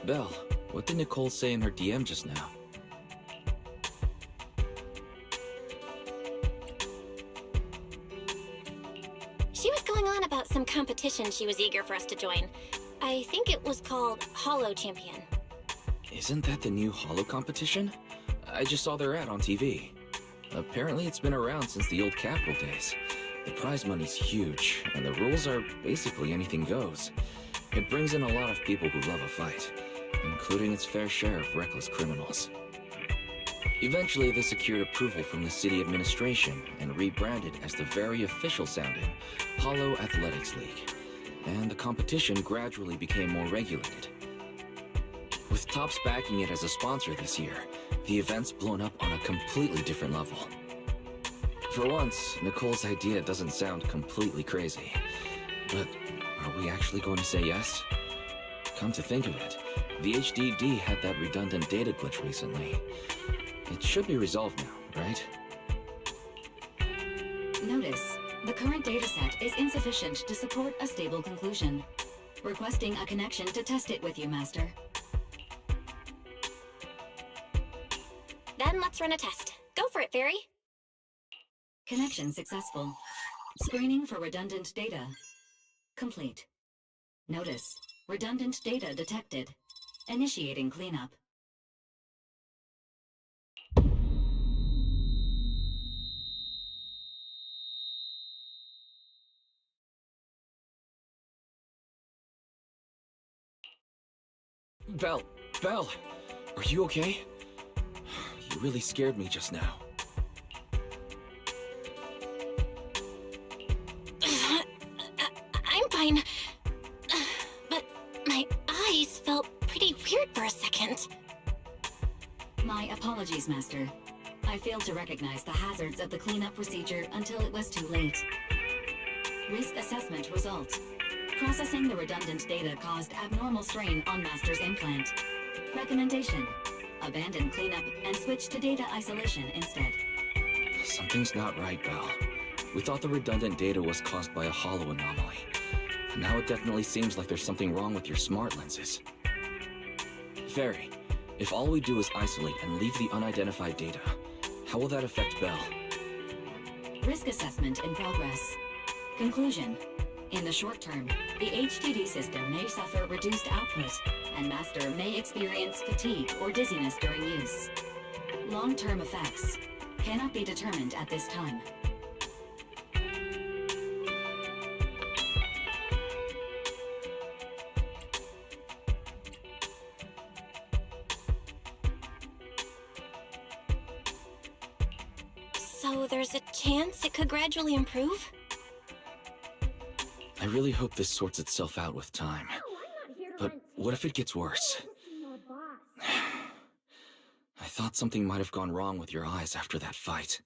Belle, what did Nicole say in her DM just now? She was going on about some competition she was eager for us to join. I think it was called Hollow Champion. Isn't that the new Hollow competition? I just saw their ad on TV. Apparently it's been around since the old Capital days. The prize money's huge, and the rules are basically anything goes. It brings in a lot of people who love a fight, including its fair share of reckless criminals. Eventually, they secured approval from the city administration and rebranded as the very official-sounding Hollow Athletics League, and the competition gradually became more regulated. With Topps backing it as a sponsor this year, the event's blown up on a completely different level. For once, Nicole's idea doesn't sound completely crazy. But are we actually going to say yes? Come to think of it, the HDD had that redundant data glitch recently. It should be resolved now, right? Notice, the current dataset is insufficient to support a stable conclusion. Requesting a connection to test it with you, Master. Then let's run a test. Go for it, Fairy. Connection successful. Screening for redundant data. Complete. Notice, redundant data detected. Initiating cleanup. Belle, are you okay? You really scared me just now. I'm fine. But my eyes felt pretty weird for a second. My apologies, Master. I failed to recognize the hazards of the cleanup procedure until it was too late. Risk assessment result. Processing the redundant data caused abnormal strain on Master's implant. Recommendation: abandon cleanup and switch to data isolation instead. Something's not right, Belle. We thought the redundant data was caused by a hollow anomaly. Now it definitely seems like there's something wrong with your smart lenses. Fairy, if all we do is isolate and leave the unidentified data, how will that affect Belle? Risk assessment in progress. Conclusion: in the short term, the HDD system may suffer reduced output, and Master may experience fatigue or dizziness during use. Long-term effects cannot be determined at this time. So there's a chance it could gradually improve? I really hope this sorts itself out with time. But what if it gets worse? I thought something might have gone wrong with your eyes after that fight.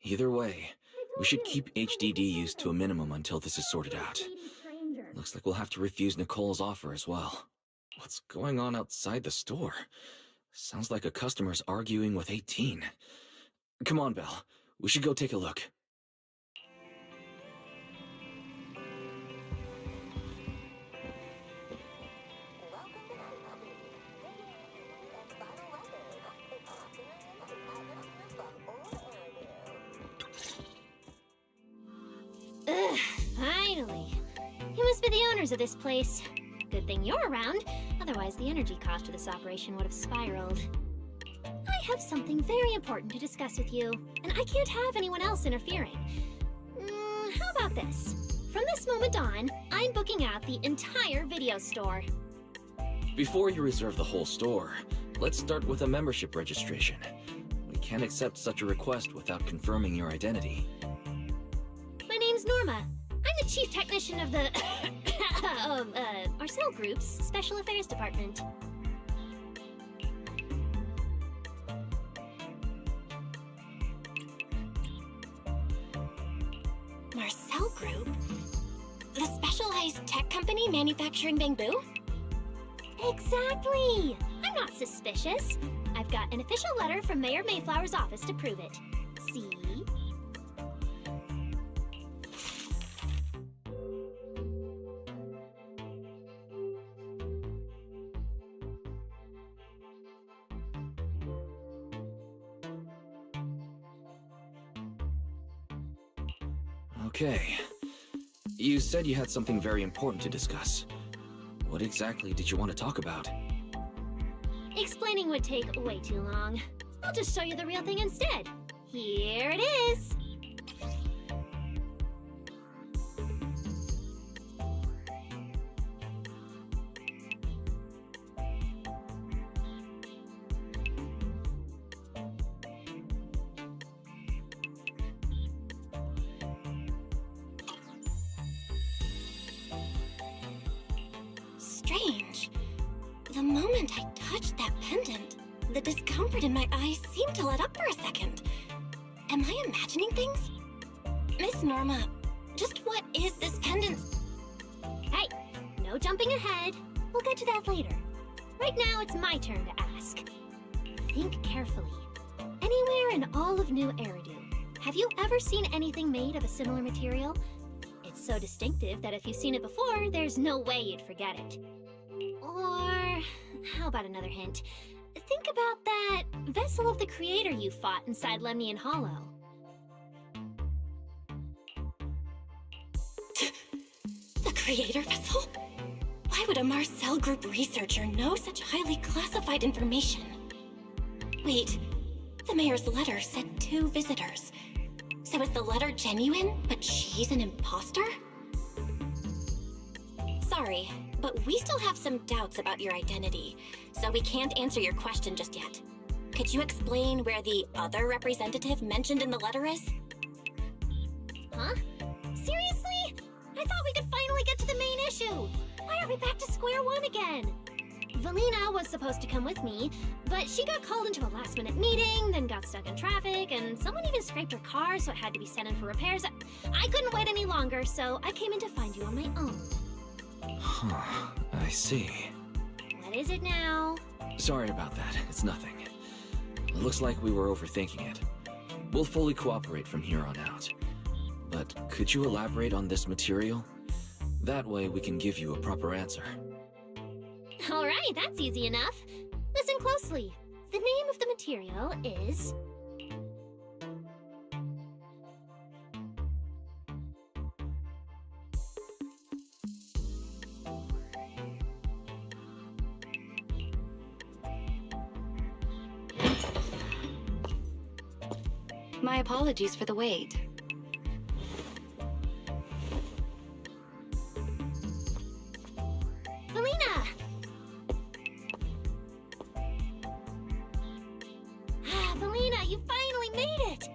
Either way, we should keep HDD use to a minimum until this is sorted out. Looks like we'll have to refuse Nicole's offer as well. What's going on outside the store? Sounds like a customer's arguing with 18. Come on, Belle. We should go take a look. Ugh, finally. It must be the owners of this place. Good thing you're around, otherwise the energy cost of this operation would have spiraled. I have something very important to discuss with you, and I can't have anyone else interfering. How about this? From this moment on, I'm booking out the entire video store. Before you reserve the whole store, let's start with a membership registration. We can't accept such a request without confirming your identity. My name's Norma. I'm the chief technician of the Marcel Group's Special Affairs Department. Marcel Group? The specialized tech company manufacturing bamboo? Exactly! I'm not suspicious. I've got an official letter from Mayor Mayflower's office to prove it. See? Okay. You said you had something very important to discuss. What exactly did you want to talk about? Explaining would take way too long. I'll just show you the real thing instead. Here it is! Strange. The moment I touched that pendant, the discomfort in my eyes seemed to let up for a second. Am I imagining things? Miss Norma, just what is this pendant? Hey, no jumping ahead. We'll get to that later. Right now, it's my turn to ask. Think carefully. Anywhere in all of New Eridu, have you ever seen anything made of a similar material? It's so distinctive that if you've seen it before, there's no way you'd forget it. Or, how about another hint? Think about that vessel of the Creator you fought inside Lemnian Hollow. The Creator vessel? Why would a Marcel Group researcher know such highly classified information? Wait, the mayor's letter said 2 visitors. So is the letter genuine, but she's an imposter? Sorry, but we still have some doubts about your identity, so we can't answer your question just yet. Could you explain where the other representative mentioned in the letter is? Huh? Seriously? I thought we could finally get to the main issue. Why are we back to square one again? Valina was supposed to come with me, but she got called into a last-minute meeting, then got stuck in traffic, and someone even scraped her car, so it had to be sent in for repairs. I couldn't wait any longer, so I came in to find you on my own. Huh, I see. What is it now? Sorry about that, it's nothing. It looks like we were overthinking it. We'll fully cooperate from here on out. But could you elaborate on this material? That way we can give you a proper answer. All right, that's easy enough. Listen closely. The name of the material is... My apologies for the wait. Valina! Valina, you finally made it!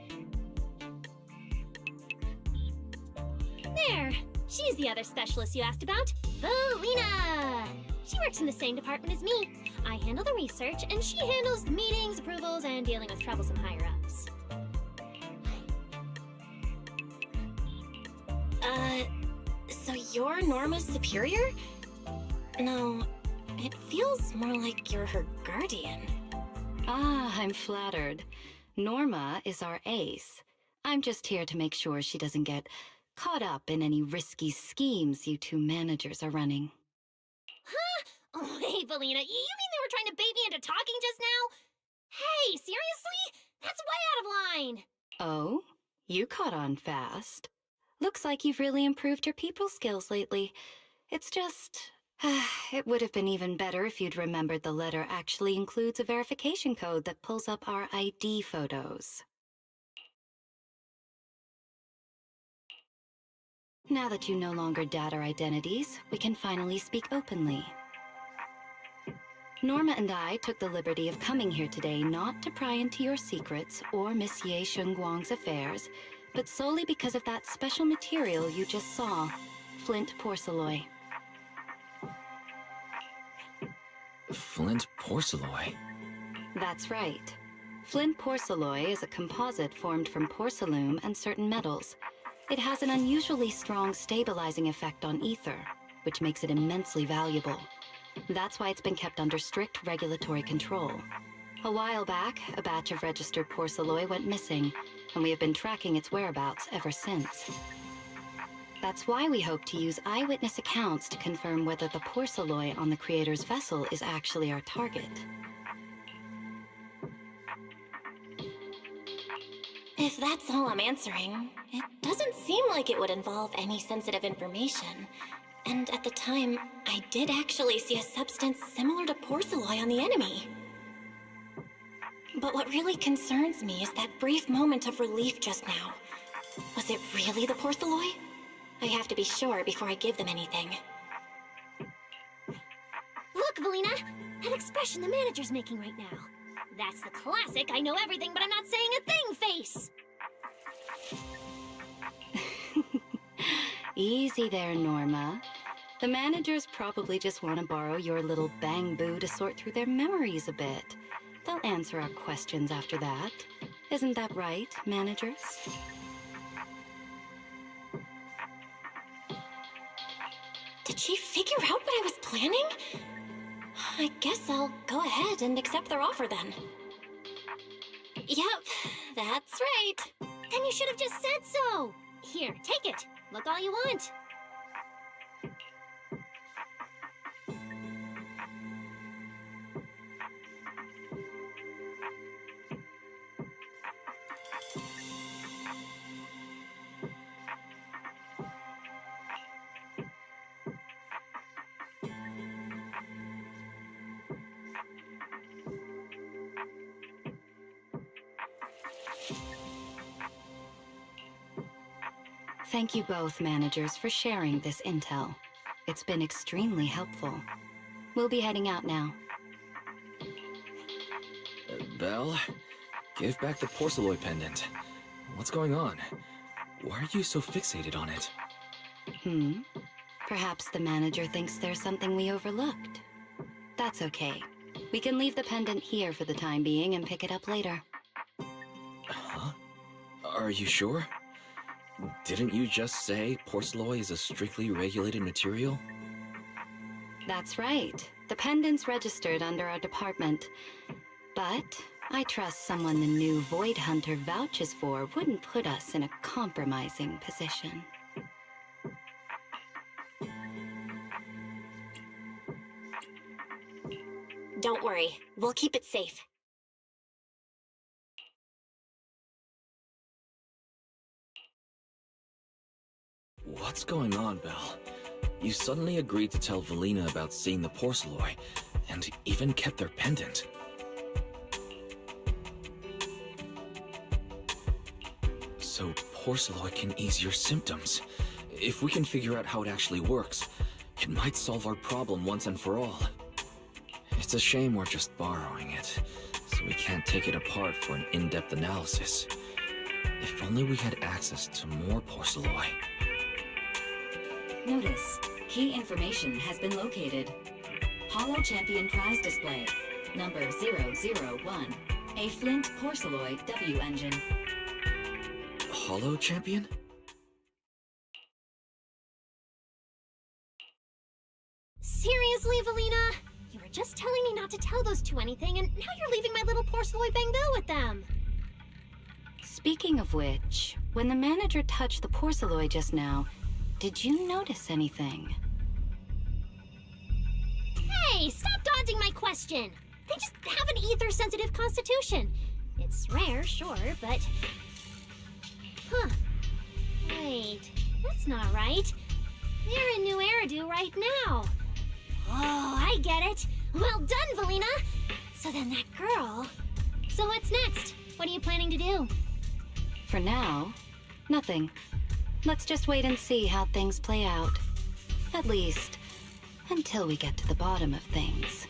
There! She's the other specialist you asked about. Valina! She works in the same department as me. I handle the research, and she handles the meetings, approvals, and dealing with troublesome higher-ups. So you're Norma's superior? No, it feels more like you're her guardian. Ah, I'm flattered. Norma is our ace. I'm just here to make sure she doesn't get caught up in any risky schemes you 2 managers are running. Huh? Oh, hey, Valina, you mean they were trying to bait me into talking just now? Hey, seriously? That's way out of line! Oh? You caught on fast. Looks like you've really improved your people skills lately. It's just... it would have been even better if you'd remembered the letter actually includes a verification code that pulls up our ID photos. Now that you no longer doubt our identities, we can finally speak openly. Norma and I took the liberty of coming here today not to pry into your secrets or Miss Ye Shengguang's affairs, but solely because of that special material you just saw, flint porcelloi. Flint porcelloi? That's right. Flint porcelloi is a composite formed from porcelain and certain metals. It has an unusually strong stabilizing effect on ether, which makes it immensely valuable. That's why it's been kept under strict regulatory control. A while back, a batch of registered porcelloi went missing, and we have been tracking its whereabouts ever since. That's why we hope to use eyewitness accounts to confirm whether the porcelloi on the Creator's vessel is actually our target. If that's all I'm answering, it does doesn't seem like it would involve any sensitive information. And at the time, I did actually see a substance similar to porcelloi on the enemy. But what really concerns me is that brief moment of relief just now. Was it really the porcelloi? I have to be sure before I give them anything. Look, Valina! That expression the manager's making right now. That's the classic I know everything but I'm not saying a thing face! Easy there, Norma. The managers probably just want to borrow your little bang-boo to sort through their memories a bit. They'll answer our questions after that. Isn't that right, managers? Did she figure out what I was planning? I guess I'll go ahead and accept their offer then. Yep, that's right. Then you should have just said so! Here, take it. Look all you want. Thank you both, managers, for sharing this intel. It's been extremely helpful. We'll be heading out now. Belle, give back the porcelloi pendant. What's going on? Why are you so fixated on it? Perhaps the manager thinks there's something we overlooked. That's okay. We can leave the pendant here for the time being and pick it up later. Huh? Are you sure? Didn't you just say porcelloi is a strictly regulated material? That's right. The pendant's registered under our department. But I trust someone the new Void Hunter vouches for wouldn't put us in a compromising position. Don't worry, we'll keep it safe. What's going on, Belle? You suddenly agreed to tell Valina about seeing the porcelloi, and even kept their pendant. So porcelloi can ease your symptoms. If we can figure out how it actually works, it might solve our problem once and for all. It's a shame we're just borrowing it, so we can't take it apart for an in-depth analysis. If only we had access to more porcelloi. Notice, key information has been located. Holo Champion prize display, number 001, a Flint porcelloi W engine. Holo Champion? Seriously, Valina? You were just telling me not to tell those two anything, and now you're leaving my little porcelloi bang-boo with them. Speaking of which, when the manager touched the porcelloi just now, did you notice anything? Hey, stop dodging my question! They just have an ether-sensitive constitution. It's rare, sure, but... Huh. Wait, that's not right. They're in New Eridu right now. Oh, I get it. Well done, Valina! So then that girl... So what's next? What are you planning to do? For now, nothing. Let's just wait and see how things play out. At least, until we get to the bottom of things.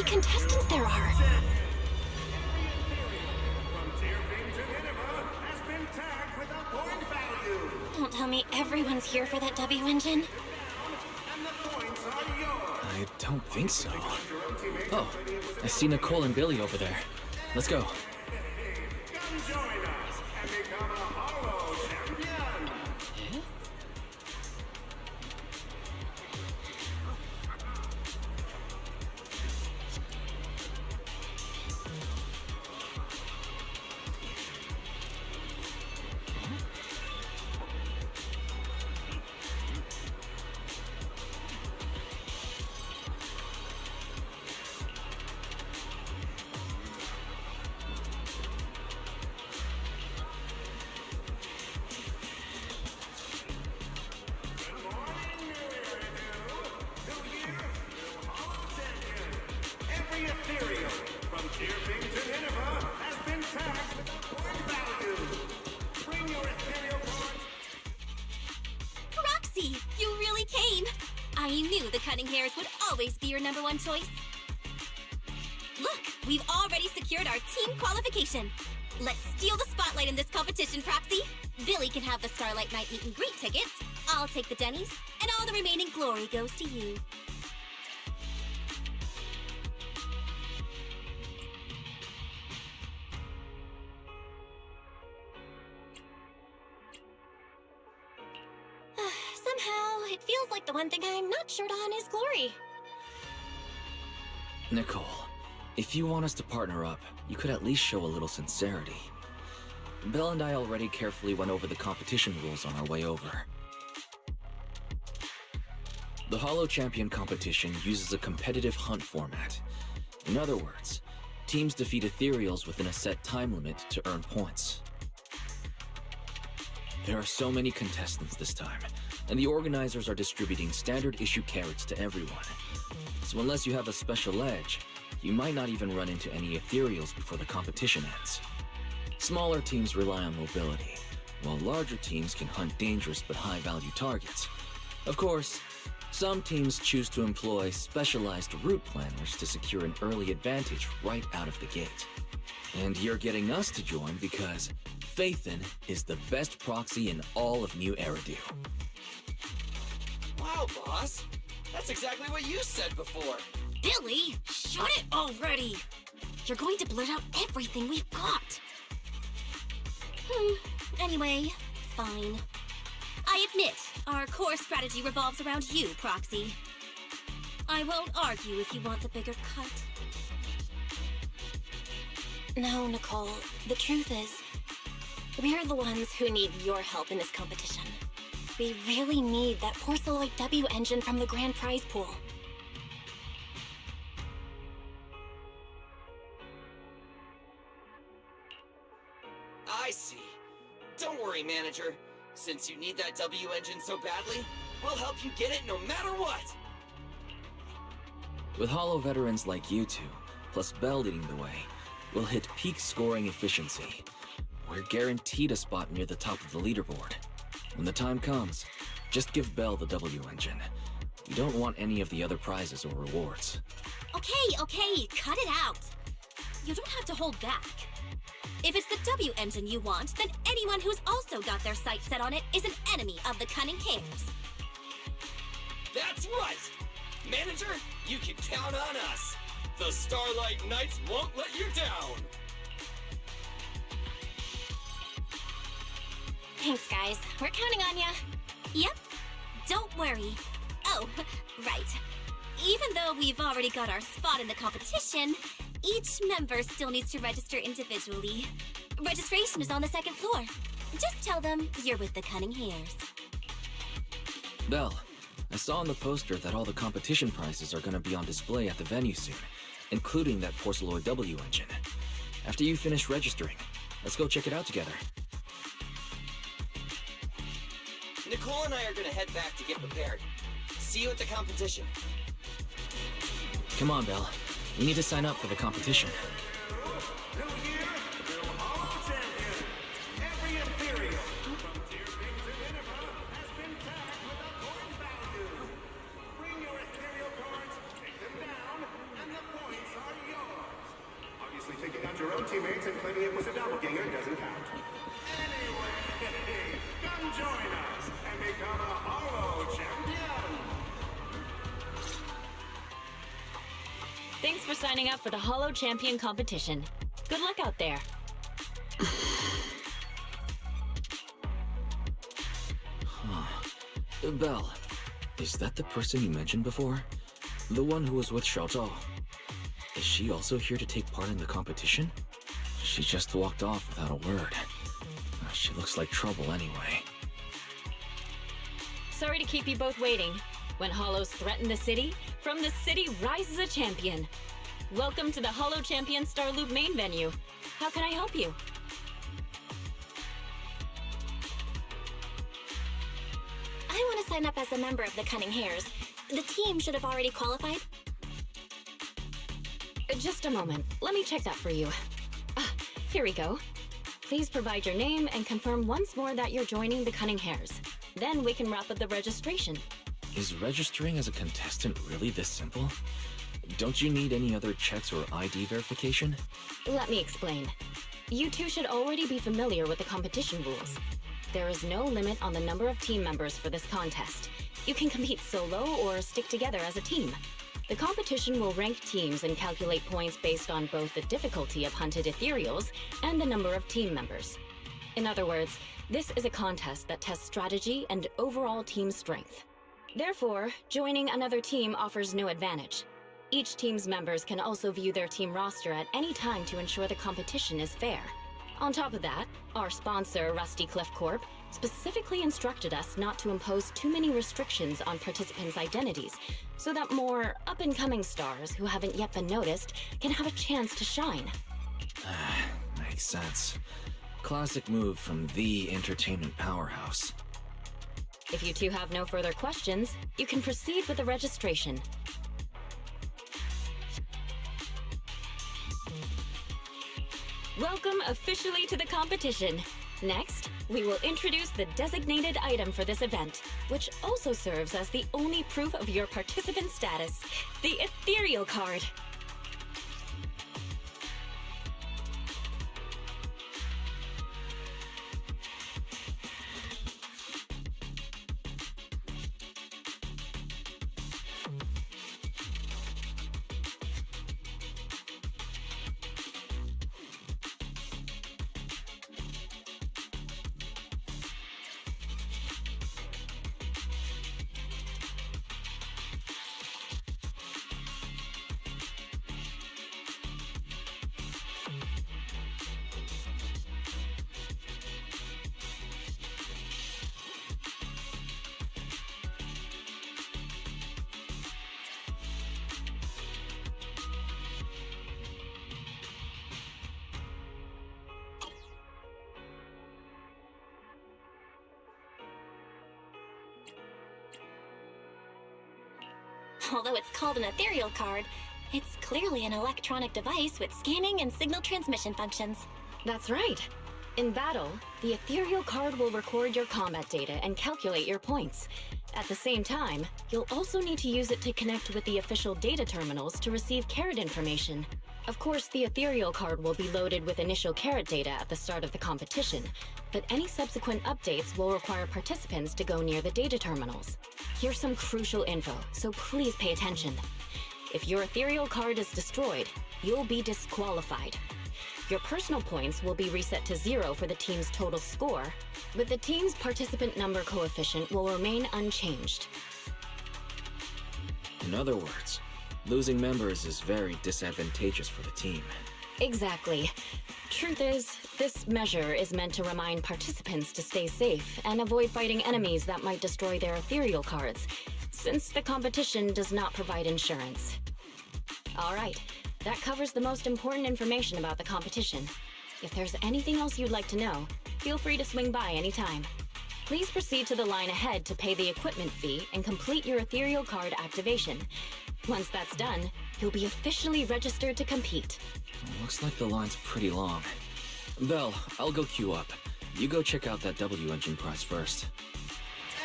contestants there are. Don't tell me everyone's here for that W engine. I don't think so. Oh, I see Nicole and Billy over there. Let's go. Come join us and become a Holo champion! Eh? Every ethereal from Deerfing to Nineveh has been tagged with a point value. Bring your ethereal cards. Roxy, you really came! I knew the Cunning Hairs would always be your #1 choice. Look, we've already secured our team qualification. Let's steal the spotlight in this competition, Proxy. Billy can have the Starlight Night meet and greet tickets. I'll take the Denny's, and all the remaining glory goes to you. Somehow, it feels like the one thing I'm not short on is glory. Nicole, if you want us to partner up, you could at least show a little sincerity. Belle and I already carefully went over the competition rules on our way over. The Holo Champion competition uses a competitive hunt format. In other words, teams defeat ethereals within a set time limit to earn points. There are so many contestants this time, and the organizers are distributing standard issue carrots to everyone. So unless you have a special edge, you might not even run into any ethereals before the competition ends. Smaller teams rely on mobility, while larger teams can hunt dangerous but high-value targets. Of course, some teams choose to employ specialized route planners to secure an early advantage right out of the gate. And you're getting us to join because Phaethon is the best proxy in all of New Eridu. Wow, boss. That's exactly what you said before. Billy, shut it already! You're going to blurt out everything we've got. Anyway, fine. I admit, our core strategy revolves around you, Proxy. I won't argue if you want the bigger cut. No, Nicole, the truth is, we're the ones who need your help in this competition. We really need that Porceloid W engine from the grand prize pool. I see. Don't worry, manager. Since you need that W engine so badly, we'll help you get it no matter what. With Holo veterans like you two, plus Belle leading the way, we'll hit peak scoring efficiency. We're guaranteed a spot near the top of the leaderboard. When the time comes, just give Belle the W engine. We don't want any of the other prizes or rewards. Okay, cut it out. You don't have to hold back. If it's the W engine you want, then anyone who's also got their sights set on it is an enemy of the Cunning Hairs. That's right! Manager, you can count on us. The Starlight Knights won't let you down. Thanks, guys. We're counting on ya. Yep. Don't worry. Oh, right. Even though we've already got our spot in the competition, each member still needs to register individually. Registration is on the 2nd floor. Just tell them you're with the Cunning Hairs. Belle, I saw on the poster that all the competition prizes are going to be on display at the venue soon, including that Porceloid W engine. After you finish registering, let's go check it out together. Nicole and I are gonna head back to get prepared. See you at the competition. Come on, Belle. We need to sign up for the competition. New year, new Holo champion. Every ethereal from Deerfing to Nineveh has been tagged with a point value. Bring your ethereal cards, take them down, and the points are teammates and claiming it was a doppelganger doesn't count. Anyway, come join us and become a Hollow Champion! Thanks for signing up for the Hollow Champion competition. Good luck out there. Belle, is that the person you mentioned before? The one who was with Xiaozhao? Is she also here to take part in the competition? She just walked off without a word. She looks like trouble anyway. Sorry to keep you both waiting. When Hollows threaten the city, from the city rises a champion. Welcome to the Hollow Champion Starloop main venue. How can I help you? I want to sign up as a member of the Cunning Hares. The team should have already qualified. Just a moment. Let me check that for you. Here we go. Please provide your name and confirm once more that you're joining the Cunning Hares. Then we can wrap up the registration. Is registering as a contestant really this simple? Don't you need any other checks or ID verification? Let me explain. You two should already be familiar with the competition rules. There is no limit on the number of team members for this contest. You can compete solo or stick together as a team. The competition will rank teams and calculate points based on both the difficulty of hunted ethereals and the number of team members. In other words, this is a contest that tests strategy and overall team strength. Therefore, joining another team offers no advantage. Each team's members can also view their team roster at any time to ensure the competition is fair. On top of that, our sponsor, Rusty Cliff Corp, specifically instructed us not to impose too many restrictions on participants' identities, so that more up-and-coming stars who haven't yet been noticed can have a chance to shine. Makes sense. Classic move from the entertainment powerhouse. If you two have no further questions, you can proceed with the registration. Welcome officially to the competition. Next, we will introduce the designated item for this event, which also serves as the only proof of your participant status, the Ethereal Card. Although it's called an ethereal card, it's clearly an electronic device with scanning and signal transmission functions. That's right. In battle, the Ethereal Card will record your combat data and calculate your points. At the same time, you'll also need to use it to connect with the official data terminals to receive carrot information. Of course, the Ethereal Card will be loaded with initial carrot data at the start of the competition, but any subsequent updates will require participants to go near the data terminals. Here's some crucial info, so please pay attention. If your Ethereal Card is destroyed, you'll be disqualified. Your personal points will be reset to 0 for the team's total score, but the team's participant number coefficient will remain unchanged. In other words, losing members is very disadvantageous for the team. Exactly. Truth is, this measure is meant to remind participants to stay safe and avoid fighting enemies that might destroy their ethereal cards, since the competition does not provide insurance. All right, that covers the most important information about the competition. If there's anything else you'd like to know, feel free to swing by anytime. Please proceed to the line ahead to pay the equipment fee and complete your ethereal card activation. Once that's done, you'll be officially registered to compete. Looks like the line's pretty long. Belle, I'll go queue up. You go check out that W engine prize first.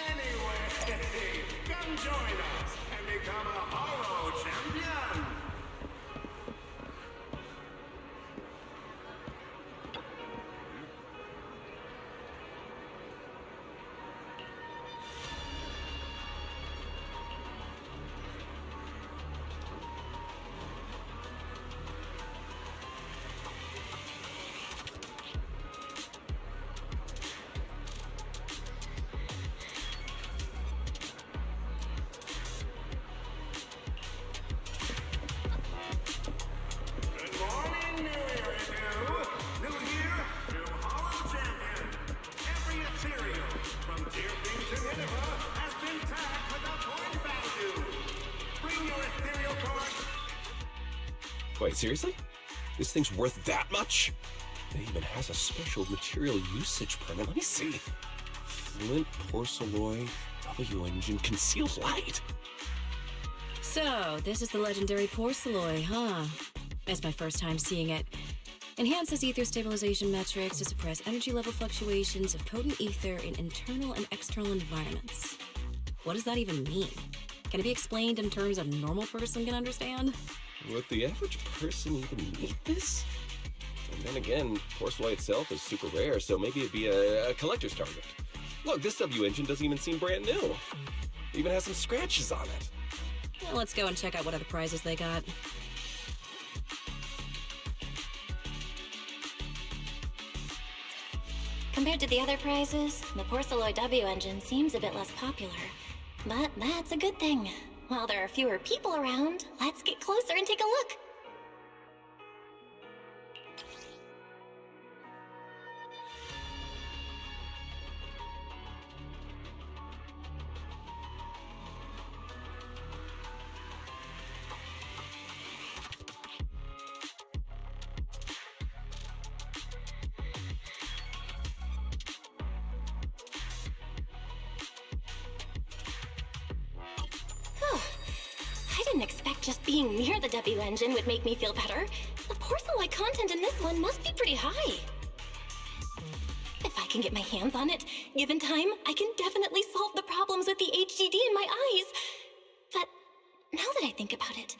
Anyway, come join us and become a Hollow Champion! Wait, seriously? This thing's worth that much? It even has a special material usage permit. Let me see. Flint, porcelain, W engine, concealed light. So, this is the legendary porcelain, huh? It's my first time seeing it. Enhances ether stabilization metrics to suppress energy level fluctuations of potent ether in internal and external environments. What does that even mean? Can it be explained in terms a normal person can understand? Would the average person even need this? And then again, porcelain itself is super rare, so maybe it'd be a collector's target. Look, this W engine doesn't even seem brand new. It even has some scratches on it. Well, let's go and check out what other prizes they got. Compared to the other prizes, the Porceloid W engine seems a bit less popular. But that's a good thing. While there are fewer people around, let's get closer and take a look. I didn't expect just being near the W engine would make me feel better. The porcelain content in this one must be pretty high. If I can get my hands on it, given time, I can definitely solve the problems with the HDD in my eyes. But now that I think about it,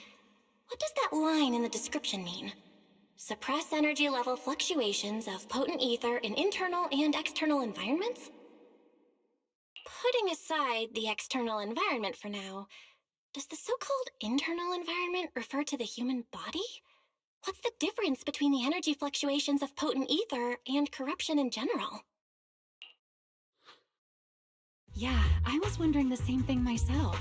what does that line in the description mean? Suppress energy level fluctuations of potent ether in internal and external environments? Putting aside the external environment for now, does the so-called internal environment refer to the human body? What's the difference between the energy fluctuations of potent ether and corruption in general? Yeah, I was wondering the same thing myself.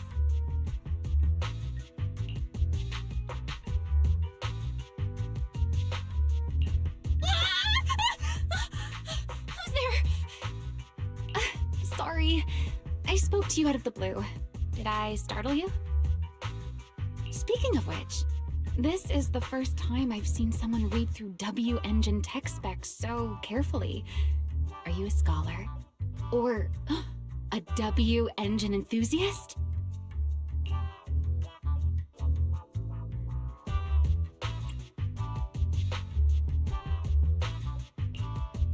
Who's there? Sorry, I spoke to you out of the blue. Did I startle you? Speaking of which, this is the first time I've seen someone read through W engine tech specs so carefully. Are you a scholar? Or a W engine enthusiast?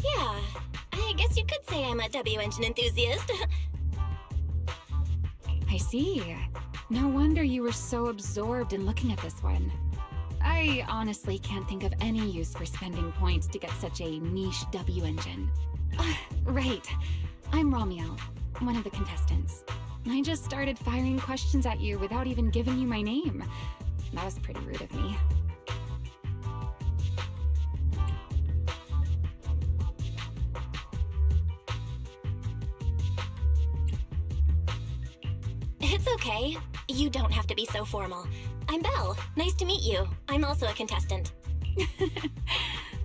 Yeah, I guess you could say I'm a W engine enthusiast. I see. No wonder you were so absorbed in looking at this one. I honestly can't think of any use for spending points to get such a niche W engine. Right. I'm Ramiel, one of the contestants. I just started firing questions at you without even giving you my name. That was pretty rude of me. It's okay. You don't have to be so formal. I'm Belle. Nice to meet you. I'm also a contestant.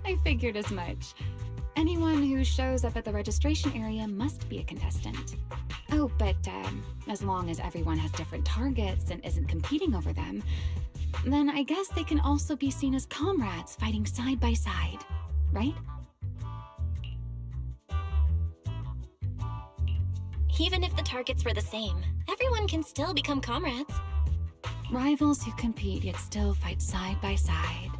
I figured as much. Anyone who shows up at the registration area must be a contestant. Oh, but as long as everyone has different targets and isn't competing over them, then I guess they can also be seen as comrades fighting side by side, right? Even if the targets were the same, everyone can still become comrades. Rivals who compete yet still fight side by side.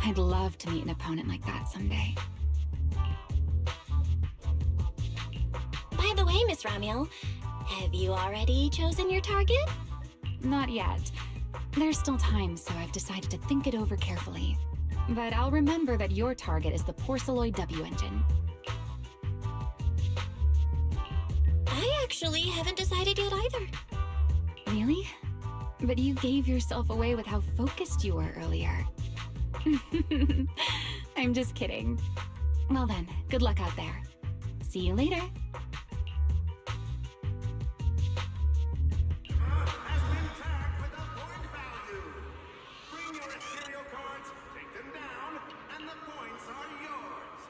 I'd love to meet an opponent like that someday. By the way, Miss Ramiel, have you already chosen your target? Not yet. There's still time, so I've decided to think it over carefully. But I'll remember that your target is the Porceloid W engine. I actually haven't decided yet either. Really? But you gave yourself away with how focused you were earlier. I'm just kidding. Well then, good luck out there. See you later. Has been tagged with a point value. Bring your ethereal cards, take them down, and the points are yours.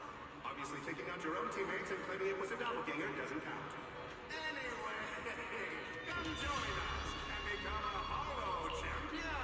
Obviously, taking out your own teammates and claiming it was a doppelganger doesn't count. Anyway, come join us and become a Holo champion.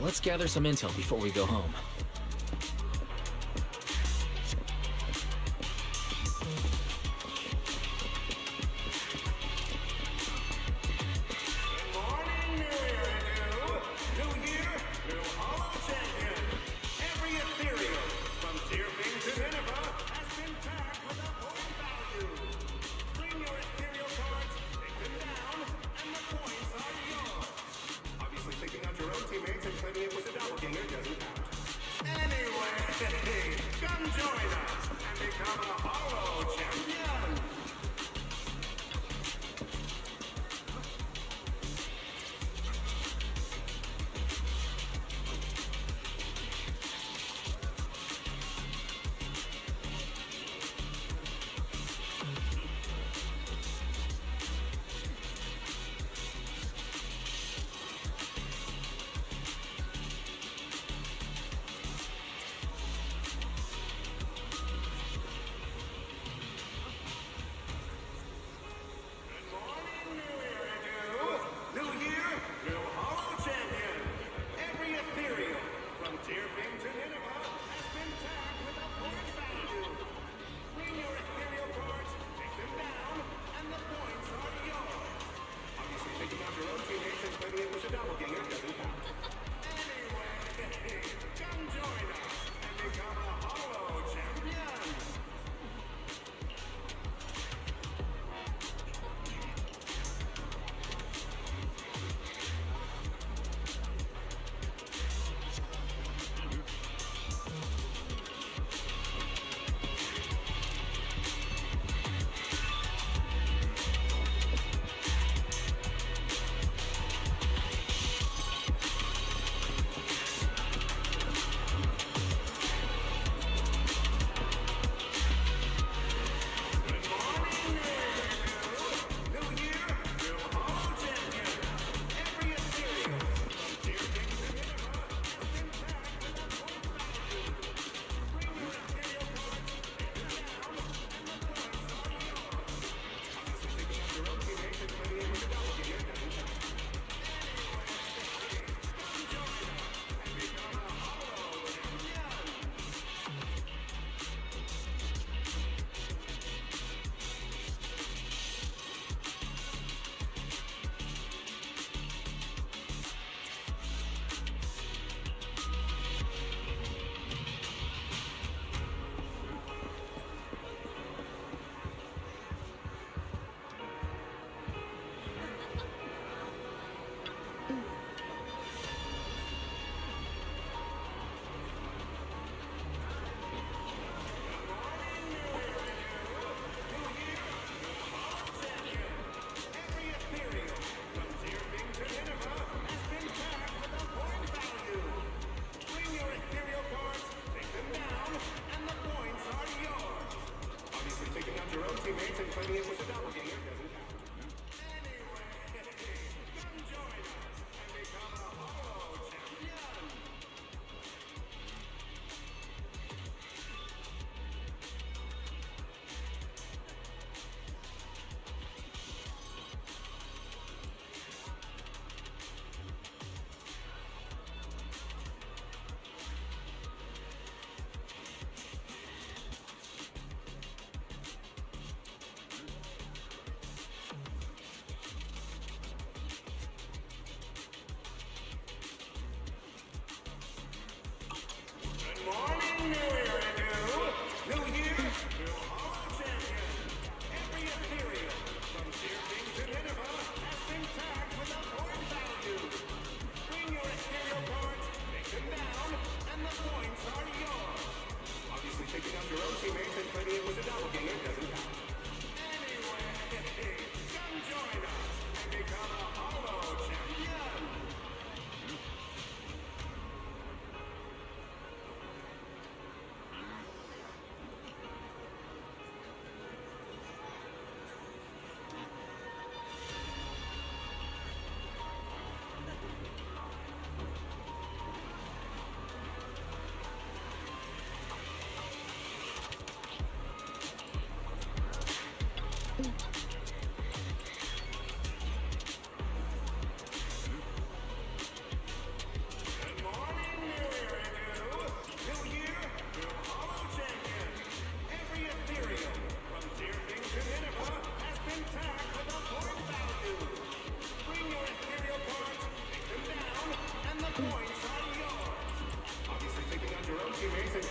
let's gather some intel before we go home. Morning, New year, new Holo champion. Every ethereal, from Tearfing to Nineveh, has been tagged with a point value. Bring your ethereal cards, take them down, and the points are yours. Obviously, taking out your own teammates and claiming it was a doppelganger doesn't count.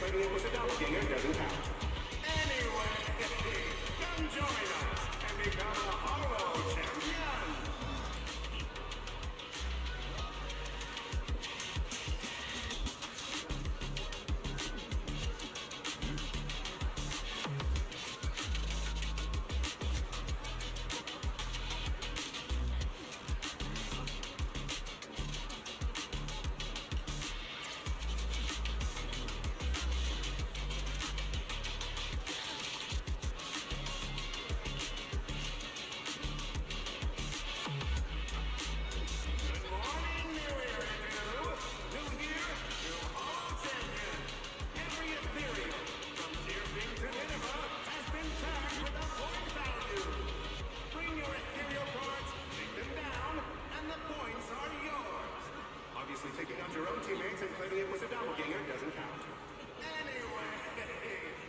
claiming it was a doppelganger doesn't count. Anyway, come join us and become a Holo champion! Taking out your own teammates and claiming it was a doppelganger doesn't count. Anyway,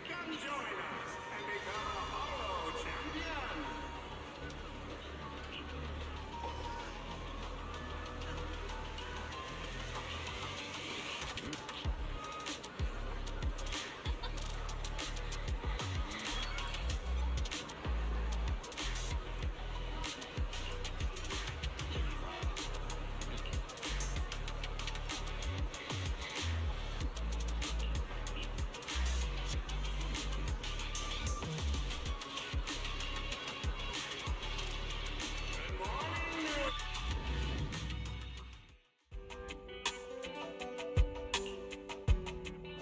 come join us and become a Holo champion!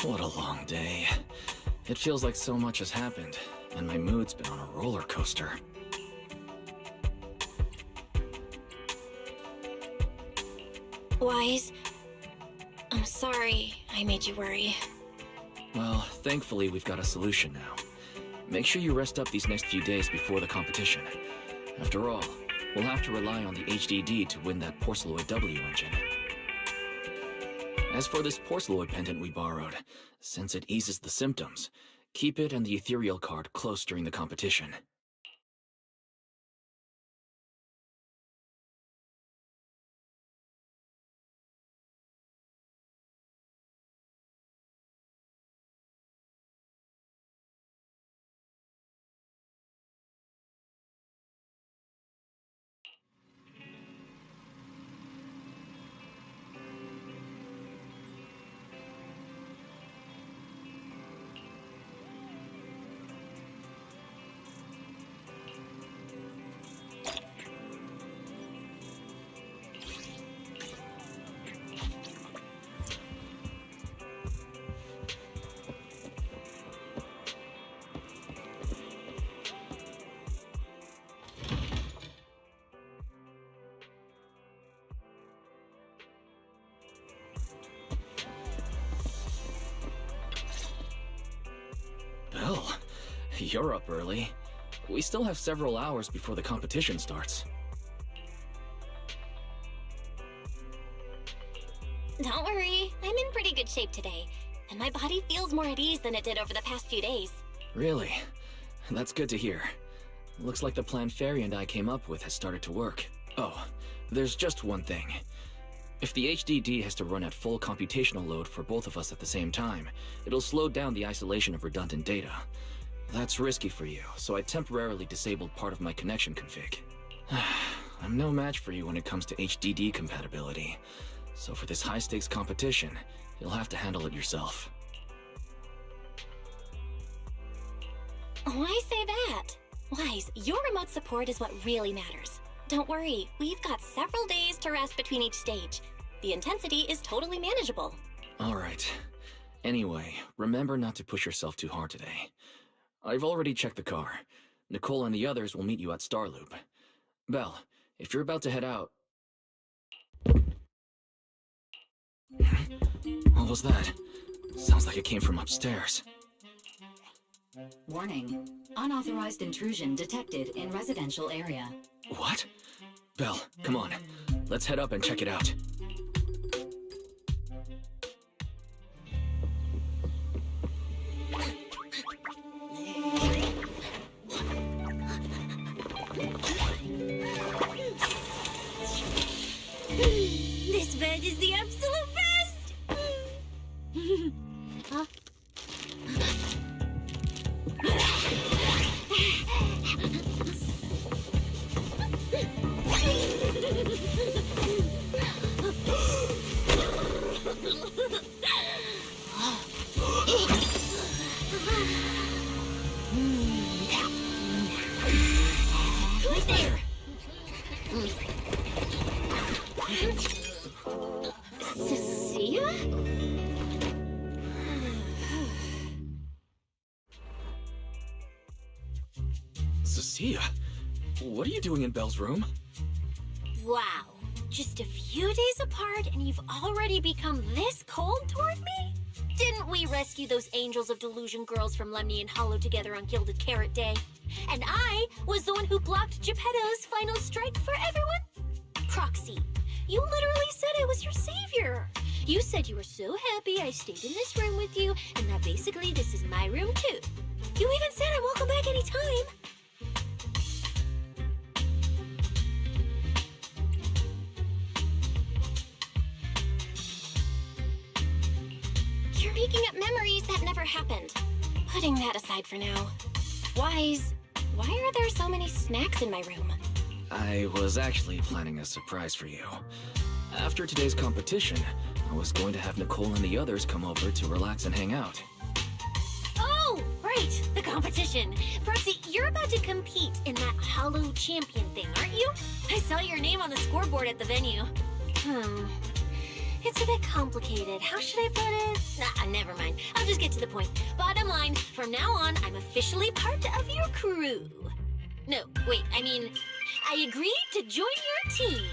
What a long day. It feels like so much has happened, and my mood's been on a roller coaster. Wise, I'm sorry I made you worry. Well, thankfully we've got a solution now. Make sure you rest up these next few days before the competition. After all, we'll have to rely on the HDD to win that Porceloid W engine. As for this Porceloid pendant we borrowed, since it eases the symptoms, keep it and the ethereal card close during the competition. Well, you're up early. We still have several hours before the competition starts. Don't worry, I'm in pretty good shape today, and my body feels more at ease than it did over the past few days. Really? That's good to hear. Looks like the plan Fairy and I came up with has started to work. Oh, there's just one thing. If the HDD has to run at full computational load for both of us at the same time, it'll slow down the isolation of redundant data. That's risky for you, so I temporarily disabled part of my connection config. I'm no match for you when it comes to HDD compatibility, so for this high-stakes competition, you'll have to handle it yourself. Why say that? Wise, your remote support is what really matters. Don't worry, we've got several days to rest between each stage. The intensity is totally manageable. Alright. Anyway, remember not to push yourself too hard today. I've already checked the car. Nicole and the others will meet you at Starloop. Belle, if you're about to head out... What was that? Sounds like it came from upstairs. Warning. Unauthorized intrusion detected in residential area. What? Belle, come on. Let's head up and check it out. This bed is the absolute best! Huh? Cecilia, what are you doing in Belle's room? Wow. Just a few days apart and you've already become this cold toward me? Didn't we rescue those Angels of Delusion girls from Lemnian Hollow together on Gilded Carrot Day? And I was the one who blocked Geppetto's final strike for everyone? Proxy, you literally said I was your savior. You said you were so happy I stayed in this room with you, and that basically this is my room too. You even said I'm welcome back anytime. You're making up memories that never happened. Putting that aside for now. Why are there so many snacks in my room? I was actually planning a surprise for you. After today's competition, I was going to have Nicole and the others come over to relax and hang out. Oh, right, the competition. Proxy, you're about to compete in that Hollow Champion thing, aren't you? I saw your name on the scoreboard at the venue. It's a bit complicated. How should I put it? Nah, never mind. I'll just get to the point. Bottom line, from now on, I'm officially part of your crew. No, wait, I mean, I agreed to join your team.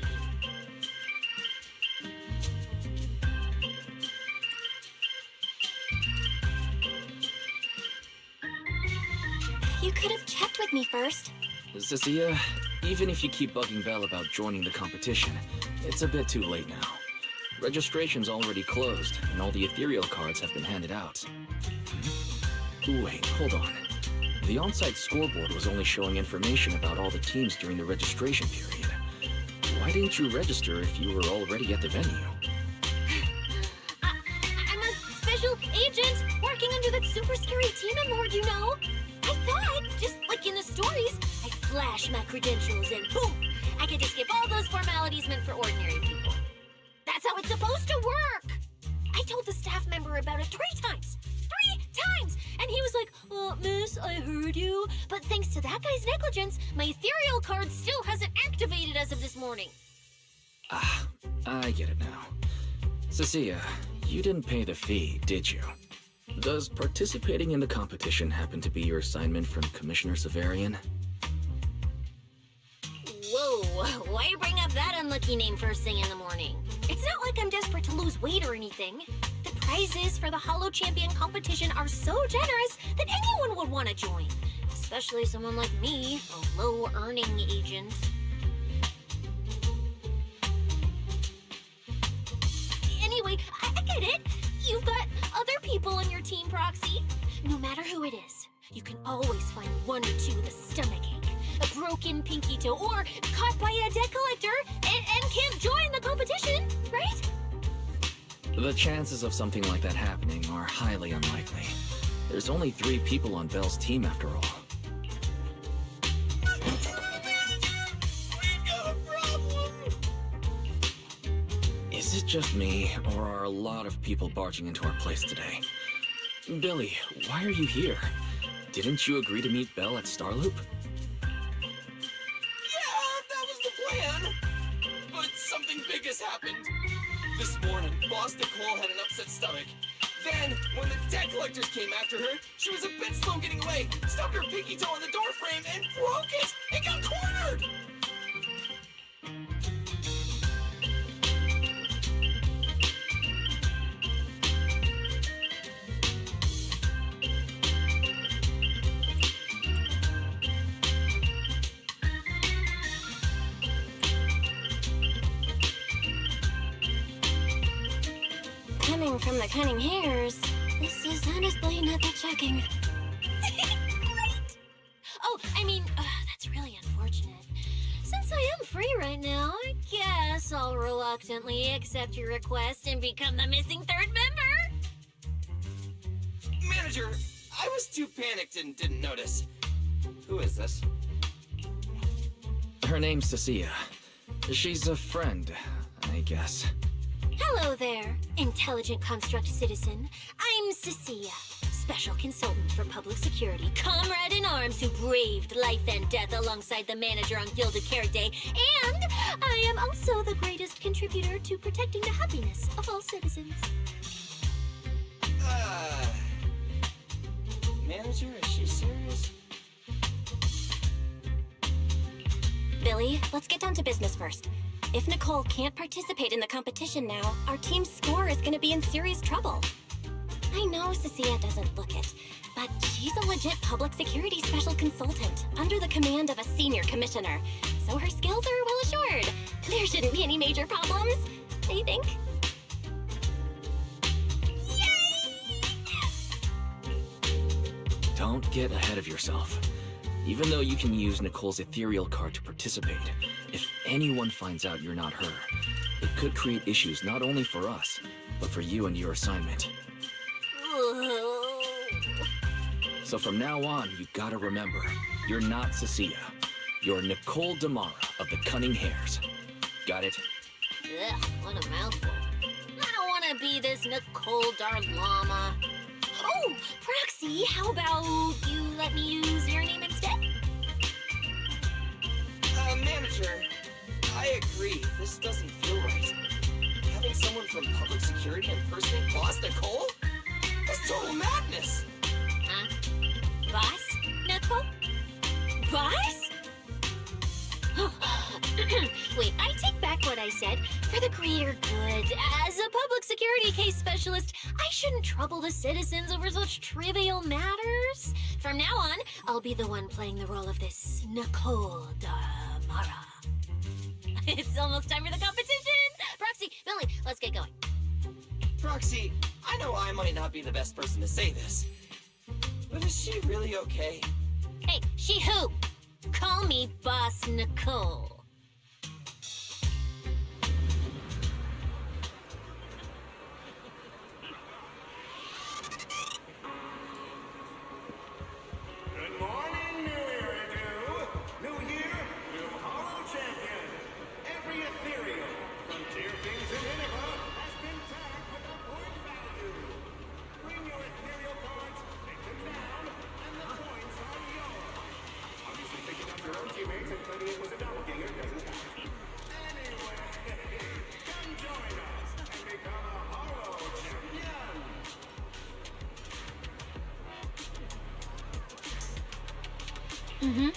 You could have checked with me first. Cecilia, even if you keep bugging Belle about joining the competition, it's a bit too late now. Registration's already closed, and all the ethereal cards have been handed out. Wait, hold on. The on-site scoreboard was only showing information about all the teams during the registration period. Why didn't you register if you were already at the venue? I'm a special agent working under that super scary demon lord, you know. I thought, just like in the stories, I flash my credentials and boom, I get to skip all those formalities meant for ordinary people. That's how it's supposed to work! I told the staff member about it 3 times! 3 times! And he was like, miss, I heard you. But thanks to that guy's negligence, my ethereal card still hasn't activated as of this morning. Ah, I get it now. Cecilia, you didn't pay the fee, did you? Does participating in the competition happen to be your assignment from Commissioner Severian? Whoa, why bring up that unlucky name first thing in the morning? It's not like I'm desperate to lose weight or anything. The prizes for the Hollow Champion competition are so generous that anyone would want to join. Especially someone like me, a low-earning agent. Anyway, I get it. You've got other people on your team, Proxy. No matter who it is, you can always find 1 or 2 with a stomachache, a broken pinky toe, or caught by a debt collector and can't join the competition, right? The chances of something like that happening are highly unlikely. There's only 3 people on Belle's team after all. Is it just me, or are a lot of people barging into our place today? Billy, why are you here? Didn't you agree to meet Belle at Starloop? Yeah, that was the plan. But something big has happened. This morning, Boss Nicole had an upset stomach. Then, when the debt collectors came after her, she was a bit slow getting away, stubbed her pinky toe on the door frame, and broke it, and got cornered! Coming from the cunning hairs, this is honestly not that shocking. Right? Oh, I mean, that's really unfortunate. Since I am free right now, I guess I'll reluctantly accept your request and become the missing 3rd member. Manager, I was too panicked and didn't notice. Who is this? Her name's Cecilia. She's a friend, I guess. Hello there, intelligent construct citizen. I'm Cecilia, special consultant for public security, comrade in arms who braved life and death alongside the manager on Gilded Carrot Day, and I am also the greatest contributor to protecting the happiness of all citizens. Manager, is she serious? Billy, let's get down to business first. If Nicole can't participate in the competition now, our team's score is gonna be in serious trouble. I know Cecilia doesn't look it, but she's a legit public security special consultant under the command of a senior commissioner, so her skills are well assured. There shouldn't be any major problems, I think. Don't get ahead of yourself. Even though you can use Nicole's ethereal card to participate, if anyone finds out you're not her, it could create issues not only for us, but for you and your assignment. So from now on, you gotta remember, you're not Cecilia. You're Nicole Damara of the Cunning Hares. Got it? Ugh, what a mouthful. I don't want to be this Nicole Darlama. Oh, Proxy, how about you let me use your name instead? Manager, I agree. This doesn't feel right. Having someone from public security impersonate Boss Nicole? That's total madness. Huh? Boss, Nicole? Boss? Wait, I take back what I said. For the greater good, as a public security case specialist, I shouldn't trouble the citizens over such trivial matters. From now on, I'll be the one playing the role of this Nicole Damara. It's almost time for the competition! Proxy, Billy, let's get going. Proxy, I know I might not be the best person to say this, but is she really okay? Hey, she who? Call me Boss Nicole. Good morning, New Era New Year, new Hollow Champion. Every ethereal frontier thing to Nineveh has been tagged with a point value. Bring your ethereal cards, take them down, and the points are yours. Obviously, picking up your own teammates and claiming it was a doppelganger doesn't count. Anyway, come join us and become a Hollow Champion. Mm-hmm.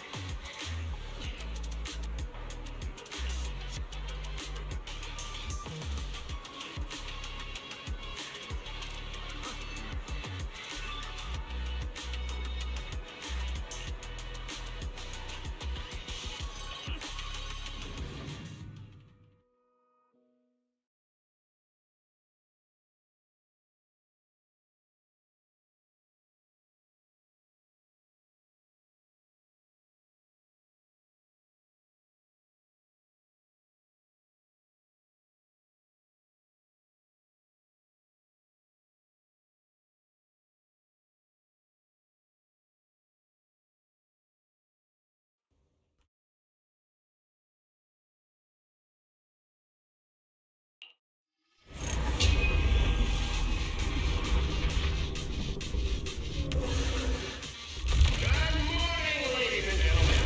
Good morning, ladies and gentlemen,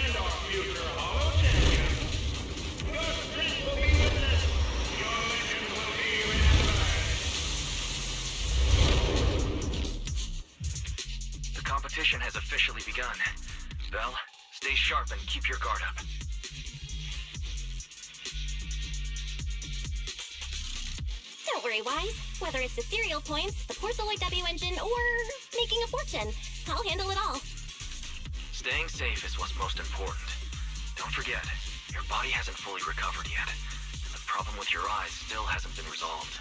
and our future Hollow Champion. Your strength will be witnessed. Your legend will be remembered. The competition has officially begun. Belle, stay sharp and keep your guard up. Don't worry, Wise. Whether it's ethereal points, the Porceloid W engine, or making a fortune, I'll handle it all. Staying safe is what's most important. Don't forget, your body hasn't fully recovered yet, and the problem with your eyes still hasn't been resolved.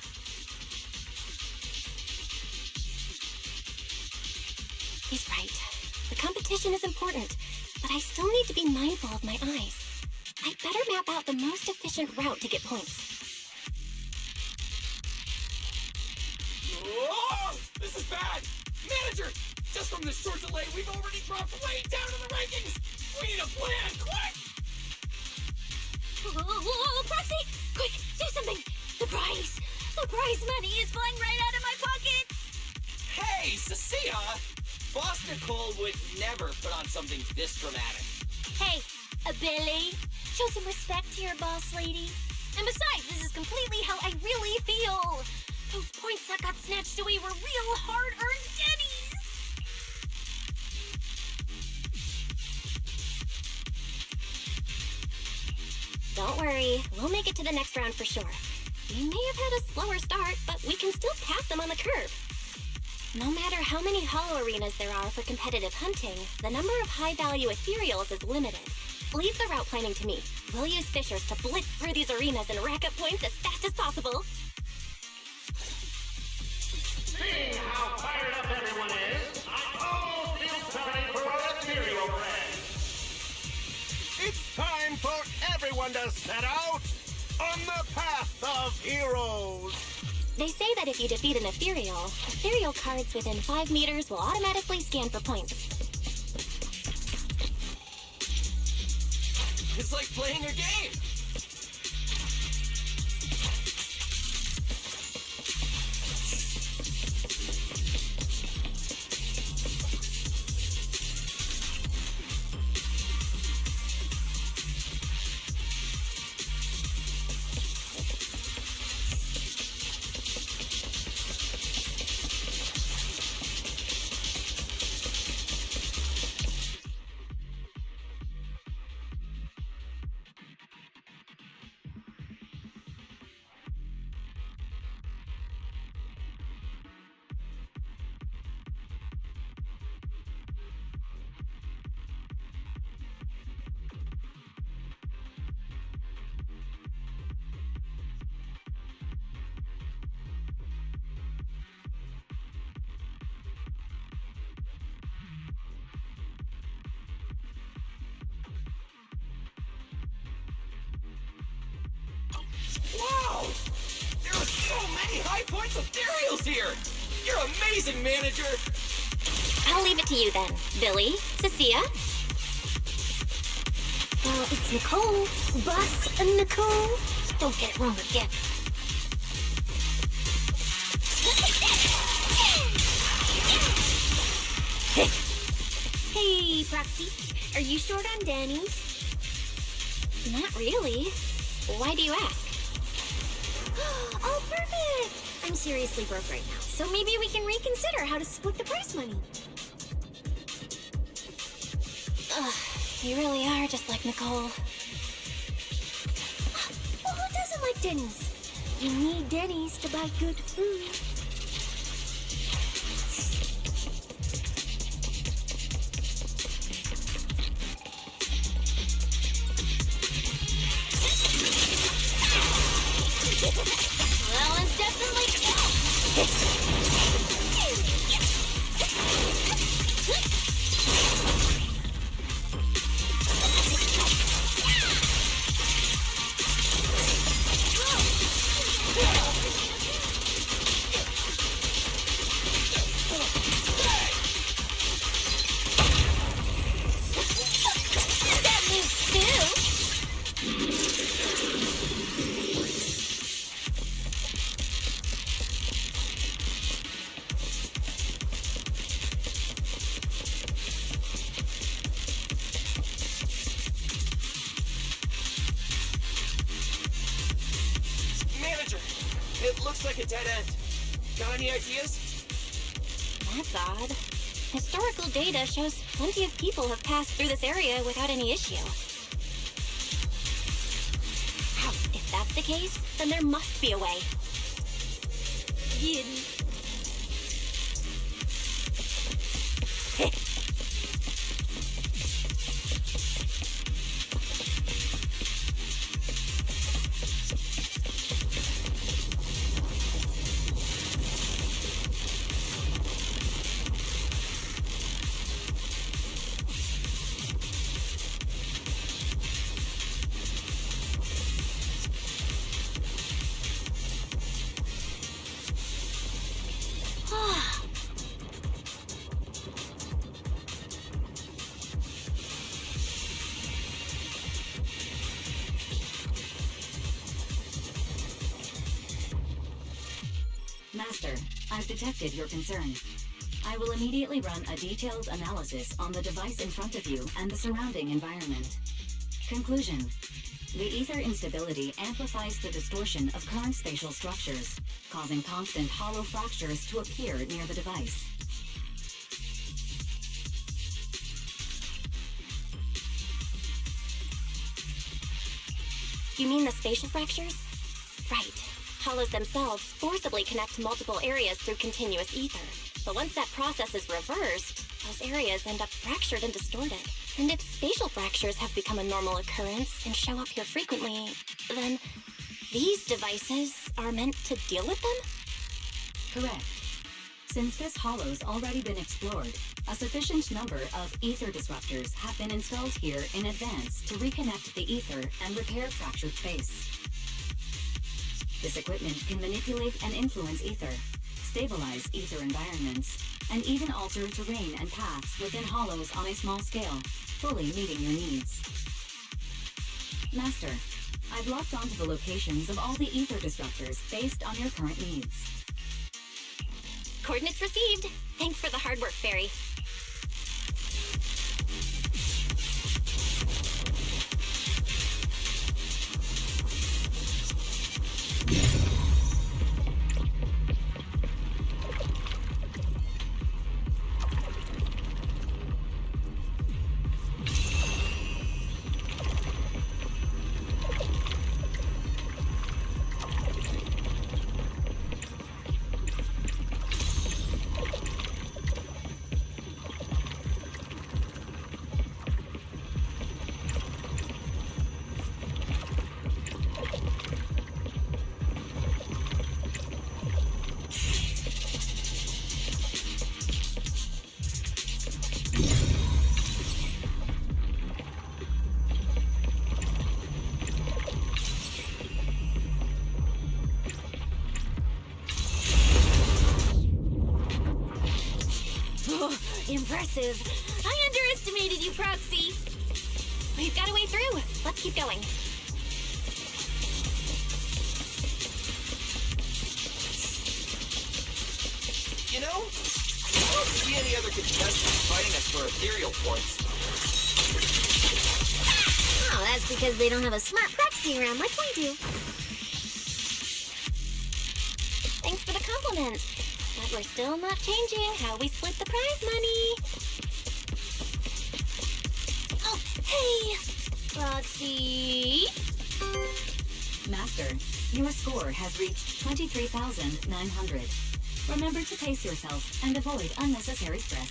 He's right. The competition is important, but I still need to be mindful of my eyes. I'd better map out the most efficient route to get points. Whoa! This is bad! Manager! Just from this short delay, we've already dropped way down in the rankings! We need a plan, quick! Whoa, Proxy! Quick, do something! The prize! The prize money is flying right out of my pocket! Hey, Cecilia! Boss Nicole would never put on something this dramatic. Hey, Billy, show some respect to your boss lady. And besides, this is completely how I really feel. Those points that got snatched away were real hard-earned pennies. Don't worry, we'll make it to the next round for sure. We may have had a slower start, but we can still pass them on the curve. No matter how many hollow arenas there are for competitive hunting, the number of high-value ethereals is limited. Leave the route planning to me. We'll use fishers to blitz through these arenas and rack up points as fast as possible. Seeing how fired up everyone is, I almost feel time for our ethereal race. It's time for everyone to set out on the path of heroes. They say that if you defeat an ethereal cards within 5 meters will automatically scan for points. It's like playing a game. Wow! There are so many high points ethereals here! You're amazing, manager! I'll leave it to you then, Billy, Cecilia. Well, it's Nicole. Bus and Nicole. Don't get it wrong again. Hey, Proxy. Are you short on Danny's? Not really. Why do you ask? Oh, perfect! I'm seriously broke right now, so maybe we can reconsider how to split the prize money. Ugh, you really are just like Nicole. Well, who doesn't like Denny's? You need Denny's to buy good food. Well, it's definitely that moves too. Manager, it looks like a dead end. Got any ideas? That's odd. Historical data shows plenty of people have passed through this area without any issue. If that's the case, then there must be a way. Giddy. Master, I've detected your concern. I will immediately run a detailed analysis on the device in front of you and the surrounding environment. Conclusion. The ether instability amplifies the distortion of current spatial structures, causing constant hollow fractures to appear near the device. You mean the spatial fractures? Right. Hollows themselves forcibly connect to multiple areas through continuous ether. But once that process is reversed, those areas end up fractured and distorted. And if spatial fractures have become a normal occurrence and show up here frequently, then these devices are meant to deal with them? Correct. Since this hollow's already been explored, a sufficient number of ether disruptors have been installed here in advance to reconnect the ether and repair fractured space. This equipment can manipulate and influence ether, stabilize ether environments, and even alter terrain and paths within hollows on a small scale, fully meeting your needs. Master, I've locked onto the locations of all the ether disruptors based on your current needs. Coordinates received. Thanks for the hard work, Barry. Impressive. I underestimated you, Proxy. We've got a way through. Let's keep going. You know, I don't see any other contestants fighting us for ethereal points. Oh, that's because they don't have a smart proxy around like we do. Thanks for the compliment. But we're still not changing how we split the prize money. Oh, hey, Proxy. Master, your score has reached 23,900. Remember to pace yourself and avoid unnecessary stress.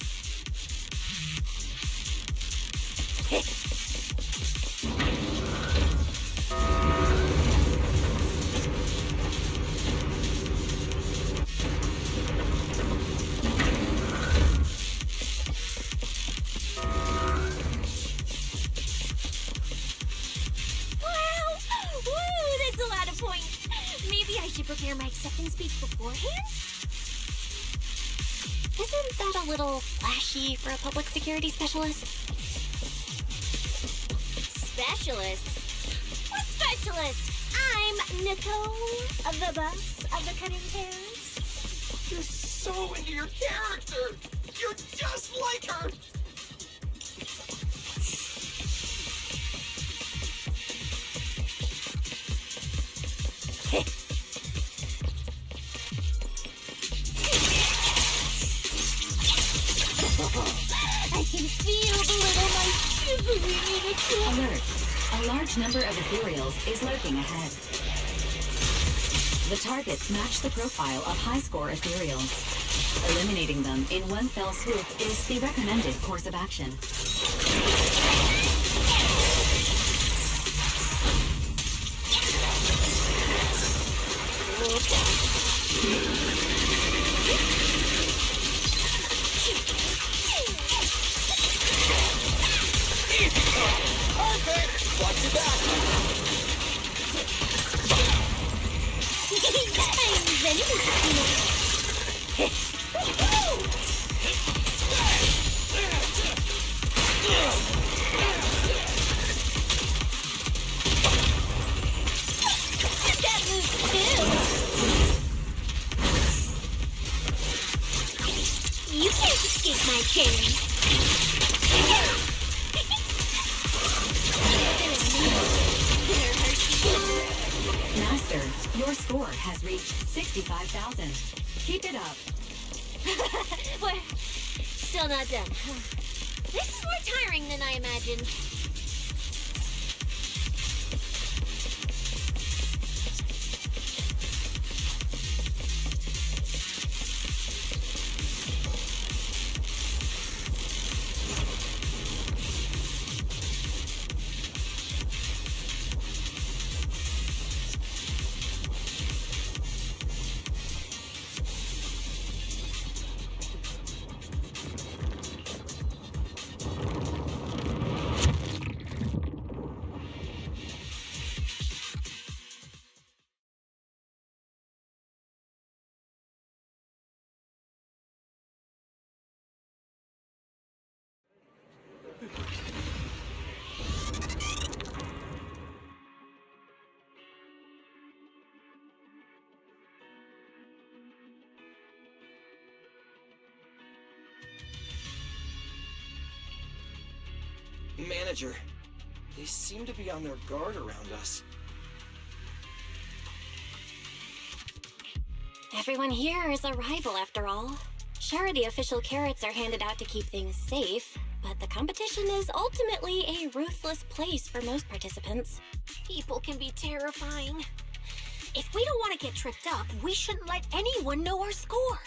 Prepare my acceptance speech beforehand? Isn't that a little flashy for a public security specialist? Specialist? What specialist? I'm Nicole, the boss of the Cutting Pairs. You're so into your character! You're just like her! I can feel the little mice shivering in a cool. Alert! A large number of ethereals is lurking ahead. The targets match the profile of high-score ethereals. Eliminating them in one fell swoop is the recommended course of action. Perfect! Watch your back! I'm that moves too. You can't escape my chains. Master, your score has reached 65,000. Keep it up. We're still not done. This is more tiring than I imagined. Manager, they seem to be on their guard around us. Everyone here is a rival, after all. Sure, the official carrots are handed out to keep things safe, but the competition is ultimately a ruthless place for most participants. People can be terrifying. If we don't want to get tripped up, we shouldn't let anyone know our score.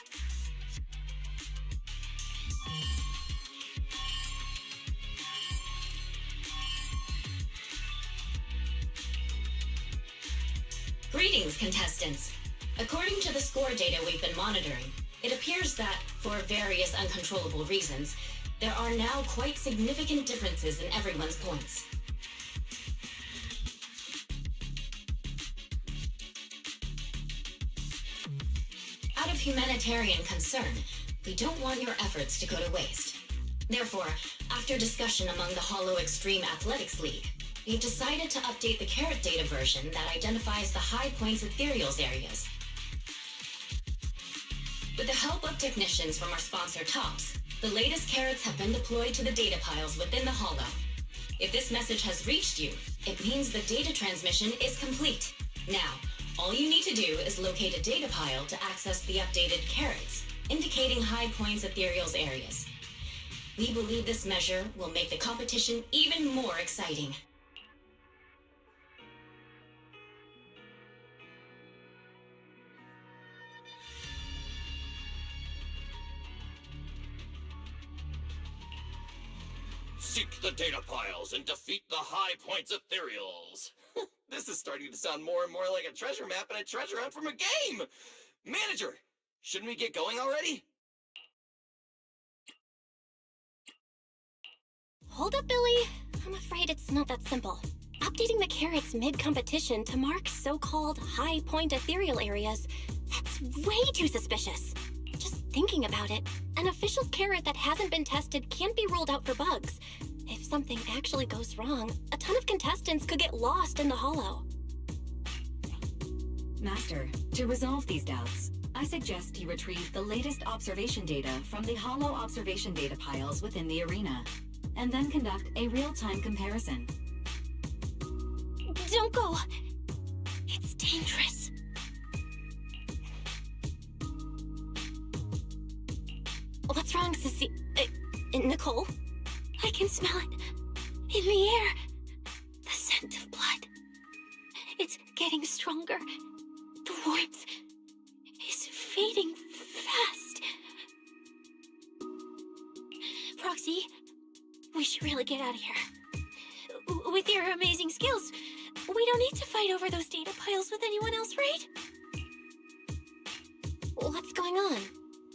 Greetings, contestants. According to the score data we've been monitoring, it appears that, for various uncontrollable reasons, there are now quite significant differences in everyone's points. Out of humanitarian concern, we don't want your efforts to go to waste. Therefore, after discussion among the Hollow Extreme Athletics League, we've decided to update the carrot data version that identifies the high points ethereals areas. With the help of technicians from our sponsor TOPS, the latest carrots have been deployed to the data piles within the Hollow. If this message has reached you, it means the data transmission is complete. Now, all you need to do is locate a data pile to access the updated carrots, indicating high points ethereals areas. We believe this measure will make the competition even more exciting. Seek the data piles and defeat the high points ethereals. This is starting to sound more and more like a treasure map and a treasure hunt from a game. Manager, shouldn't we get going already? Hold up, Billy. I'm afraid it's not that simple. Updating the carrots mid-competition to mark so-called high-point ethereal areas, that's way too suspicious. Just thinking about it, an official carrot that hasn't been tested can't be ruled out for bugs. If something actually goes wrong, a ton of contestants could get lost in the Hollow. Master, to resolve these doubts, I suggest you retrieve the latest observation data from the Hollow observation data piles within the arena, and then conduct a real-time comparison. Don't go! It's dangerous. What's wrong, Sissy? Nicole? I can smell it. In the air. The scent of blood. It's getting stronger. The warmth is fading fast. Proxy, we should really get out of here. With your amazing skills, we don't need to fight over those data piles with anyone else, right? What's going on?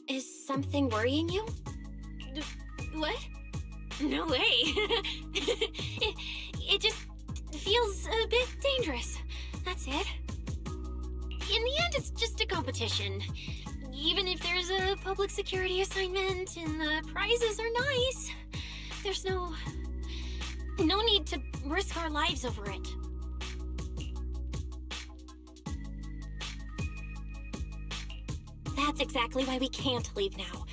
Is something worrying you? What? No way. it just feels a bit dangerous. That's it. In the end, it's just a competition. Even if there's a public security assignment and the prizes are nice, there's no need to risk our lives over it. That's exactly why we can't leave now.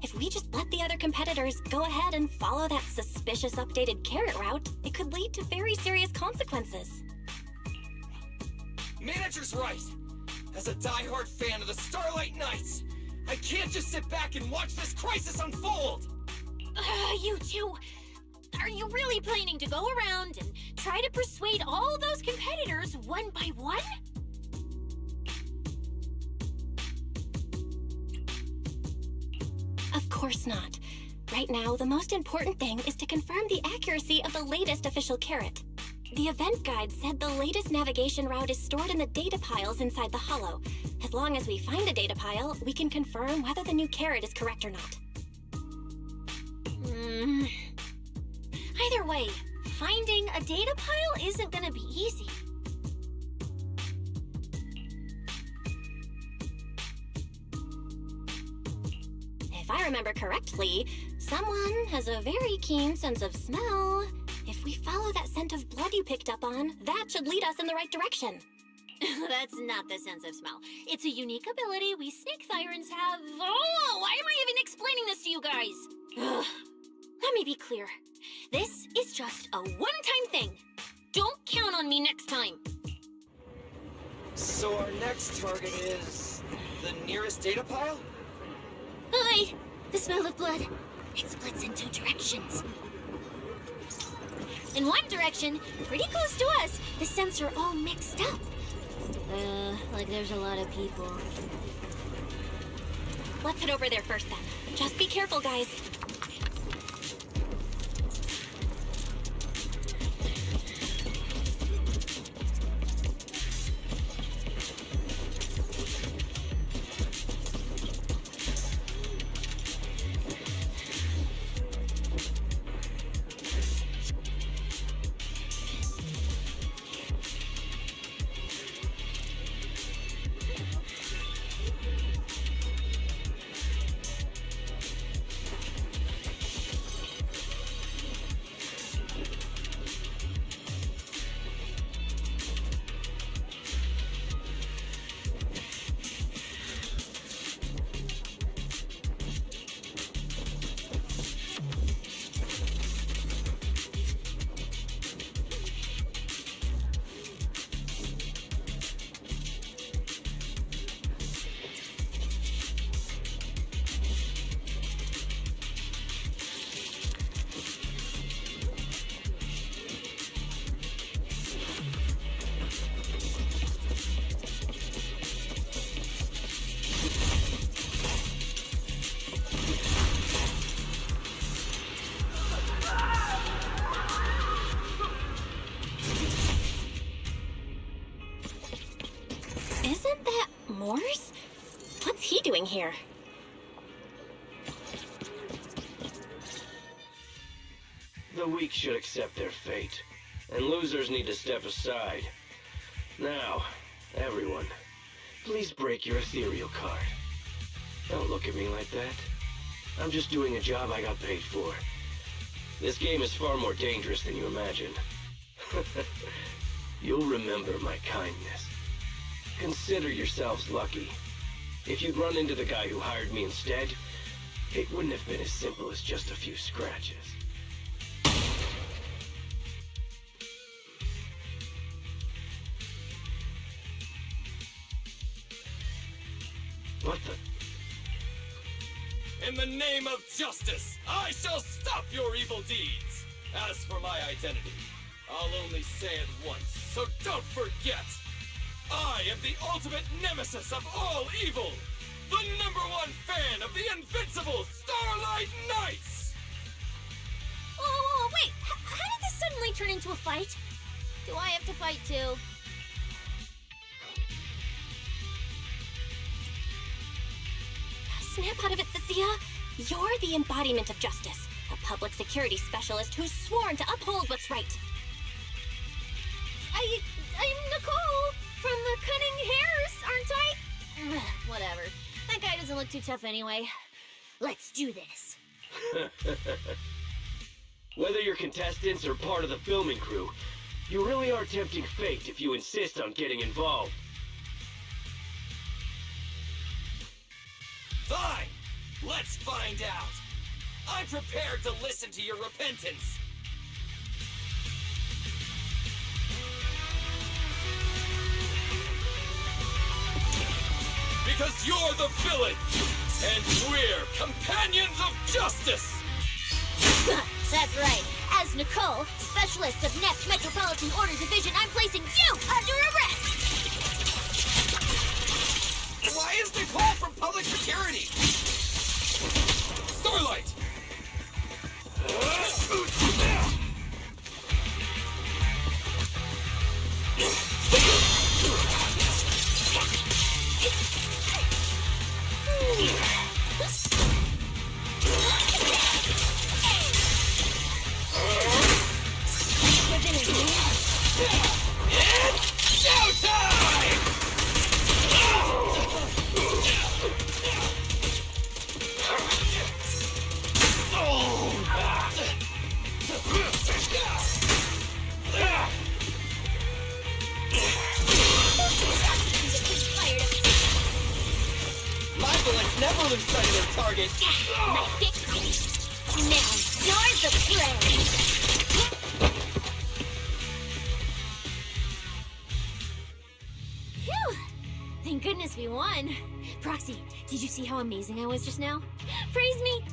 If we just let the other competitors go ahead and follow that suspicious updated carrot route, it could lead to very serious consequences. Manager's right. As a die-hard fan of the Starlight Knights, I can't just sit back and watch this crisis unfold! You two, are you really planning to go around and try to persuade all those competitors one by one? Of course not. Right now, the most important thing is to confirm the accuracy of the latest official carrot. The event guide said the latest navigation route is stored in the data piles inside the Hollow. As long as we find a data pile, we can confirm whether the new carrot is correct or not. Either way, finding a data pile isn't gonna be easy. If I remember correctly, someone has a very keen sense of smell. If we follow that scent of blood you picked up on, that should lead us in the right direction. That's not the sense of smell. It's a unique ability we snake sirens have. Oh, why am I even explaining this to you guys? Let me be clear. This is just a one-time thing. Don't count on me next time. So our next target is the nearest data pile? Hi! The smell of blood. It splits in two directions. In one direction, pretty close to us, the scents are all mixed up. Like there's a lot of people. Let's head over there first then. Just be careful, guys. Isn't that Morse? What's he doing here? The weak should accept their fate, and losers need to step aside. Now, everyone, please break your ethereal card. Don't look at me like that. I'm just doing a job I got paid for. This game is far more dangerous than you imagine. You'll remember my kindness. Consider yourselves lucky. If you'd run into the guy who hired me instead, it wouldn't have been as simple as just a few scratches. What the? In the name of justice, I shall stop your evil deeds. As for my identity, I'll only say it once, so don't forget. I am the ultimate nemesis of all evil. The #1 fan of the invincible Starlight Knights. Oh, wait. How did this suddenly turn into a fight? Do I have to fight too? Snap out of it, Cecilia. You're the embodiment of justice. A public security specialist who's sworn to uphold what's right. I'm Nicole from the Cunning Hairs, aren't I? Whatever. That guy doesn't look too tough anyway. Let's do this. Whether you're contestants or part of the filming crew, you really are tempting fate if you insist on getting involved. Fine. Let's find out. I'm prepared to listen to your repentance. Because you're the villain, and we're companions of justice! That's right. As Nicole, specialist of NEP's Metropolitan Order Division, I'm placing you under arrest! Why is Nicole from public security? Starlight! It's showtime! My bullets never lose sight of their target. My victory! Now you're the prey! guess we won. Proxy, did you see how amazing I was just now? Praise me!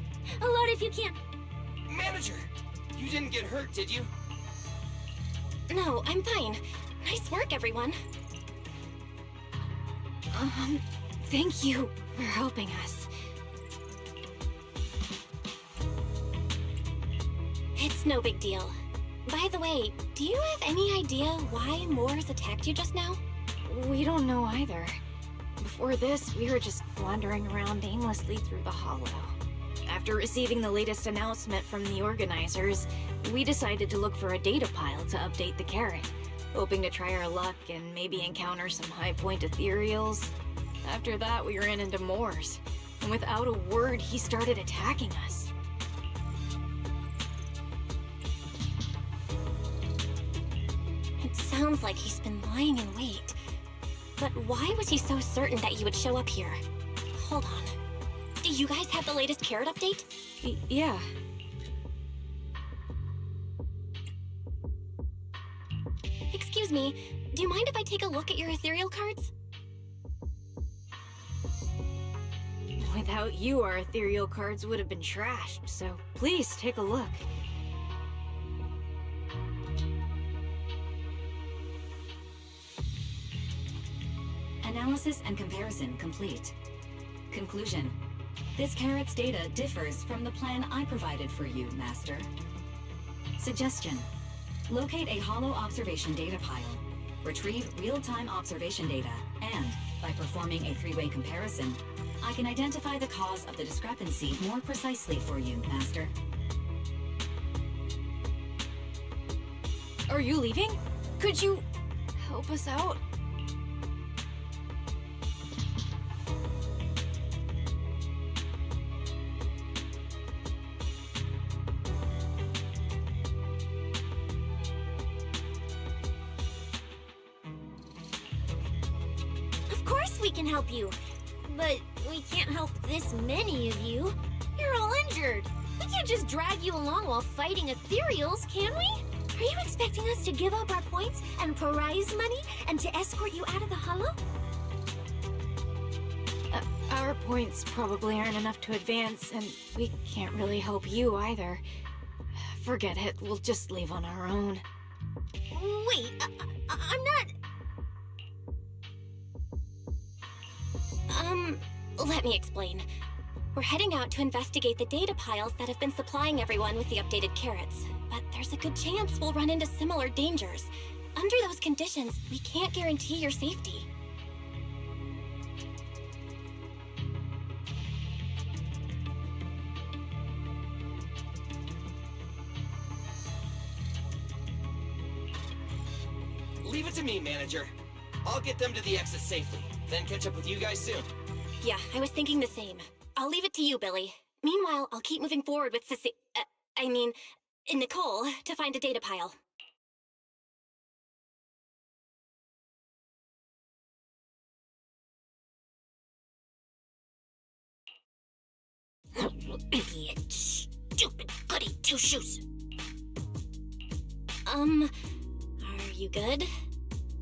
Aloud if you can. Manager, you didn't get hurt, did you? No, I'm fine. Nice work, everyone. Thank you for helping us. It's no big deal. By the way, do you have any idea why Moors attacked you just now? We don't know either. Before this, we were just wandering around aimlessly through the hollow. After receiving the latest announcement from the organizers, we decided to look for a data pile to update the carrot, hoping to try our luck and maybe encounter some high-point ethereals. After that, we ran into Moors, and without a word, he started attacking us. It sounds like he's been lying in wait. But why was he so certain that you would show up here? Hold on. Do you guys have the latest carrot update? Yeah. Excuse me, do you mind if I take a look at your ethereal cards? Without you, our ethereal cards would have been trashed, so please take a look. Analysis and comparison complete. Conclusion. This carrot's data differs from the plan I provided for you, Master. Suggestion. Locate a hollow observation data pile. Retrieve real-time observation data, and, by performing a three-way comparison, I can identify the cause of the discrepancy more precisely for you, Master. Are you leaving? Could you help us out? Of course we can help you. But we can't help this many of you. You're all injured. We can't just drag you along while fighting ethereals, can we? Are you expecting us to give up our points and prize money and to escort you out of the hollow? Our points probably aren't enough to advance, and we can't really help you either. Forget it, we'll just leave on our own. Wait, I'm not... Let me explain. We're heading out to investigate the data piles that have been supplying everyone with the updated carrots. But there's a good chance we'll run into similar dangers. Under those conditions, we can't guarantee your safety. Leave it to me, Manager. I'll get them to the exit safely, then catch up with you guys soon. Yeah, I was thinking the same. I'll leave it to you, Billy. Meanwhile, I'll keep moving forward with Nicole, to find a data pile. Idiot. Stupid goody two-shoes. Are you good?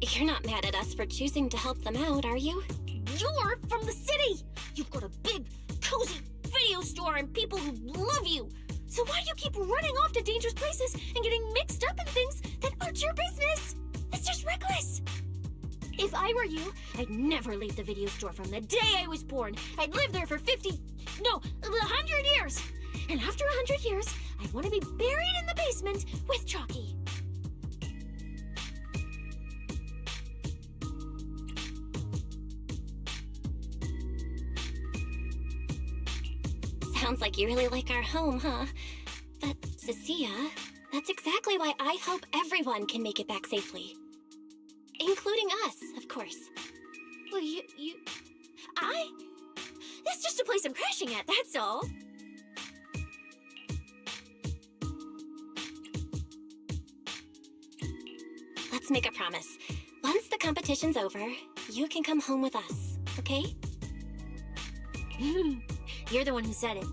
You're not mad at us for choosing to help them out, are you? You're from the city! You've got a big, cozy video store and people who love you! So why do you keep running off to dangerous places and getting mixed up in things that aren't your business? It's just reckless! If I were you, I'd never leave the video store from the day I was born. I'd live there for 100 years! And after 100 years, I'd want to be buried in the basement with Chalky. Sounds like you really like our home, huh? But, Cecilia, that's exactly why I hope everyone can make it back safely. Including us, of course. Well, That's just a place I'm crashing at, that's all. Let's make a promise. Once the competition's over, you can come home with us, okay? You're the one who said it.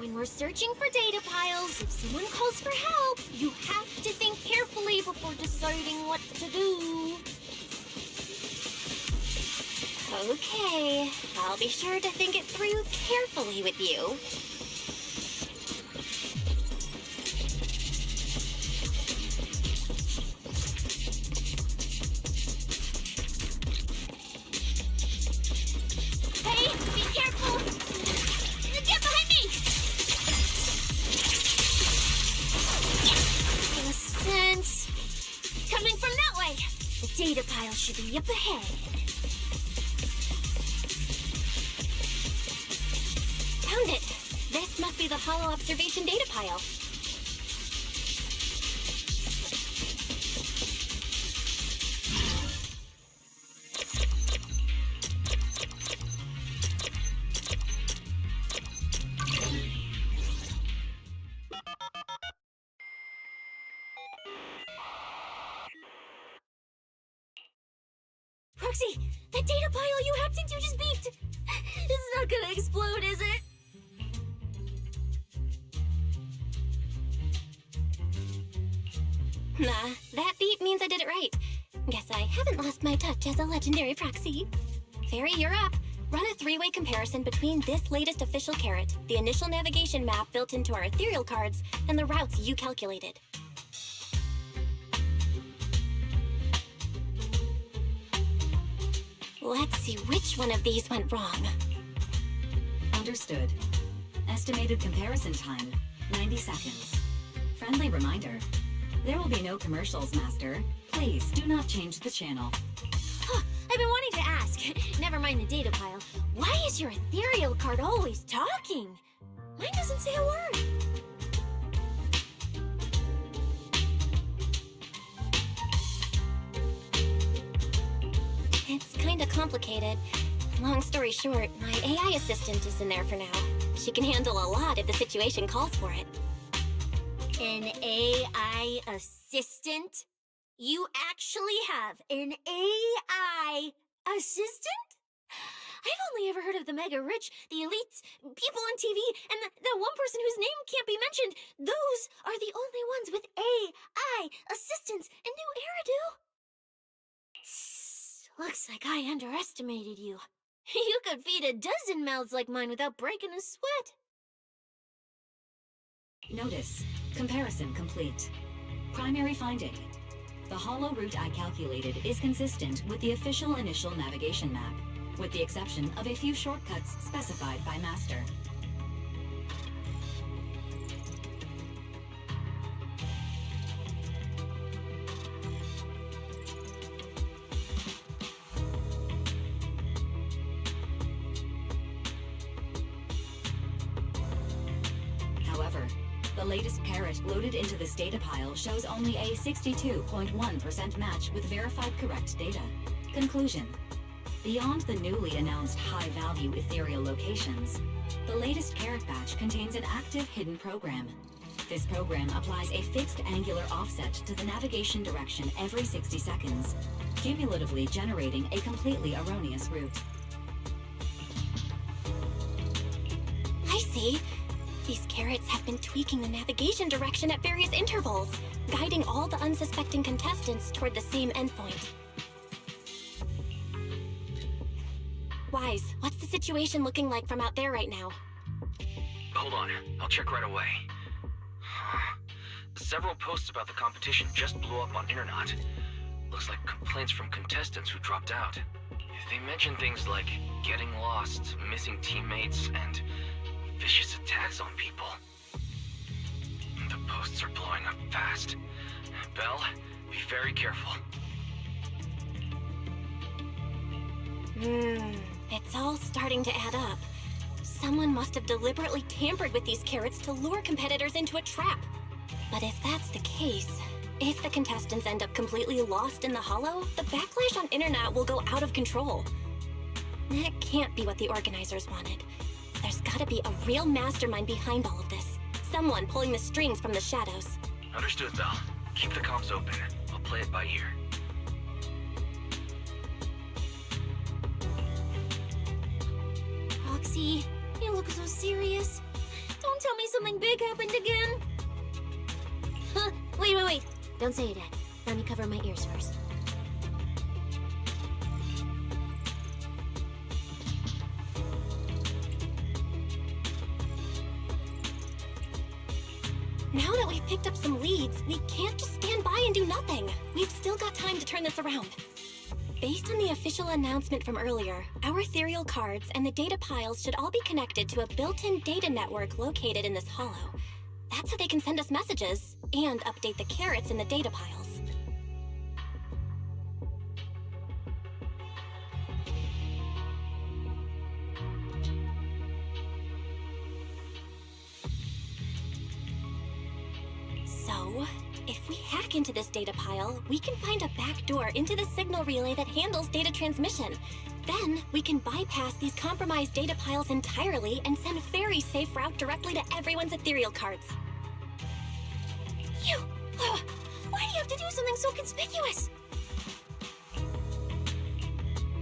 When we're searching for data piles, if someone calls for help, you have to think carefully before deciding what to do. Okay, I'll be sure to think it through carefully with you. Hey, be careful! Get behind me! In a sense, coming from that way. The data pile should be up ahead. Found it! This must be the hollow observation data pile. Proxy, that data pile you hacked into just beeped! It's not gonna explode, is it? Nah, that beep means I did it right. Guess I haven't lost my touch as a legendary proxy. Fairy, you're up. Run a three-way comparison between this latest official carrot, the initial navigation map built into our ethereal cards, and the routes you calculated. Let's see which one of these went wrong. Understood. Estimated comparison time, 90 seconds. Friendly reminder, there will be no commercials, Master. Please do not change the channel. Huh, I've been wanting to ask. Never mind the data pile. Why is your ethereal card always talking? Mine doesn't say a word. It's kinda complicated. Long story short, my AI assistant is in there for now. She can handle a lot if the situation calls for it. An AI assistant? You actually have an AI assistant? I've only ever heard of the mega rich, the elites, people on TV, and the one person whose name can't be mentioned. Those are the only ones with AI assistants and new Eridu. Looks like I underestimated you. You could feed a dozen mouths like mine without breaking a sweat. Notice, comparison complete. Primary finding. The hollow route I calculated is consistent with the official initial navigation map, with the exception of a few shortcuts specified by Master. However, the latest parrot loaded into this data pile shows only a 62.1% match with verified correct data. Conclusion. Beyond the newly announced high-value ethereal locations, the latest carrot batch contains an active hidden program. This program applies a fixed angular offset to the navigation direction every 60 seconds, cumulatively generating a completely erroneous route. I see. These carrots have been tweaking the navigation direction at various intervals, guiding all the unsuspecting contestants toward the same endpoint. Wise, what's the situation looking like from out there right now? Hold on, I'll check right away. Several posts about the competition just blew up on Internet. Looks like complaints from contestants who dropped out. They mention things like getting lost, missing teammates, and vicious attacks on people. The posts are blowing up fast. Belle, be very careful. It's all starting to add up. Someone must have deliberately tampered with these carrots to lure competitors into a trap. But if that's the case, if the contestants end up completely lost in the hollow, the backlash on Internet will go out of control. That can't be what the organizers wanted. There's gotta be a real mastermind behind all of this. Someone pulling the strings from the shadows. Understood, Belle. Keep the comms open. I'll play it by ear. Roxy, you look so serious. Don't tell me something big happened again. Huh, wait. Don't say it yet. Let me cover my ears first. Now that we've picked up some leads, we can't just stand by and do nothing. We've still got time to turn this around. Based on the official announcement from earlier, our ethereal cards and the data piles should all be connected to a built-in data network located in this hollow. That's how they can send us messages and update the carrots in the data piles. So, if we hack into this data pile, we can find a back door into the signal relay that handles data transmission. Then, we can bypass these compromised data piles entirely and send a very safe route directly to everyone's ethereal cards. Why do you have to do something so conspicuous?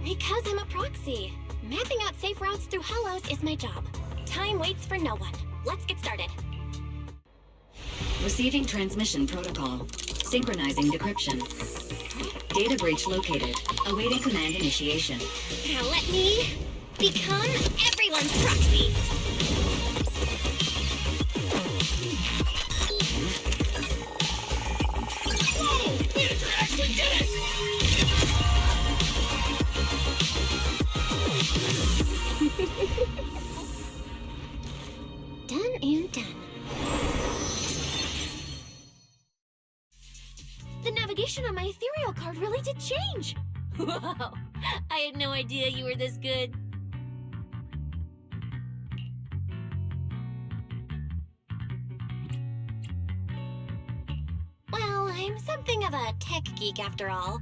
Because I'm a proxy. Mapping out safe routes through hollows is my job. Time waits for no one. Let's get started. Receiving transmission protocol. Synchronizing decryption. Data breach located. Awaiting command initiation. Now let me become everyone's proxy. Whoa! Manager actually did it! Done and done. The navigation on my ethereal card really did change. Wow, I had no idea you were this good. Well, I'm something of a tech geek after all.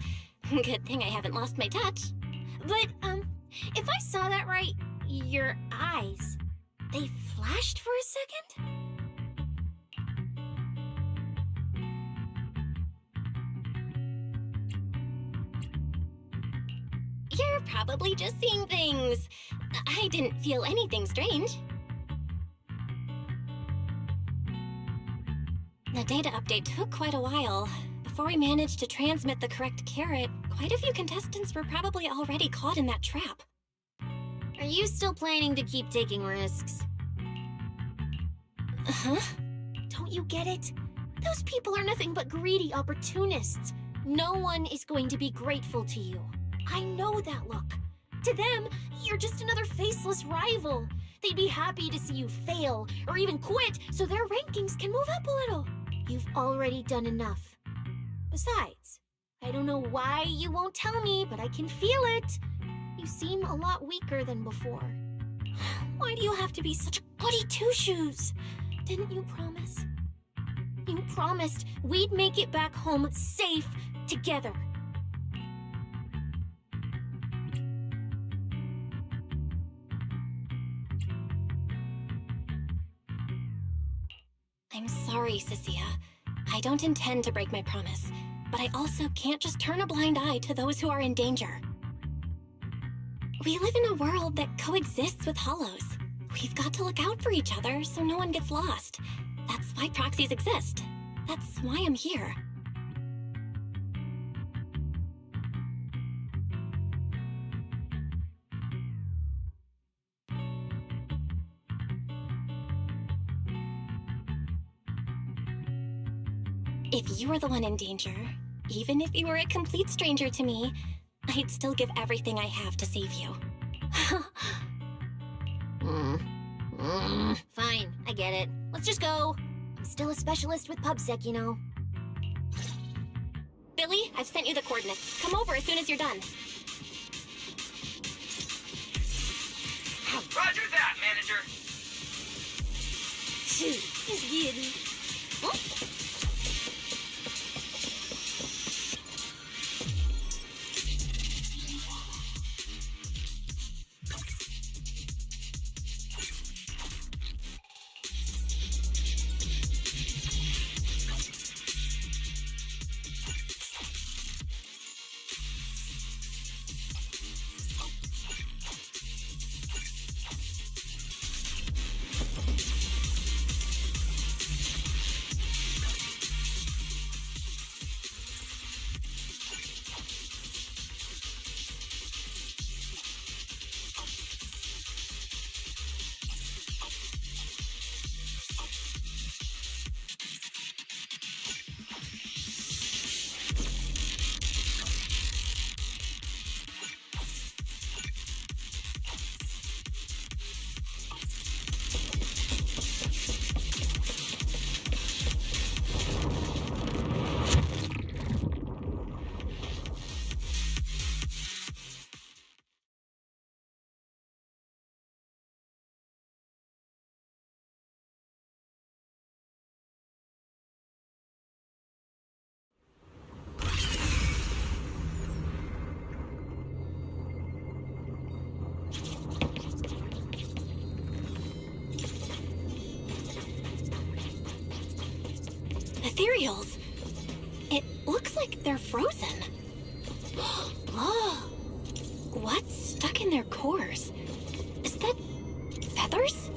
Good thing I haven't lost my touch. But, if I saw that right, your eyes, they flashed for a second? You're probably just seeing things. I didn't feel anything strange. The data update took quite a while. Before we managed to transmit the correct carrot, quite a few contestants were probably already caught in that trap. Are you still planning to keep taking risks? Huh? Don't you get it? Those people are nothing but greedy opportunists. No one is going to be grateful to you. I know that look. To them, you're just another faceless rival. They'd be happy to see you fail or even quit so their rankings can move up a little. You've already done enough. Besides, I don't know why you won't tell me, but I can feel it. You seem a lot weaker than before. Why do you have to be such a goody two-shoes? Didn't you promise? You promised we'd make it back home safe together. I'm sorry, Cecilia. I don't intend to break my promise, but I also can't just turn a blind eye to those who are in danger. We live in a world that coexists with hollows. We've got to look out for each other so no one gets lost. That's why proxies exist. That's why I'm here. If you were the one in danger, even if you were a complete stranger to me, I'd still give everything I have to save you. Fine, I get it. Let's just go. I'm still a specialist with PubSec, you know. Billy, I've sent you the coordinates. Come over as soon as you're done. Roger that, manager. Just kidding. Oh. ethereals. It looks like they're frozen. Whoa. What's stuck in their cores? Is that feathers?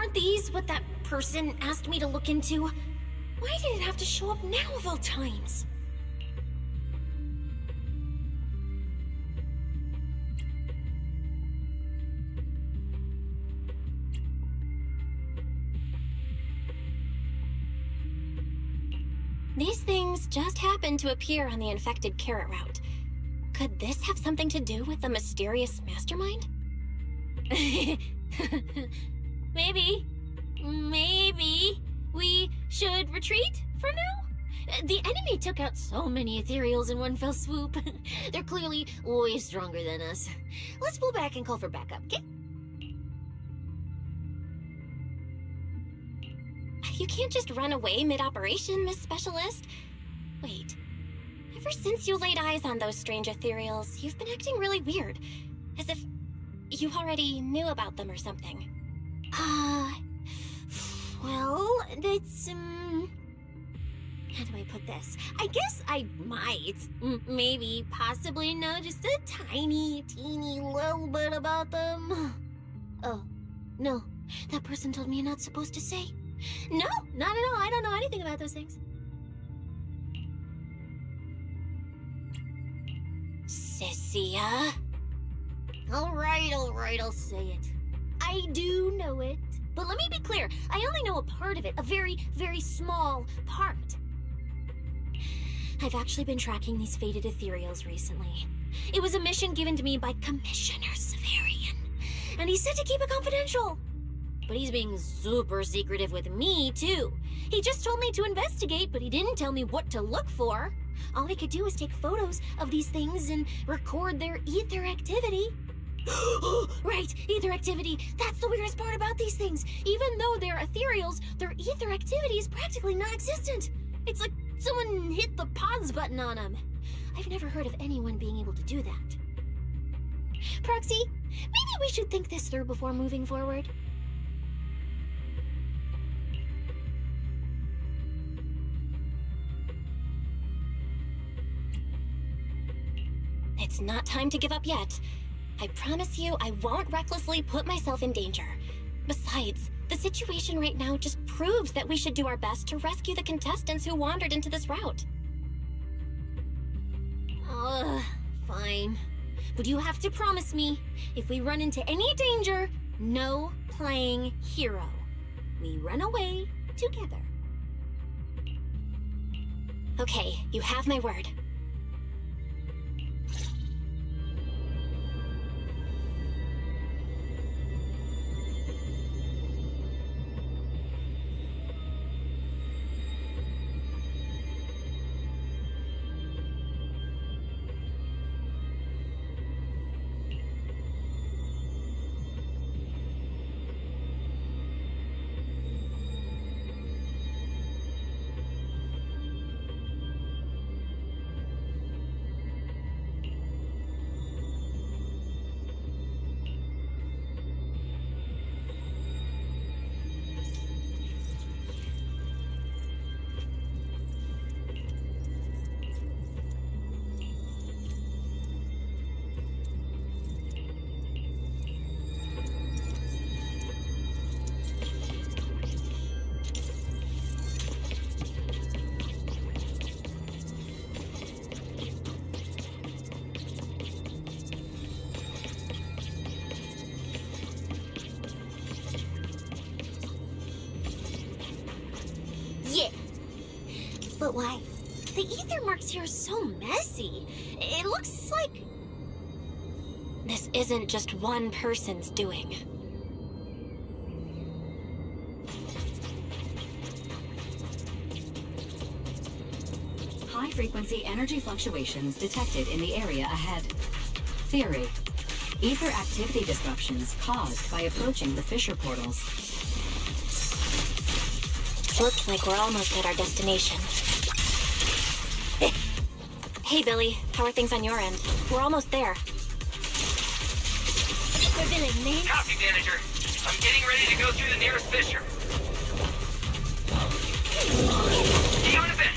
Aren't these what that person asked me to look into? Why did it have to show up now of all times? These things just happened to appear on the infected carrot route. Could this have something to do with the mysterious mastermind? Maybe. Maybe we should retreat for now? The enemy took out so many ethereals in one fell swoop. They're clearly way stronger than us. Let's pull back and call for backup, okay? You can't just run away mid-operation, Miss Specialist. Wait. Ever since you laid eyes on those strange ethereals, you've been acting really weird. As if you already knew about them or something. Well, that's, how do I put this? I guess I might, maybe, possibly know just a tiny, teeny little bit about them. Oh, no. That person told me you're not supposed to say. No, not at all. I don't know anything about those things. Cecilia? All right, I'll say it. I do know it. But let me be clear, I only know a part of it, a very, very small part. I've actually been tracking these fated ethereals recently. It was a mission given to me by Commissioner Severian, and he said to keep it confidential. But he's being super secretive with me, too. He just told me to investigate, but he didn't tell me what to look for. All he could do was take photos of these things and record their ether activity. Right, ether activity. That's the weirdest part about these things. Even though they're ethereals, their ether activity is practically non-existent. It's like someone hit the pause button on them. I've never heard of anyone being able to do that. Proxy, maybe we should think this through before moving forward. It's not time to give up yet. I promise you I won't recklessly put myself in danger. Besides, the situation right now just proves that we should do our best to rescue the contestants who wandered into this route. Fine. But you have to promise me, if we run into any danger, no playing hero. We run away together. Okay, you have my word. But why? The ether marks here are so messy. It looks like... This isn't just one person's doing. High-frequency energy fluctuations detected in the area ahead. Theory: ether activity disruptions caused by approaching the fissure portals. Looks like we're almost at our destination. Hey, Billy. How are things on your end? We're almost there. Super villain, man. Copy, manager. I'm getting ready to go through the nearest fissure. See you in a bit.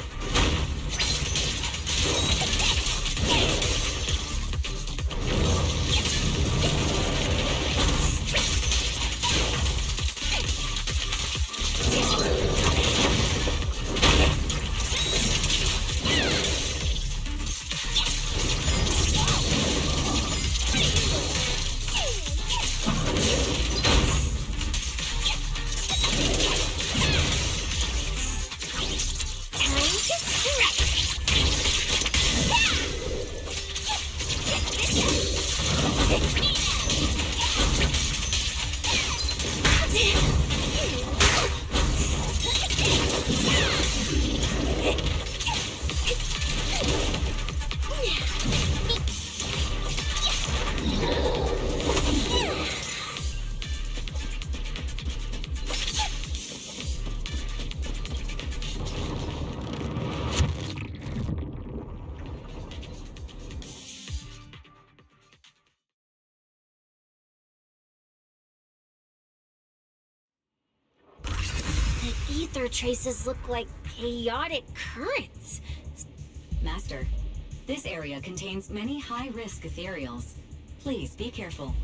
The ether traces look like chaotic currents. Master, this area contains many high-risk ethereals. Please be careful.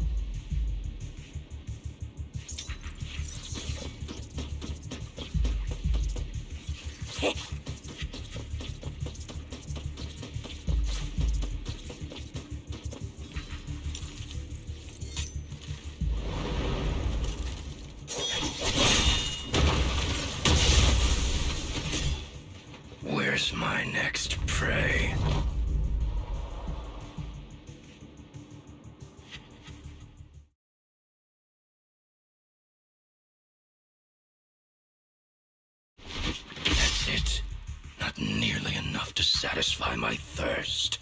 Where's my next prey? That's it. Not nearly enough to satisfy my thirst.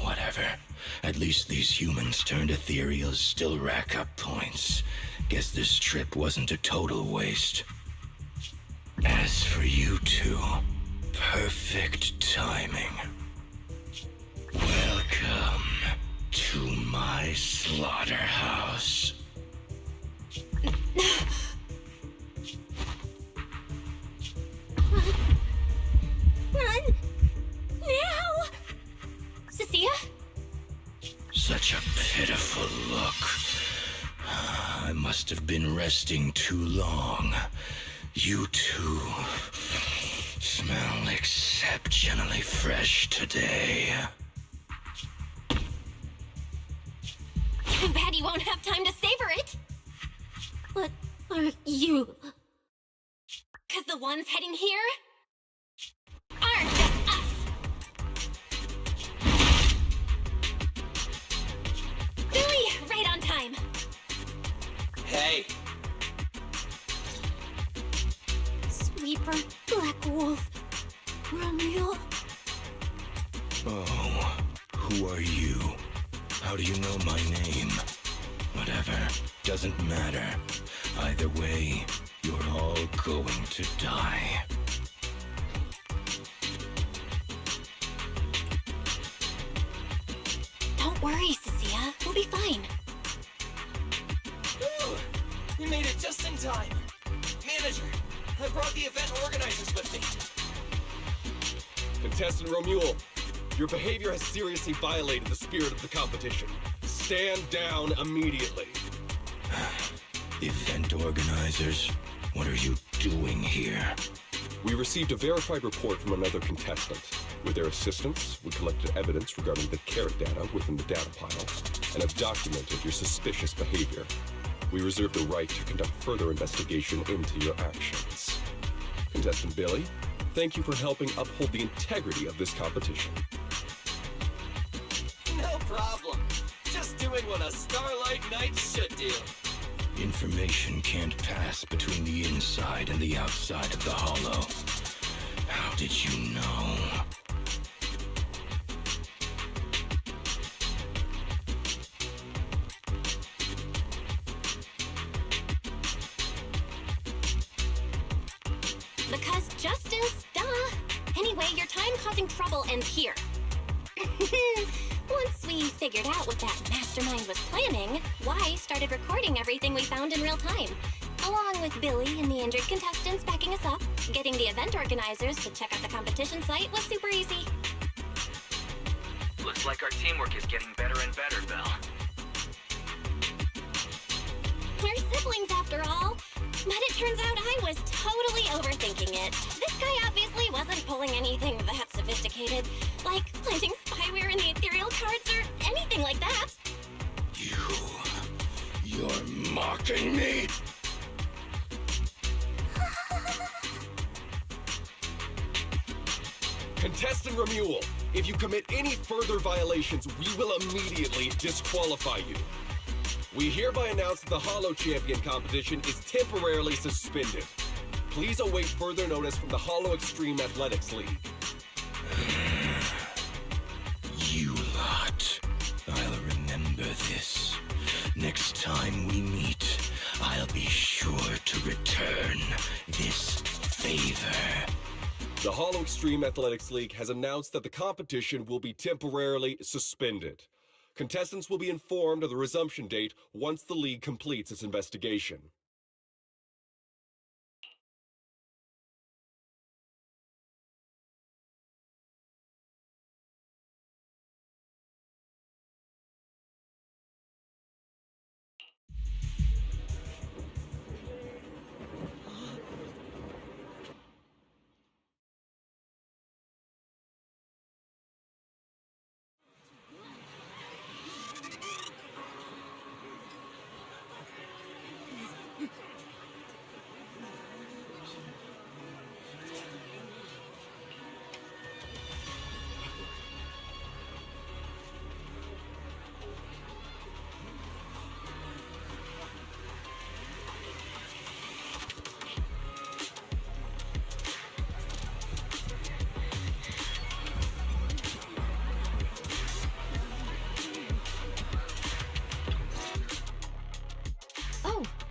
Whatever. At least these humans turned ethereals still rack up points. Guess this trip wasn't a total waste. As for you two, perfect timing. Welcome to my slaughterhouse. Run! Now! Cecilia? Such a pitiful look. I must have been resting too long. You two smell exceptionally fresh today. Too bad you won't have time to savor it. What are you? 'Cause the ones heading here aren't just us. Billy, right on time. Hey, Sweeper, Black Wolf, Romeo. Oh, who are you? How do you know my name? Whatever, doesn't matter. Either way, you're all going to die. Don't worry, Cecilia. We'll be fine. Ooh, we made it just in time. Manager, I brought the event organizers with me. Contestant Romuald, your behavior has seriously violated the spirit of the competition. Stand down immediately. Event organizers, what are you doing here? We received a verified report from another contestant. With their assistance, we collected evidence regarding the carrot data within the data pile and have documented your suspicious behavior. We reserve the right to conduct further investigation into your actions. Contestant Billy, thank you for helping uphold the integrity of this competition. No problem. Just doing what a Starlight Knight should do. Information can't pass between the inside and the outside of the hollow. How did you know? Because justice, duh. Anyway, your time causing trouble ends here. Once we figured out what that mastermind was planning, Y started recording everything we found in real time. Along with Billy and the injured contestants backing us up, getting the event organizers to check out the competition site was super easy. Looks like our teamwork is getting better and better, Belle. We're siblings after all. But it turns out I was totally overthinking it. This guy obviously wasn't pulling anything that sophisticated, like planting spyware in the ethereal cards or anything like that. You're mocking me? Contestant Romuald, If you commit any further violations, we will immediately disqualify you. We hereby announce that the Hollow Champion competition is temporarily suspended. Please await further notice from the Hollow Extreme Athletics League. You lot. I'll remember this. Next time we meet, I'll be sure to return this favor. The Hollow Extreme Athletics League has announced that the competition will be temporarily suspended. Contestants will be informed of the resumption date once the league completes its investigation.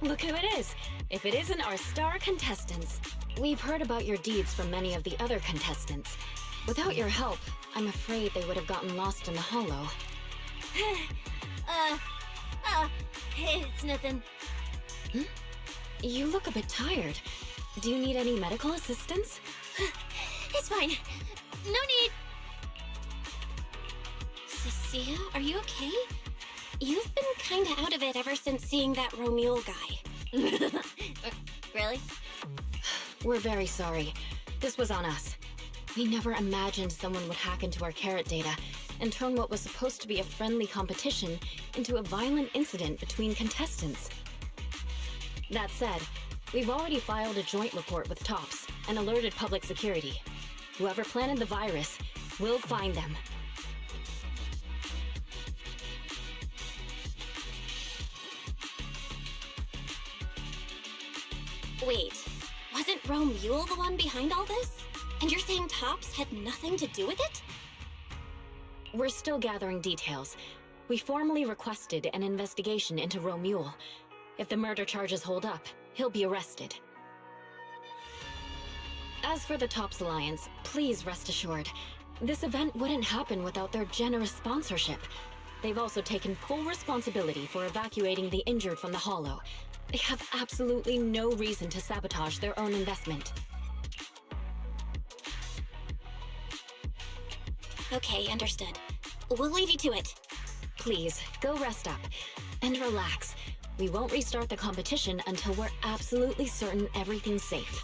Look who it is. If it isn't our star contestants. We've heard about your deeds from many of the other contestants. Without your help, I'm afraid they would have gotten lost in the Hollow. It's nothing. You look a bit tired. Do you need any medical assistance? It's fine. No need. Cecilia, are you okay? You've been kinda out of it ever since seeing that Romule guy. Really? We're very sorry. This was on us. We never imagined someone would hack into our carrot data and turn what was supposed to be a friendly competition into a violent incident between contestants. That said, we've already filed a joint report with TOPS and alerted public security. Whoever planted the virus, we'll find them. Wait, wasn't Romule the one behind all this? And you're saying TOPS had nothing to do with it? We're still gathering details. We formally requested an investigation into Romule. If the murder charges hold up, he'll be arrested. As for the TOPS Alliance, please rest assured, this event wouldn't happen without their generous sponsorship. They've also taken full responsibility for evacuating the injured from the Hollow. They have absolutely no reason to sabotage their own investment. Okay, understood. We'll leave you to it. Please, go rest up. And relax. We won't restart the competition until we're absolutely certain everything's safe.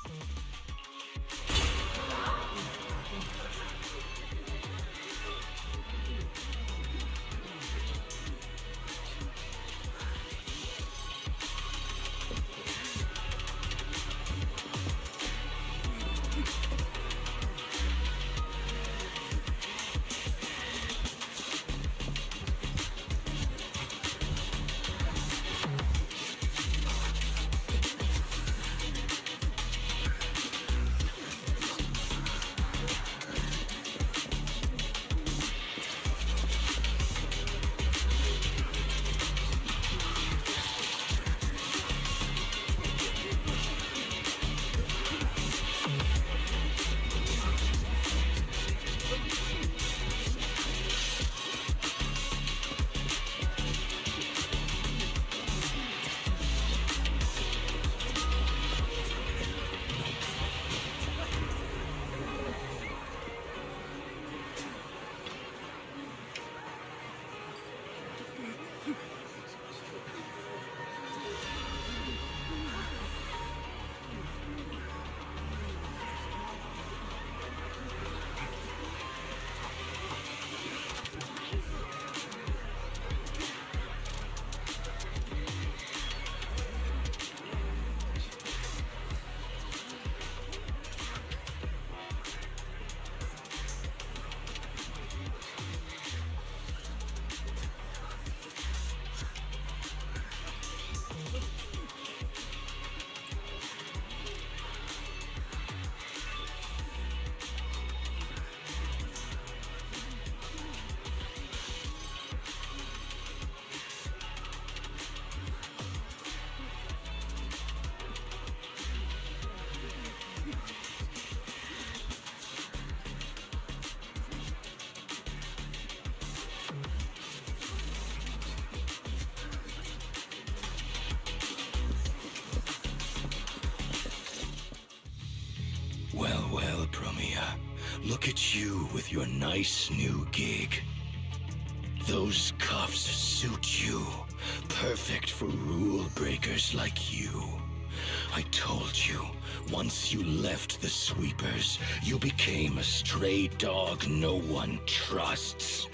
Look at you with your nice new gig. Those cuffs suit you. Perfect for rule breakers like you. I told you, once you left the sweepers, you became a stray dog no one trusts.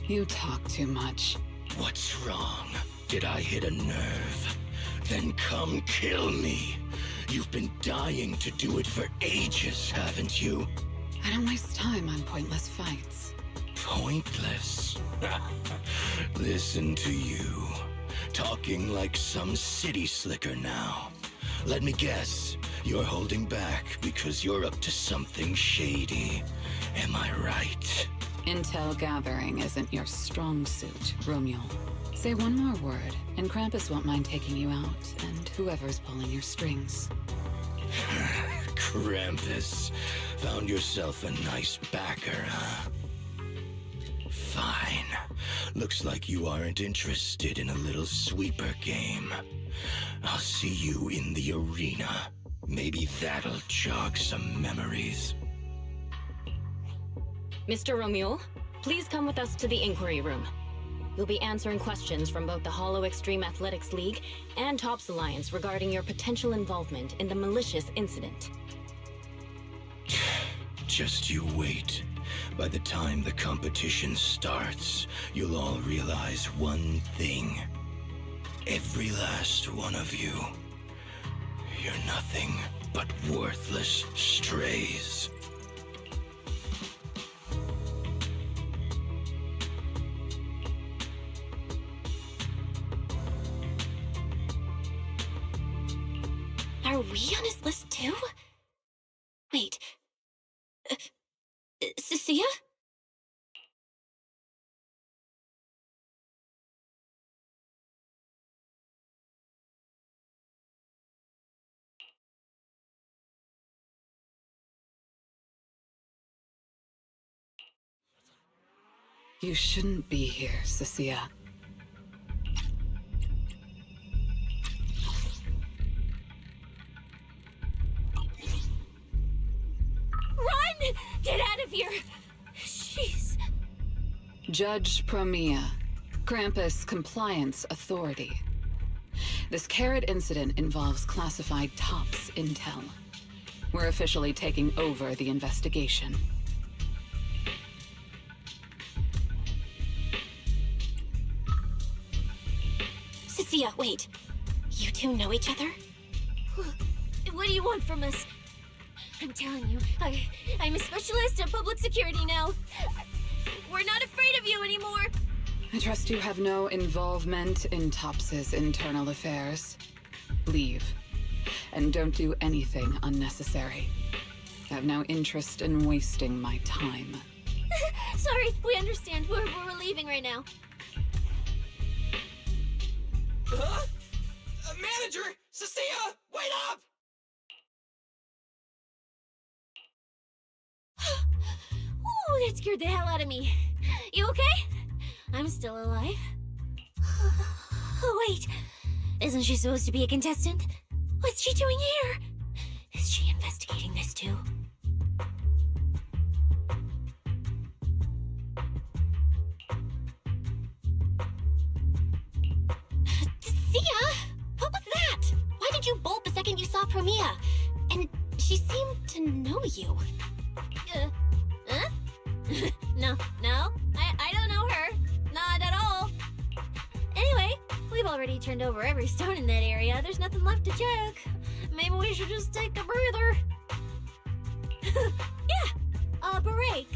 You talk too much. What's wrong? Did I hit a nerve? Then come kill me. You've been dying to do it for ages, haven't you? I don't waste time on pointless fights. Pointless? Listen to you. Talking like some city slicker now. Let me guess, you're holding back because you're up to something shady. Am I right? Intel gathering isn't your strong suit, Romeo. Say one more word, and Krampus won't mind taking you out, and whoever's pulling your strings. Krampus. Found yourself a nice backer, huh? Fine. Looks like you aren't interested in a little sweeper game. I'll see you in the arena. Maybe that'll jog some memories. Mr. Romeo, please come with us to the inquiry room. You'll be answering questions from both the Hollow Extreme Athletics League and Tops Alliance regarding your potential involvement in the malicious incident. Just you wait. By the time the competition starts, you'll all realize one thing. Every last one of you. You're nothing but worthless strays. Are we on his list too? Wait. Cecilia? You shouldn't be here, Cecilia. Run! Get out of here! Jeez. Judge Promia, Krampus Compliance Authority. This Carrot incident involves classified Tops intel. We're officially taking over the investigation. Cecilia, wait. You two know each other? What do you want from us? I'm telling you, I'm a specialist in public security now. We're not afraid of you anymore. I trust you have no involvement in Tops's internal affairs. Leave. And don't do anything unnecessary. I have no interest in wasting my time. Sorry, we understand. We're leaving right now. Huh? Manager! Cecilia! Wait up! Ooh, that scared the hell out of me. You okay? I'm still alive. Oh, wait. Isn't she supposed to be a contestant? What's she doing here? Is she investigating this too? Sia! What was that? Why did you bolt the second you saw Promia? And she seemed to know you. Huh? No, I don't know her. Not at all. Anyway, we've already turned over every stone in that area. There's nothing left to check. Maybe we should just take a breather. Yeah, a break.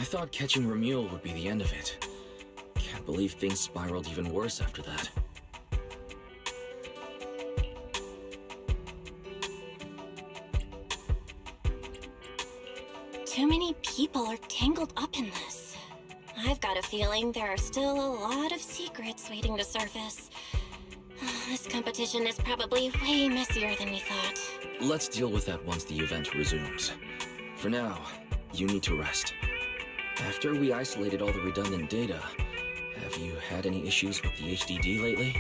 I thought catching Remuel would be the end of it. Can't believe things spiraled even worse after that. Too many people are tangled up in this. I've got a feeling there are still a lot of secrets waiting to surface. This competition is probably way messier than we thought. Let's deal with that once the event resumes. For now, you need to rest. After we isolated all the redundant data, have you had any issues with the HDD lately?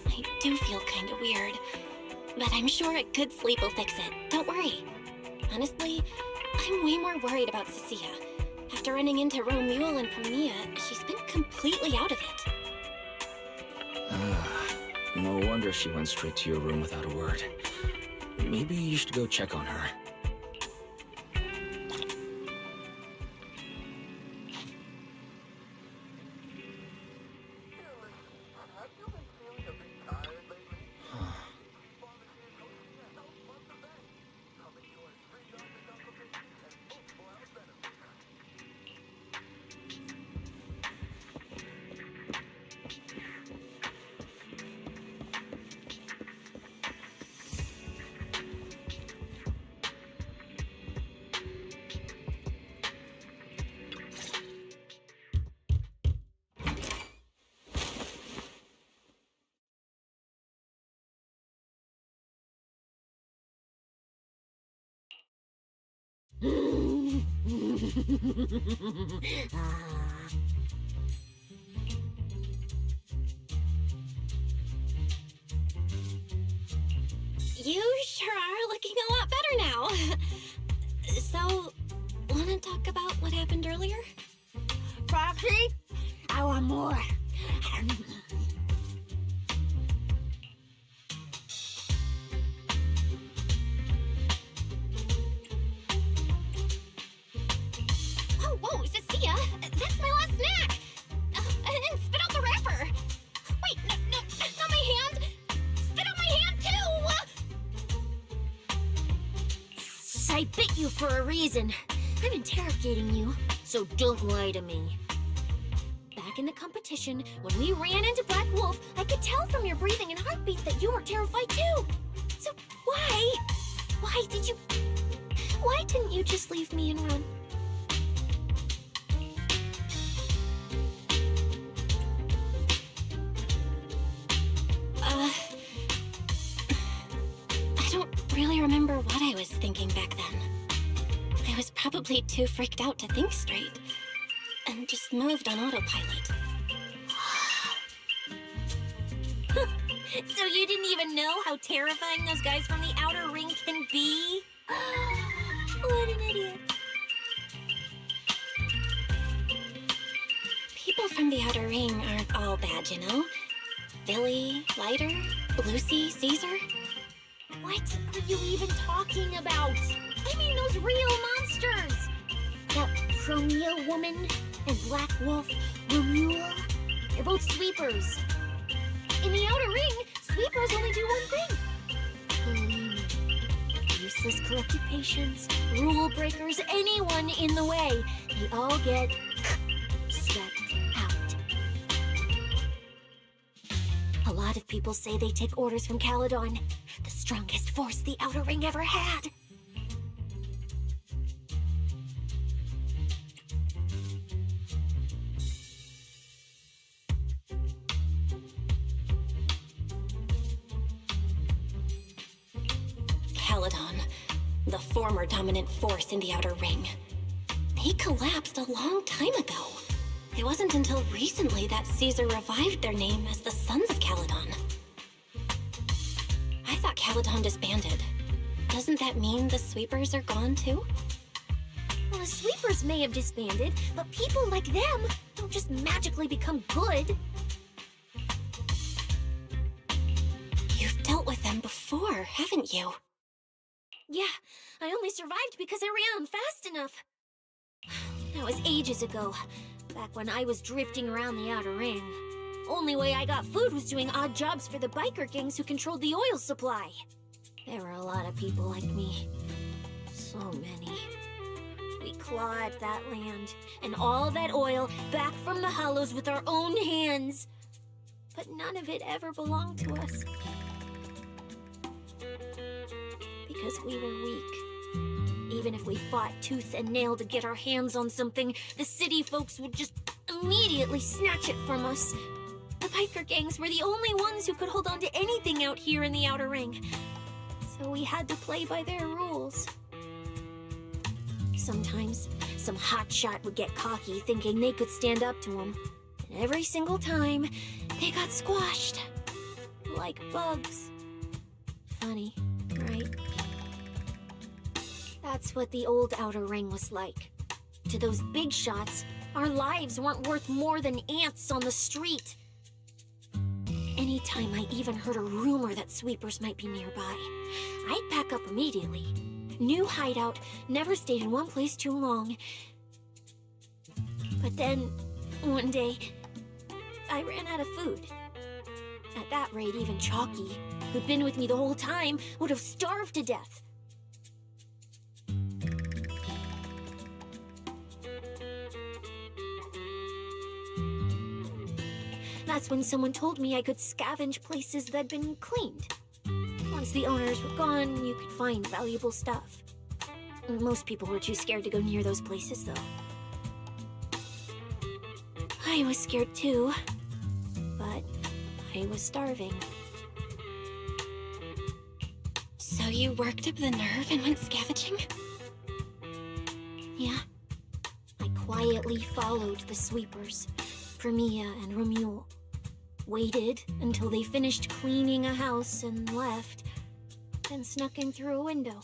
I do feel kinda weird, but I'm sure a good sleep will fix it. Don't worry. Honestly, I'm way more worried about Cecilia. After running into Romuel and Premia, she's been completely out of it. No wonder she went straight to your room without a word. Maybe you should go check on her. You sure are looking a lot better now. So, wanna talk about what happened earlier? Foxy, I want more. Oh, whoa, Cecilia! That's my last snack! And spit out the wrapper! Wait, no, not my hand! Spit out my hand, too! I bit you for a reason. I'm interrogating you, so don't lie to me. Back in the competition, when we ran into Black Wolf, I could tell from your breathing and heartbeat that you were terrified too. So why? Why didn't you just leave me and run? I don't really remember what I was thinking back then. I was probably too freaked out to think straight, and just moved on autopilot. So you didn't even know how terrifying those guys from the Outer Ring can be? What an idiot. People from the Outer Ring aren't all bad, you know? Billy, Lighter, Lucy, Caesar. What are you even talking about? I mean those real monsters! That Promia woman and Black Wolf, Remuel, they're both sweepers. In the Outer Ring, sweepers only do one thing. Cleaning. Useless corrupted patients, rule breakers, anyone in the way. They all get swept out. A lot of people say they take orders from Caledon, the strongest force the Outer Ring ever had. Caledon, the former dominant force in the Outer Ring. They collapsed a long time ago. It wasn't until recently that Caesar revived their name as the Sons of Caledon. I thought Caledon disbanded. Doesn't that mean the sweepers are gone too? Well, the sweepers may have disbanded, but people like them don't just magically become good. You've dealt with them before, haven't you? Yeah, I only survived because I ran fast enough. That was ages ago, back when I was drifting around the Outer Ring. Only way I got food was doing odd jobs for the biker gangs who controlled the oil supply. There were a lot of people like me. So many. We clawed that land and all that oil back from the hollows with our own hands. But none of it ever belonged to us. Because we were weak. Even if we fought tooth and nail to get our hands on something, the city folks would just immediately snatch it from us. The biker gangs were the only ones who could hold on to anything out here in the Outer Ring. So we had to play by their rules. Sometimes, some hotshot would get cocky thinking they could stand up to them. And every single time, they got squashed. Like bugs. Funny, right? That's what the old Outer Ring was like. To those big shots, our lives weren't worth more than ants on the street. Anytime I even heard a rumor that sweepers might be nearby, I'd pack up immediately. New hideout, never stayed in one place too long. But then, one day, I ran out of food. At that rate, even Chalky, who'd been with me the whole time, would have starved to death. That's when someone told me I could scavenge places that'd been cleaned. Once the owners were gone, you could find valuable stuff. Most people were too scared to go near those places, though. I was scared too, but I was starving. So you worked up the nerve and went scavenging? Yeah. I quietly followed the sweepers, Premia and Romuald. Waited until they finished cleaning a house and left, then snuck in through a window.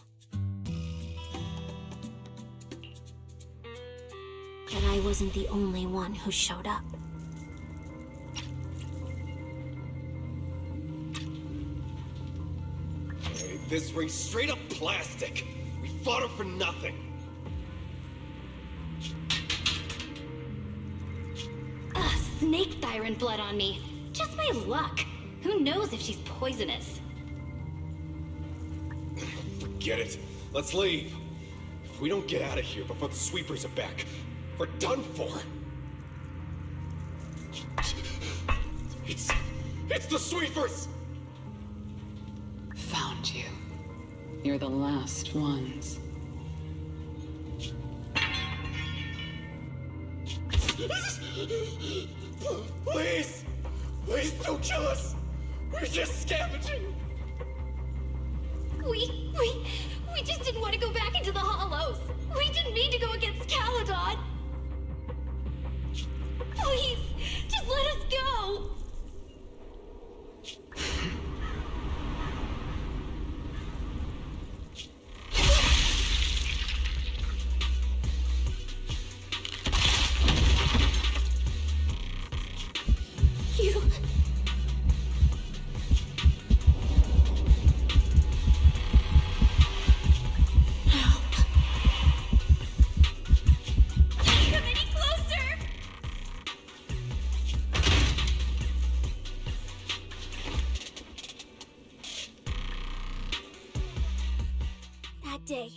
But I wasn't the only one who showed up. This ring's straight up plastic. We fought her for nothing. Ugh, snake tyrant blood on me. Just my luck. Who knows if she's poisonous? Forget it. Let's leave. If we don't get out of here before the sweepers are back, we're done for. It's the sweepers! Found you. You're the last ones. Please! Please don't kill us! We're just scavenging! We just didn't want to go back into the hollows. We didn't mean to go against Caledon. Please, just let us go. You... Come any closer! That day,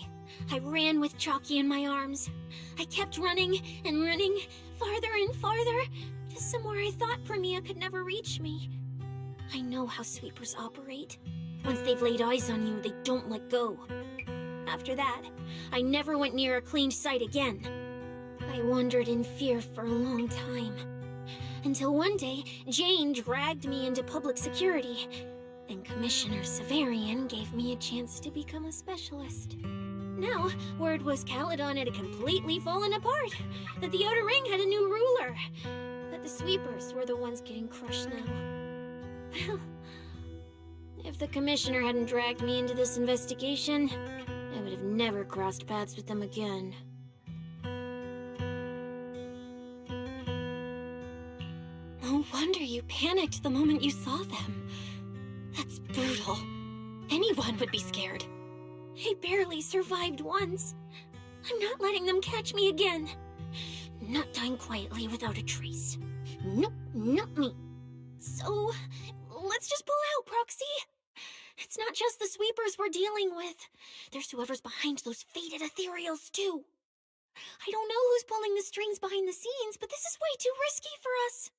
I ran with Chalky in my arms. I kept running and running, farther and farther, to somewhere I thought Premia could never reach me. I know how sweepers operate. Once they've laid eyes on you, they don't let go. After that, I never went near a cleaned site again. I wandered in fear for a long time. Until one day, Jane dragged me into public security, and Commissioner Severian gave me a chance to become a specialist. Now, word was Caledon had completely fallen apart, that the Outer Ring had a new ruler, that the sweepers were the ones getting crushed now. Well, if the Commissioner hadn't dragged me into this investigation, I would have never crossed paths with them again. No wonder you panicked the moment you saw them. That's brutal. Anyone would be scared. I barely survived once. I'm not letting them catch me again. Not dying quietly without a trace. Nope, not me. So, let's just pull out, Proxy. It's not just the sweepers we're dealing with. There's whoever's behind those faded ethereals, too. I don't know who's pulling the strings behind the scenes, but this is way too risky for us.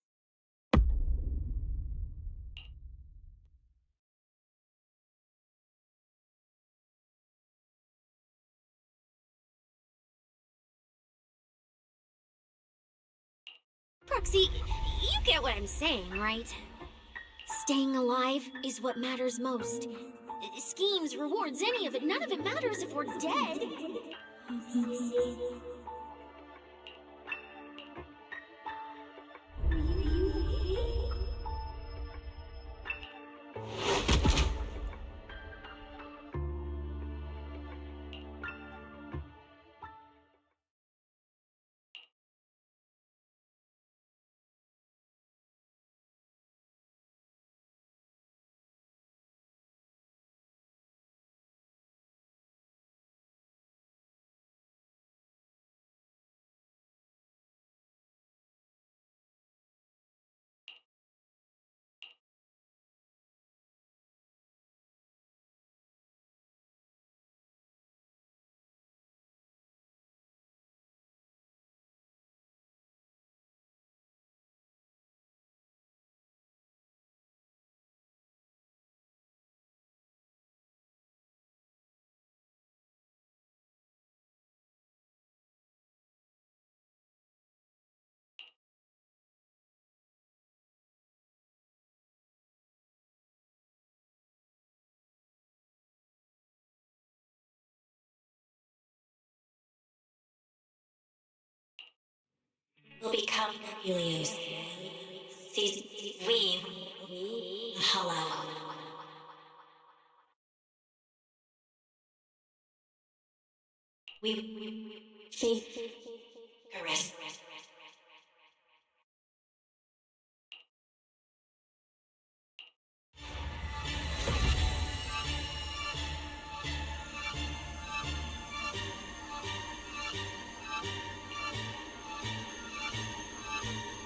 Proxy, you get what I'm saying, right? Staying alive is what matters most. Schemes, rewards, any of it, none of it matters if we're dead. Will become Helios. We hollow. We faith caress.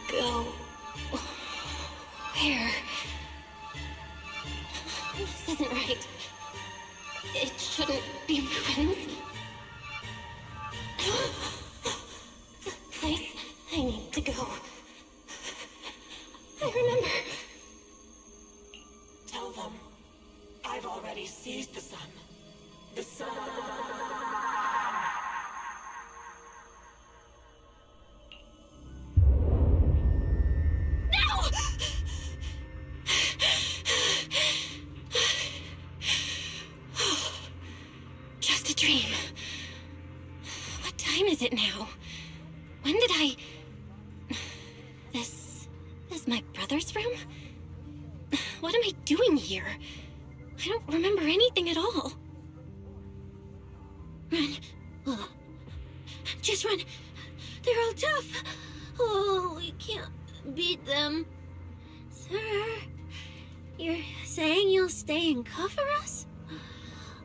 Go. Where? This isn't right. It shouldn't be ruins. The place I need to go. I remember. Tell them I've already seized the sun. The sun. Just a dream. What time is it now? When did I... This is my brother's room? What am I doing here? I don't remember anything at all. Run. Oh. Just run. They're all tough. Oh, we can't beat them. Sir, you're saying you'll stay and cover us?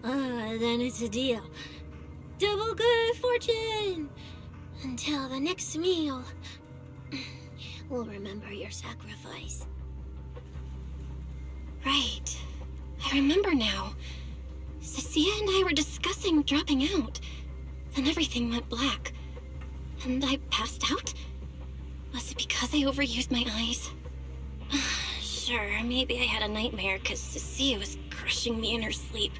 Then it's a deal. Double good fortune! Until the next meal. We'll remember your sacrifice. Right. I remember now. Cecilia and I were discussing dropping out. Then everything went black. And I passed out? Was it because I overused my eyes? Sure, maybe I had a nightmare because Cecilia was crushing me in her sleep.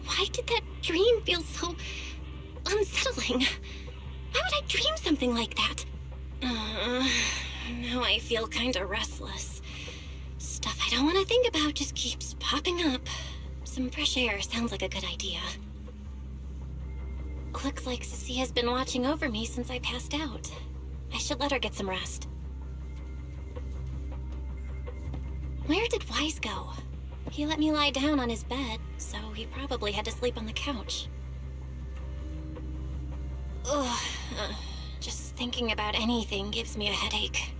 Why did that dream feel so unsettling? Why would I dream something like that? Now I feel kinda restless. Stuff I don't want to think about just keeps popping up. Some fresh air sounds like a good idea. Looks like Cecilia's been watching over me since I passed out. I should let her get some rest. Where did Wise go? He let me lie down on his bed, so he probably had to sleep on the couch. Ugh, just thinking about anything gives me a headache.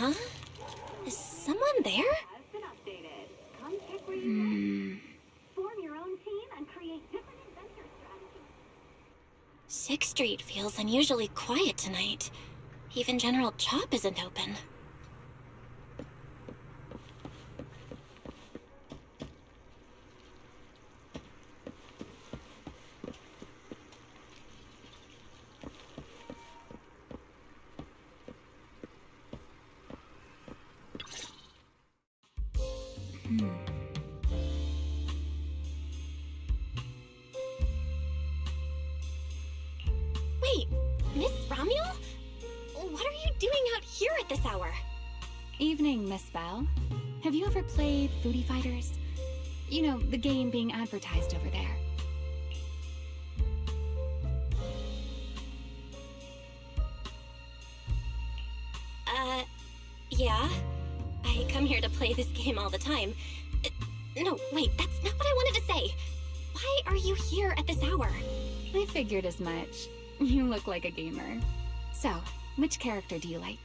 Huh? Is someone there? Form your own team and create different adventure strategies. 6th Street feels unusually quiet tonight. Even General Chop isn't open. Wait, Miss Romuel? What are you doing out here at this hour? Evening, Miss Bell. Have you ever played Foodie Fighters? You know, the game being advertised over there. Yeah. I come here to play this game all the time. No, wait, that's not what I wanted to say. Why are you here at this hour? I figured as much. You look like a gamer. So, which character do you like?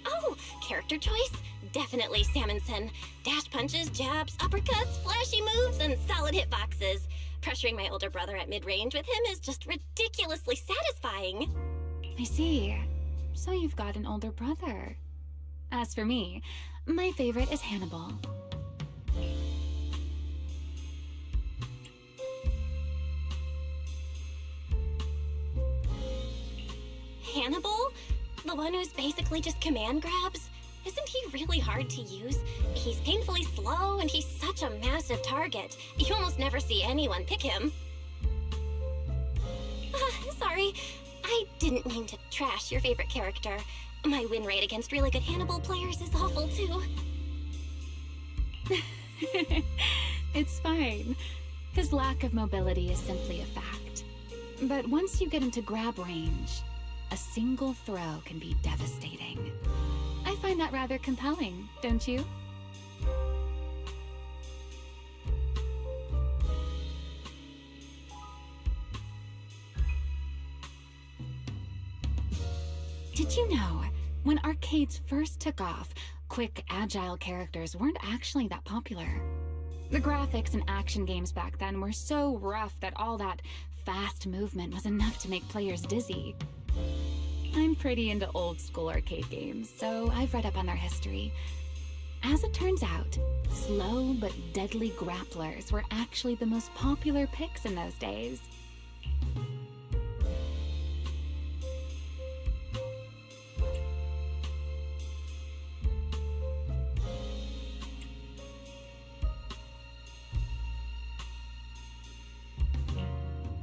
Oh, character choice? Definitely Salmonson. Dash punches, jabs, uppercuts, flashy moves, and solid hitboxes. Pressuring my older brother at mid-range with him is just ridiculously satisfying. I see. So you've got an older brother. As for me, my favorite is Hannibal. Hannibal? The one who's basically just command grabs? Isn't he really hard to use? He's painfully slow, and he's such a massive target. You almost never see anyone pick him. Sorry. I didn't mean to trash your favorite character. My win rate against really good Hannibal players is awful, too. It's fine. His lack of mobility is simply a fact. But once you get into grab range, a single throw can be devastating. I find that rather compelling, don't you? Did you know, when arcades first took off, quick, agile characters weren't actually that popular? The graphics in action games back then were so rough that all that fast movement was enough to make players dizzy. I'm pretty into old school arcade games, so I've read up on their history. As it turns out, slow but deadly grapplers were actually the most popular picks in those days.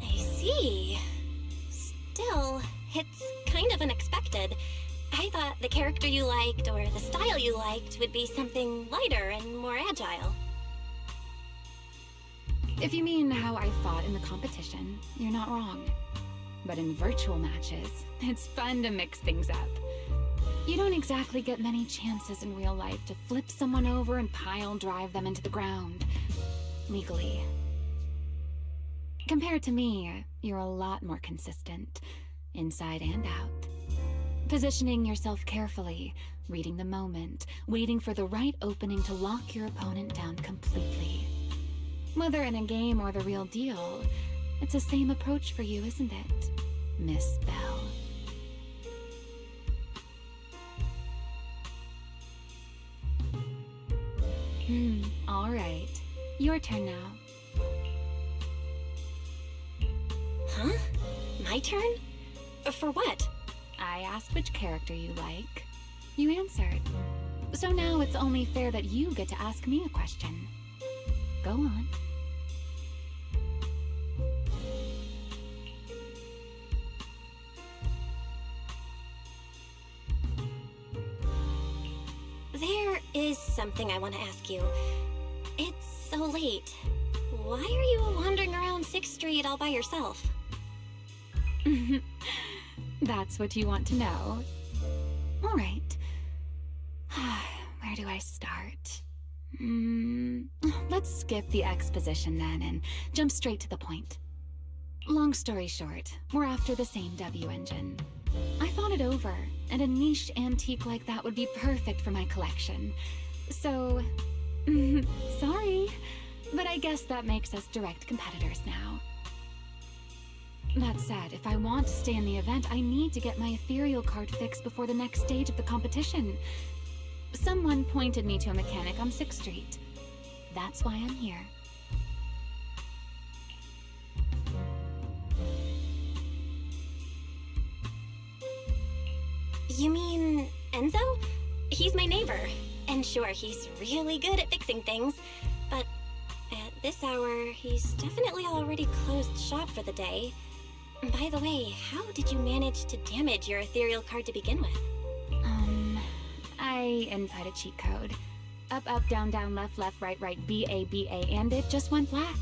I see. Still, it's kind of unexpected. I thought the character you liked or the style you liked would be something lighter and more agile. If you mean how I fought in the competition, you're not wrong. But in virtual matches, it's fun to mix things up. You don't exactly get many chances in real life to flip someone over and pile drive them into the ground. Legally. Compared to me, you're a lot more consistent, inside and out. Positioning yourself carefully, reading the moment, waiting for the right opening to lock your opponent down completely. Whether in a game or the real deal, it's the same approach for you, isn't it, Miss Bell? All right. Your turn now. Huh? My turn? For what? I asked which character you like. You answered. So now it's only fair that you get to ask me a question. Go on. There is something I want to ask you. It's so late. Why are you wandering around 6th Street all by yourself? That's what you want to know. All right. Where do I start? Let's skip the exposition then and jump straight to the point. Long story short, we're after the same W engine. I thought it over, and a niche antique like that would be perfect for my collection. So, sorry, but I guess that makes us direct competitors now. That said, if I want to stay in the event, I need to get my ethereal card fixed before the next stage of the competition. Someone pointed me to a mechanic on 6th Street. That's why I'm here. You mean Enzo? He's my neighbor. And sure, he's really good at fixing things, but at this hour, he's definitely already closed shop for the day. By the way, how did you manage to damage your ethereal card to begin with? I input a cheat code. Up, up, down, down, left, left, right, right, B, A, B, A, and it just went black.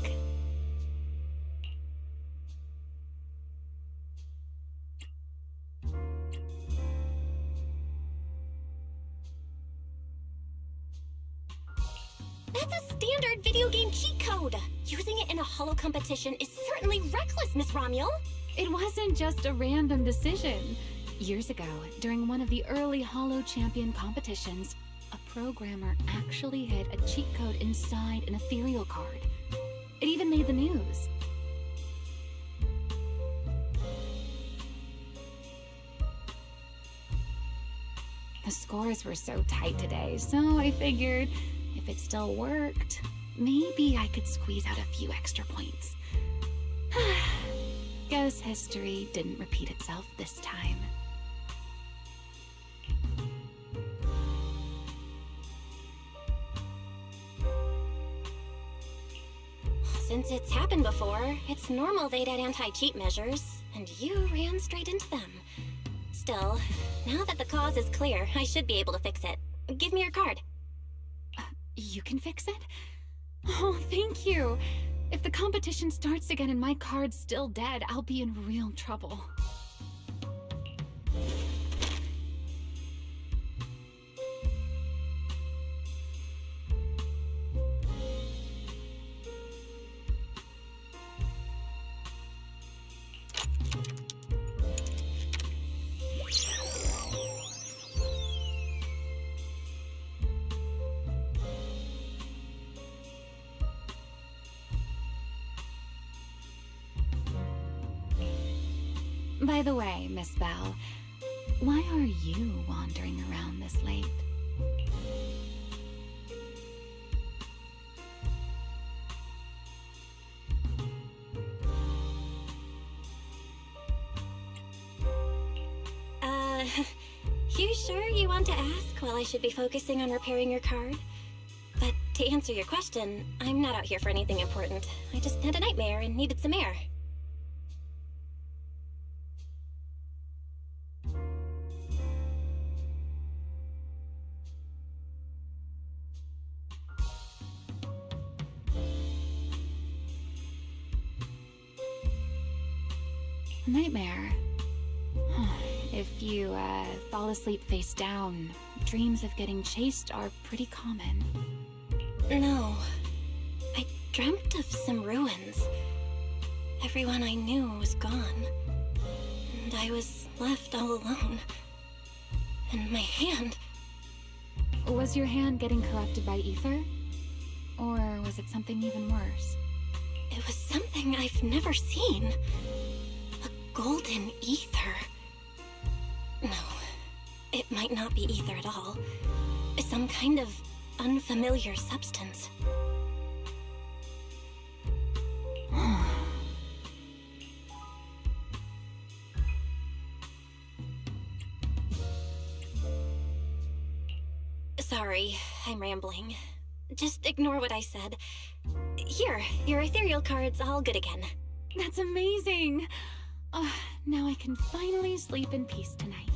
That's a standard video game cheat code! Using it in a holo competition is certainly reckless, Miss Romuel! It wasn't just a random decision. Years ago, during one of the early Holo Champion competitions, a programmer actually hid a cheat code inside an ethereal card. It even made the news. The scores were so tight today, so I figured if it still worked, maybe I could squeeze out a few extra points. Guess history didn't repeat itself this time. Since it's happened before, it's normal they'd add anti-cheat measures, and you ran straight into them. Still, now that the cause is clear, I should be able to fix it. Give me your card. You can fix it? Oh, thank you. If the competition starts again and my card's still dead, I'll be in real trouble. By the way, Miss Bell, why are you wandering around this late? You sure you want to ask while I should be focusing on repairing your card? But to answer your question, I'm not out here for anything important. I just had a nightmare and needed some air. Nightmare. If you fall asleep face down, dreams of getting chased are pretty common. No. I dreamt of some ruins. Everyone I knew was gone. And I was left all alone. And my hand... Was your hand getting corrupted by ether? Or was it something even worse? It was something I've never seen. A golden ether. No, it might not be ether at all. Some kind of unfamiliar substance. Sorry, I'm rambling. Just ignore what I said. Here, your ethereal card's all good again. That's amazing! Now I can finally sleep in peace tonight.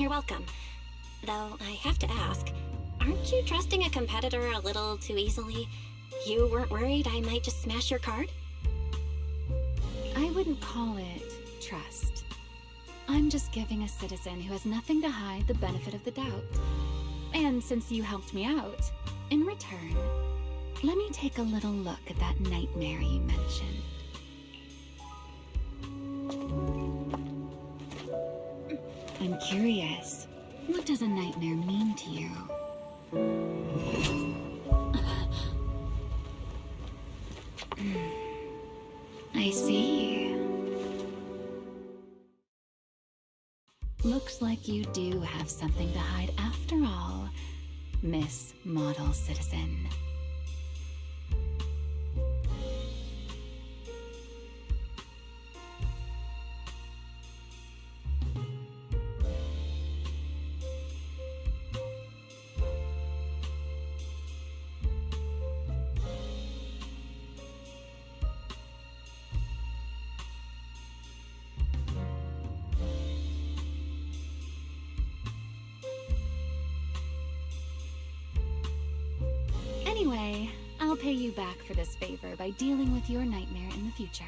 You're welcome. Though I have to ask, aren't you trusting a competitor a little too easily? You weren't worried I might just smash your card? I wouldn't call it trust. I'm just giving a citizen who has nothing to hide the benefit of the doubt. And since you helped me out, in return, let me take a little look at that nightmare you mentioned. I'm curious, what does a nightmare mean to you? I see. Looks like you do have something to hide after all, Miss Model Citizen. Anyway, I'll pay you back for this favor by dealing with your nightmare in the future.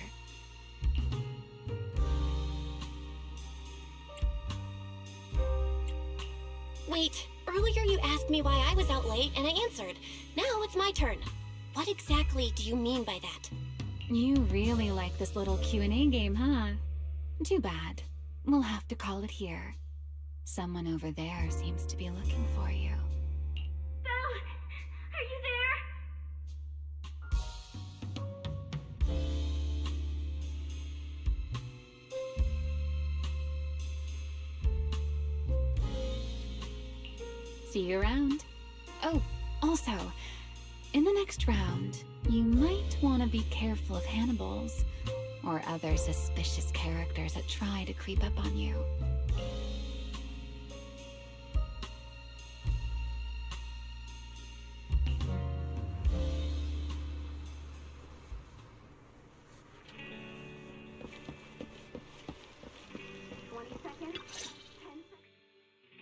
Wait, earlier you asked me why I was out late and I answered. Now it's my turn. What exactly do you mean by that? You really like this little Q&A game, huh? Too bad. We'll have to call it here. Someone over there seems to be looking for you. Belle, are you there? See you around. Oh, also, in the next round, you might want to be careful of Hannibals or other suspicious characters that try to creep up on you.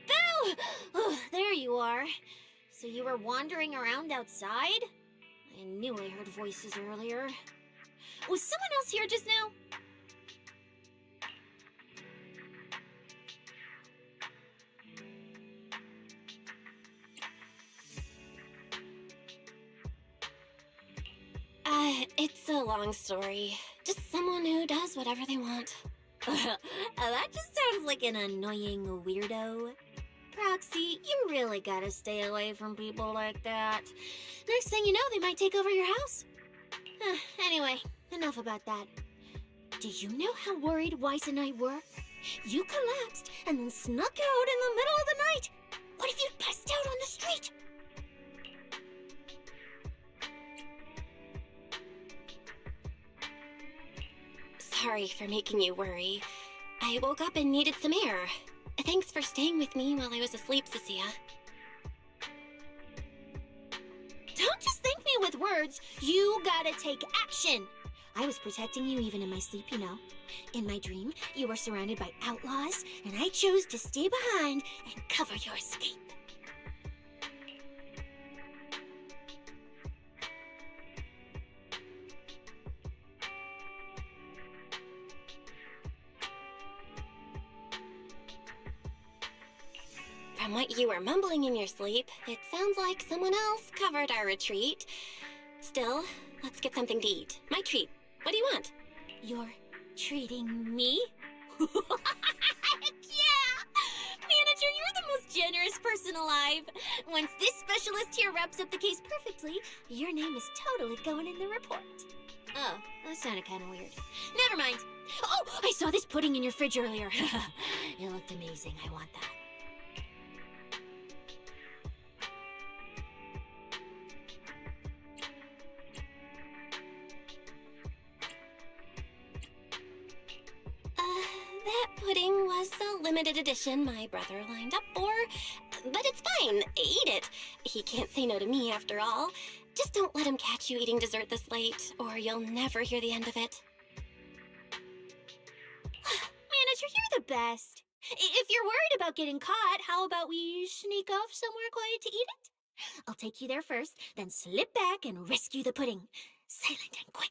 Belle! Oh, there you are. So you were wandering around outside? I knew I heard voices earlier. Was someone else here just now? It's a long story. Just someone who does whatever they want. That just sounds like an annoying weirdo. Proxy, you really gotta stay away from people like that. Next thing you know, they might take over your house. Anyway, enough about that. Do you know how worried Weiss and I were? You collapsed and then snuck out in the middle of the night. What if you'd passed out on the street? Sorry for making you worry. I woke up and needed some air. Thanks for staying with me while I was asleep, Cecilia. Don't just thank me with words. You gotta take action. I was protecting you even in my sleep, you know. In my dream, you were surrounded by outlaws, and I chose to stay behind and cover your escape. From what you were mumbling in your sleep, it sounds like someone else covered our retreat. Still, let's get something to eat. My treat. What do you want? You're treating me? Heck yeah! Manager, you're the most generous person alive. Once this specialist here wraps up the case perfectly, your name is totally going in the report. Oh, that sounded kind of weird. Never mind. Oh, I saw this pudding in your fridge earlier. It looked amazing. I want that. That pudding was a limited edition my brother lined up for. But it's fine. Eat it. He can't say no to me after all. Just don't let him catch you eating dessert this late, or you'll never hear the end of it. Manager, you're the best. If you're worried about getting caught, how about we sneak off somewhere quiet to eat it? I'll take you there first, then slip back and rescue the pudding. Silent and quick.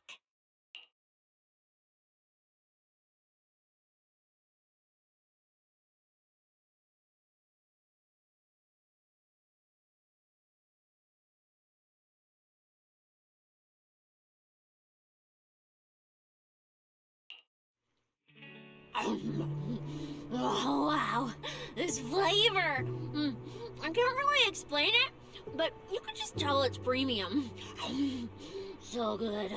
Oh, wow. This flavor. I can't really explain it, but you can just tell it's premium. So good.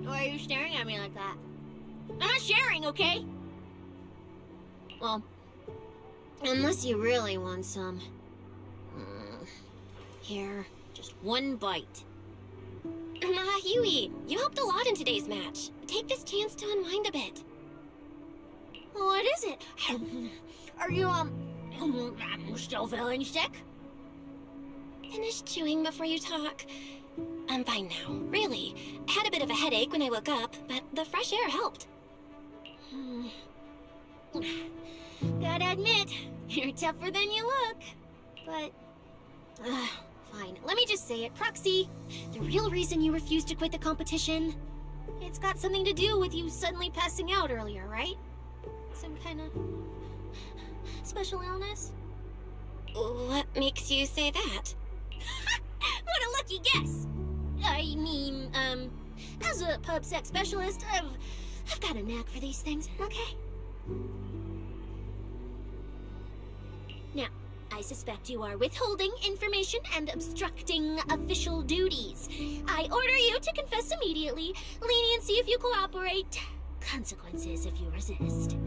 Why are you staring at me like that? I'm not sharing, okay? Well, unless you really want some. Here, just one bite. Huey, you helped a lot in today's match. Take this chance to unwind a bit. What is it? Are you, still feeling sick? Finish chewing before you talk. I'm fine now, really. I had a bit of a headache when I woke up, but the fresh air helped. Gotta admit, you're tougher than you look. But, fine. Let me just say it. Proxy, the real reason you refused to quit the competition, it's got something to do with you suddenly passing out earlier, right? Some kind of special illness? What makes you say that? What a lucky guess! I mean, as a pub sex specialist, I've got a knack for these things, okay? Now, I suspect you are withholding information and obstructing official duties. I order you to confess immediately, leniency if you cooperate, consequences if you resist.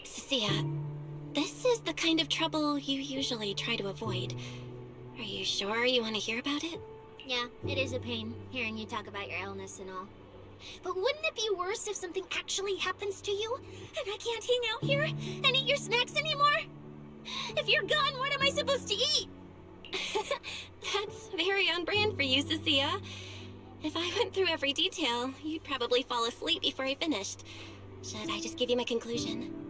Sia, this is the kind of trouble you usually try to avoid. Are you sure you want to hear about it? Yeah, it is a pain, hearing you talk about your illness and all. But wouldn't it be worse if something actually happens to you, and I can't hang out here and eat your snacks anymore? If you're gone, what am I supposed to eat? That's very on brand for you, Sia. If I went through every detail, you'd probably fall asleep before I finished. Should I just give you my conclusion?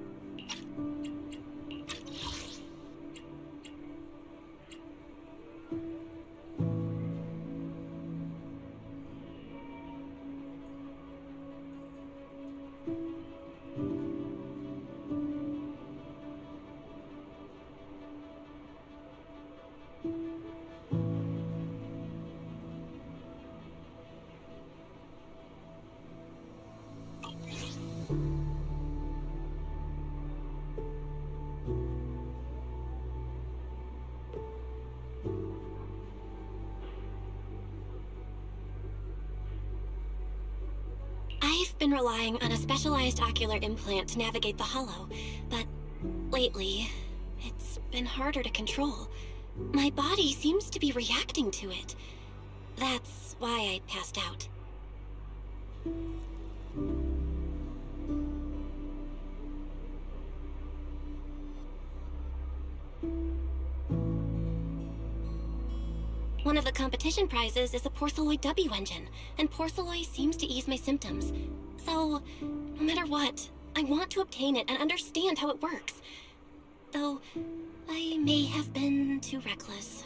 I've been relying on a specialized ocular implant to navigate the hollow, but lately, it's been harder to control. My body seems to be reacting to it. That's why I passed out. One of the competition prizes is a Porceloid W engine, and Porceloid seems to ease my symptoms. So, no matter what, I want to obtain it and understand how it works. Though, I may have been too reckless.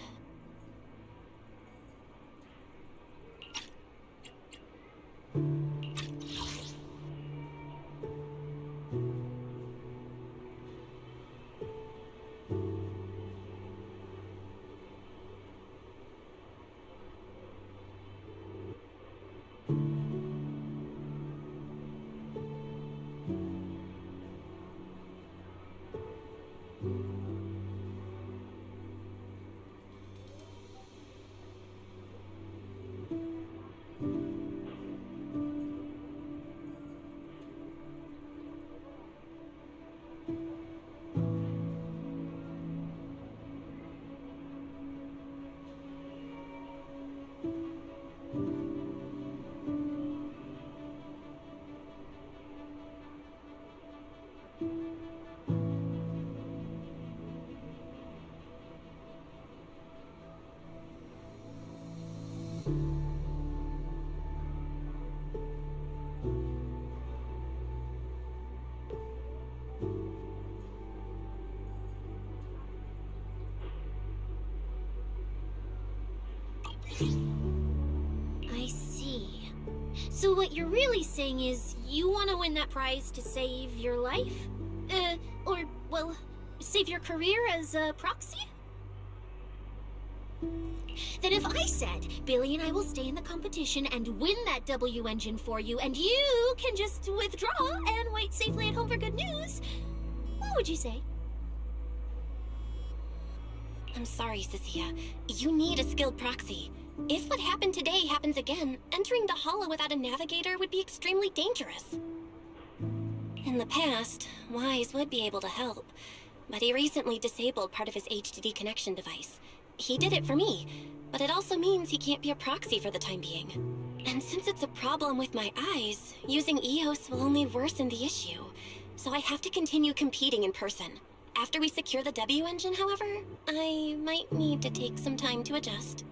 I see. So what you're really saying is you want to win that prize to save your life? Or, well, save your career as a proxy? Then if I said, Billy and I will stay in the competition and win that W engine for you, and you can just withdraw and wait safely at home for good news, what would you say? I'm sorry, Cecilia. You need a skilled proxy. If what happened today happens again, entering the Hollow without a navigator would be extremely dangerous. In the past, Wise would be able to help, but he recently disabled part of his HDD connection device. He did it for me, but it also means he can't be a proxy for the time being. And since it's a problem with my eyes, using EOS will only worsen the issue. So I have to continue competing in person. After we secure the W engine, however, I might need to take some time to adjust.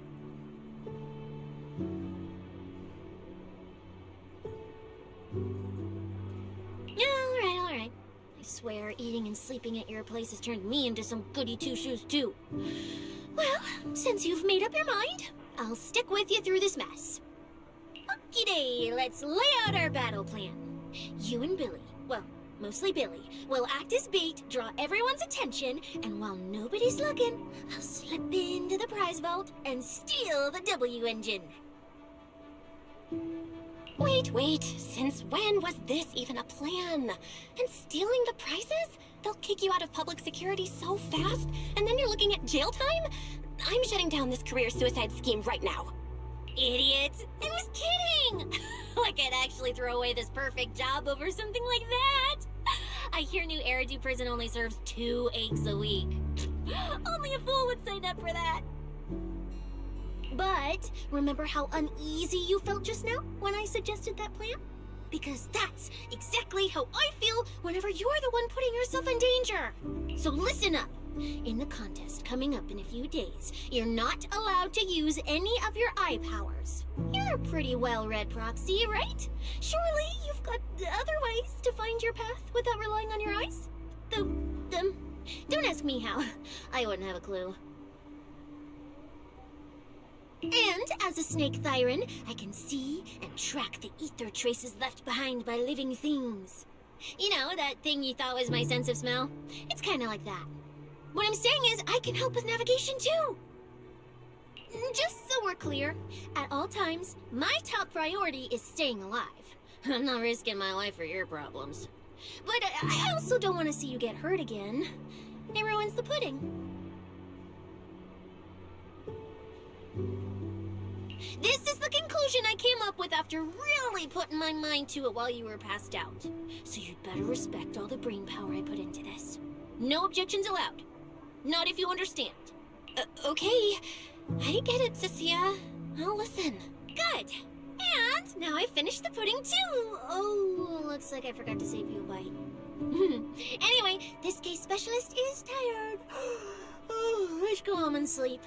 All right. I swear, eating and sleeping at your place has turned me into some goody two-shoes too. Well, since you've made up your mind, I'll stick with you through this mess. Okie-day, let's lay out our battle plan. You and Billy, well, mostly Billy, will act as bait, draw everyone's attention, and while nobody's looking, I'll slip into the prize vault and steal the W engine. Wait, since when was this even a plan? And stealing the prizes? They'll kick you out of public security so fast, and then you're looking at jail time? I'm shutting down this career suicide scheme right now. Idiot! I was kidding! I could actually throw away this perfect job over something like that! I hear New Eridu Prison only serves 2 eggs a week. Only a fool would sign up for that. But remember how uneasy you felt just now when I suggested that plan? Because that's exactly how I feel whenever you're the one putting yourself in danger. So listen up. In the contest coming up in a few days, you're not allowed to use any of your eye powers. You're a pretty well-read proxy, right? Surely you've got other ways to find your path without relying on your eyes? Though, don't ask me how. I wouldn't have a clue. And as a snake Thyran, I can see and track the ether traces left behind by living things. You know, that thing you thought was my sense of smell? It's kind of like that. What I'm saying is, I can help with navigation too. Just so we're clear, at all times, my top priority is staying alive. I'm not risking my life for your problems. But I also don't want to see you get hurt again. It ruins the pudding. This is the conclusion I came up with after really putting my mind to it while you were passed out. So you'd better respect all the brain power I put into this. No objections allowed. Not if you understand. Okay. I get it, Cecilia. I'll listen. Good. And now I've finished the pudding too. Oh, looks like I forgot to save you a bite. Anyway, this case specialist is tired. Oh, let's go home and sleep.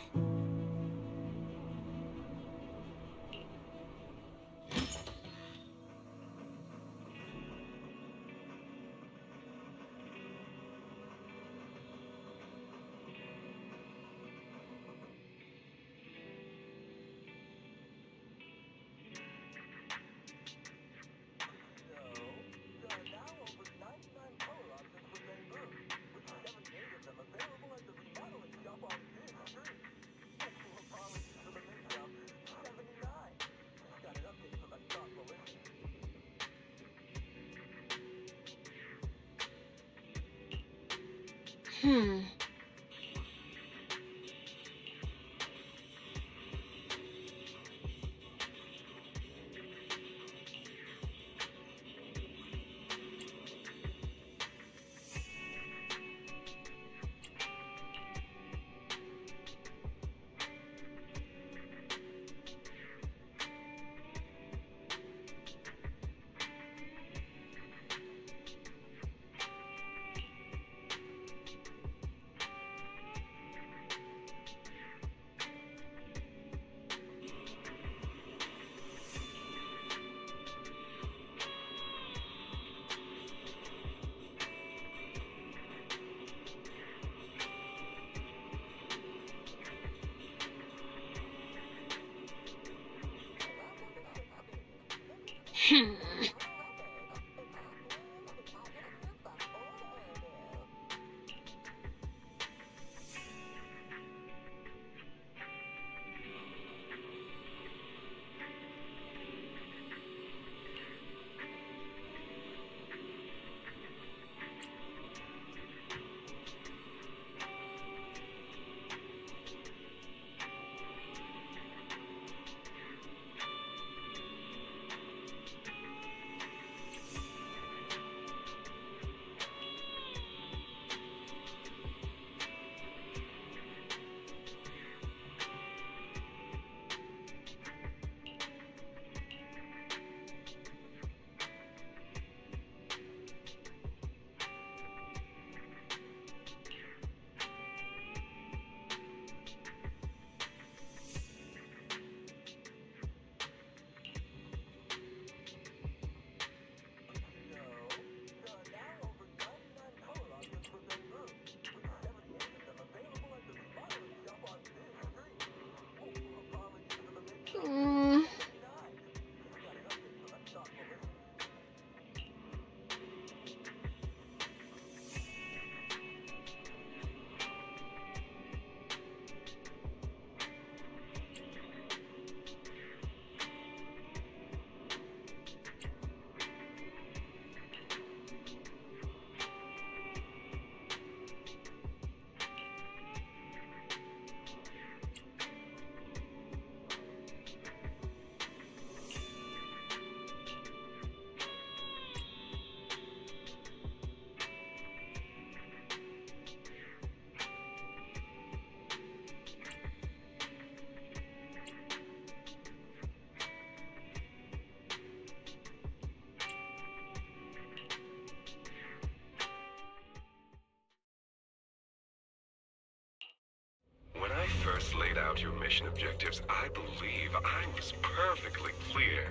When I first laid out your mission objectives, I believe I was perfectly clear.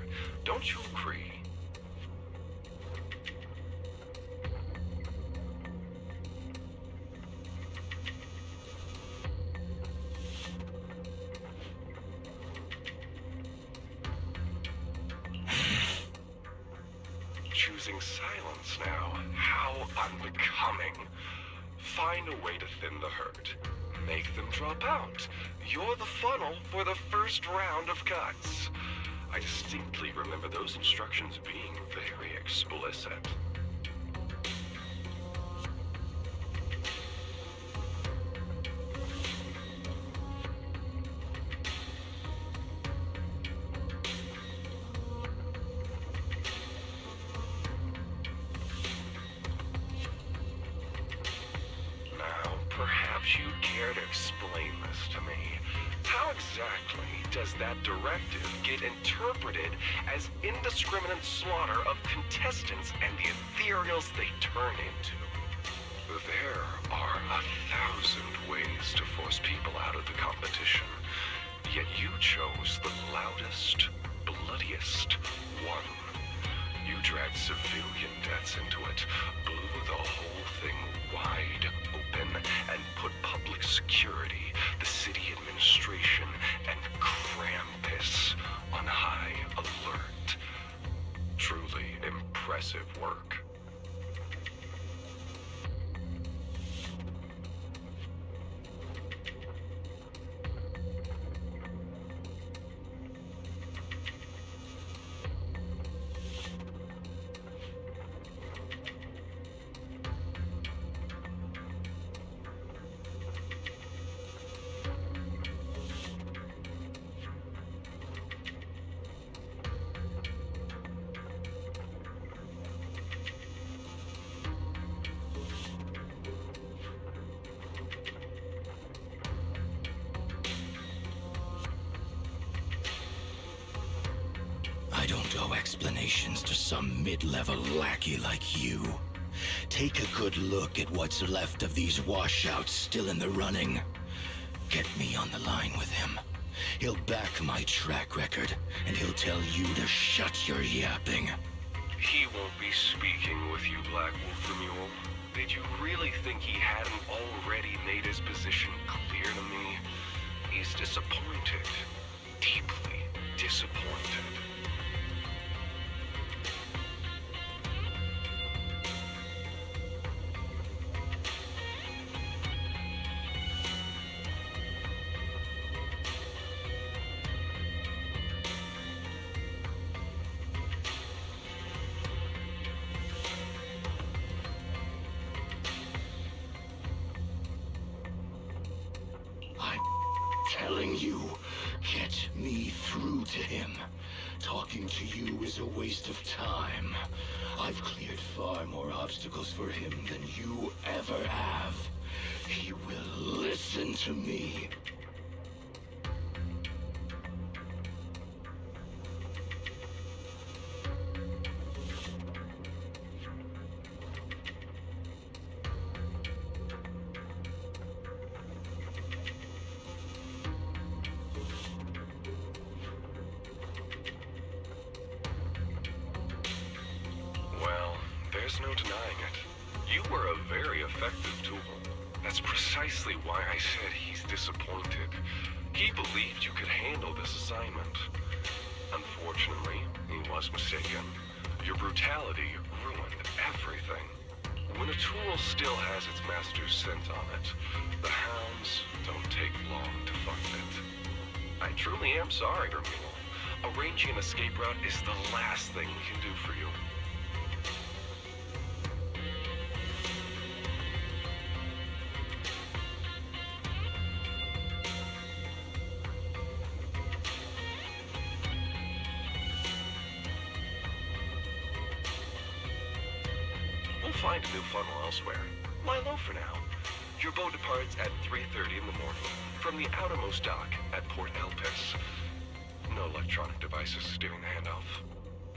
Don't you agree? Choosing silence now. How unbecoming. Find a way to thin the herd. Make them drop out. You're the funnel for the first round of cuts. I distinctly remember those instructions being very explicit. Now, perhaps you'd care to explain this to me. How exactly does that directive get interpreted as indiscriminate slaughter of contestants and the ethereals they turn into? There are 1,000 ways to force people out of the competition, yet you chose the loudest, bloodiest one. You dragged civilian deaths into it, blew the whole thing wide open, and put public security, the city administration, and Krampus on high alert. Truly impressive work. I don't owe explanations to some mid-level lackey like you. Take a good look at what's left of these washouts still in the running. Get me on the line with him. He'll back my track record, and he'll tell you to shut your yapping. He won't be speaking with you, Black Wolf Mule. Did you really think he hadn't already made his position clear to me? He's disappointed. Deeply disappointed. telling you, get me through to him. Talking to you is a waste of time. I've cleared far more obstacles for him than you ever have. He will listen to me. Well, there's no denying it. You were a very effective tool. That's precisely why I said he's disappointed. He believed you could handle this assignment. Unfortunately, he was mistaken. Your brutality ruined everything. When a tool still has its master's scent on it, the hounds don't take long to find it. I truly am sorry, Ramiro. Arranging an escape route is the last thing we can do for you. We'll find a new funnel elsewhere. Lie low for now. Your boat departs at 3:30 in the morning from the outermost dock at Port Elpis. No electronic devices steering the handoff.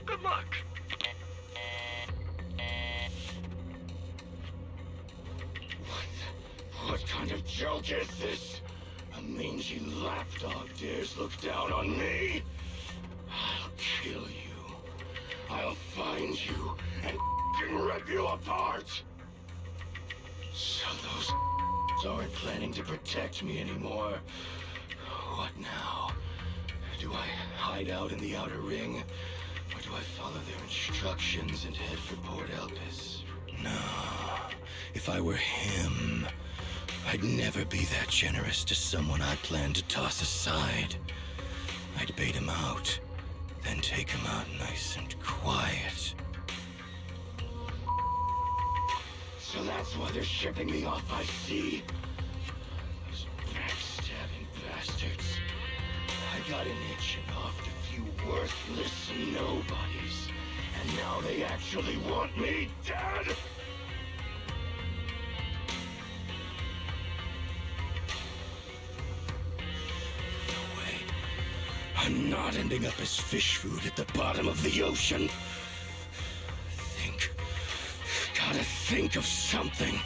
Good luck. What kind of joke is this? A mangy lapdog dares look down on me? I'll kill you. I'll find you and rip you apart. So those aren't planning to protect me anymore. What now? Do I hide out in the outer ring? Or do I follow their instructions and head for Port Elpis? No. If I were him, I'd never be that generous to someone I planned to toss aside. I'd bait him out, then take him out nice and quiet. So that's why they're shipping me off by sea. Those backstabbing bastards. I got an itch and offed a few worthless nobodies. And now they actually want me dead! No way. I'm not ending up as fish food at the bottom of the ocean. Gotta think of something.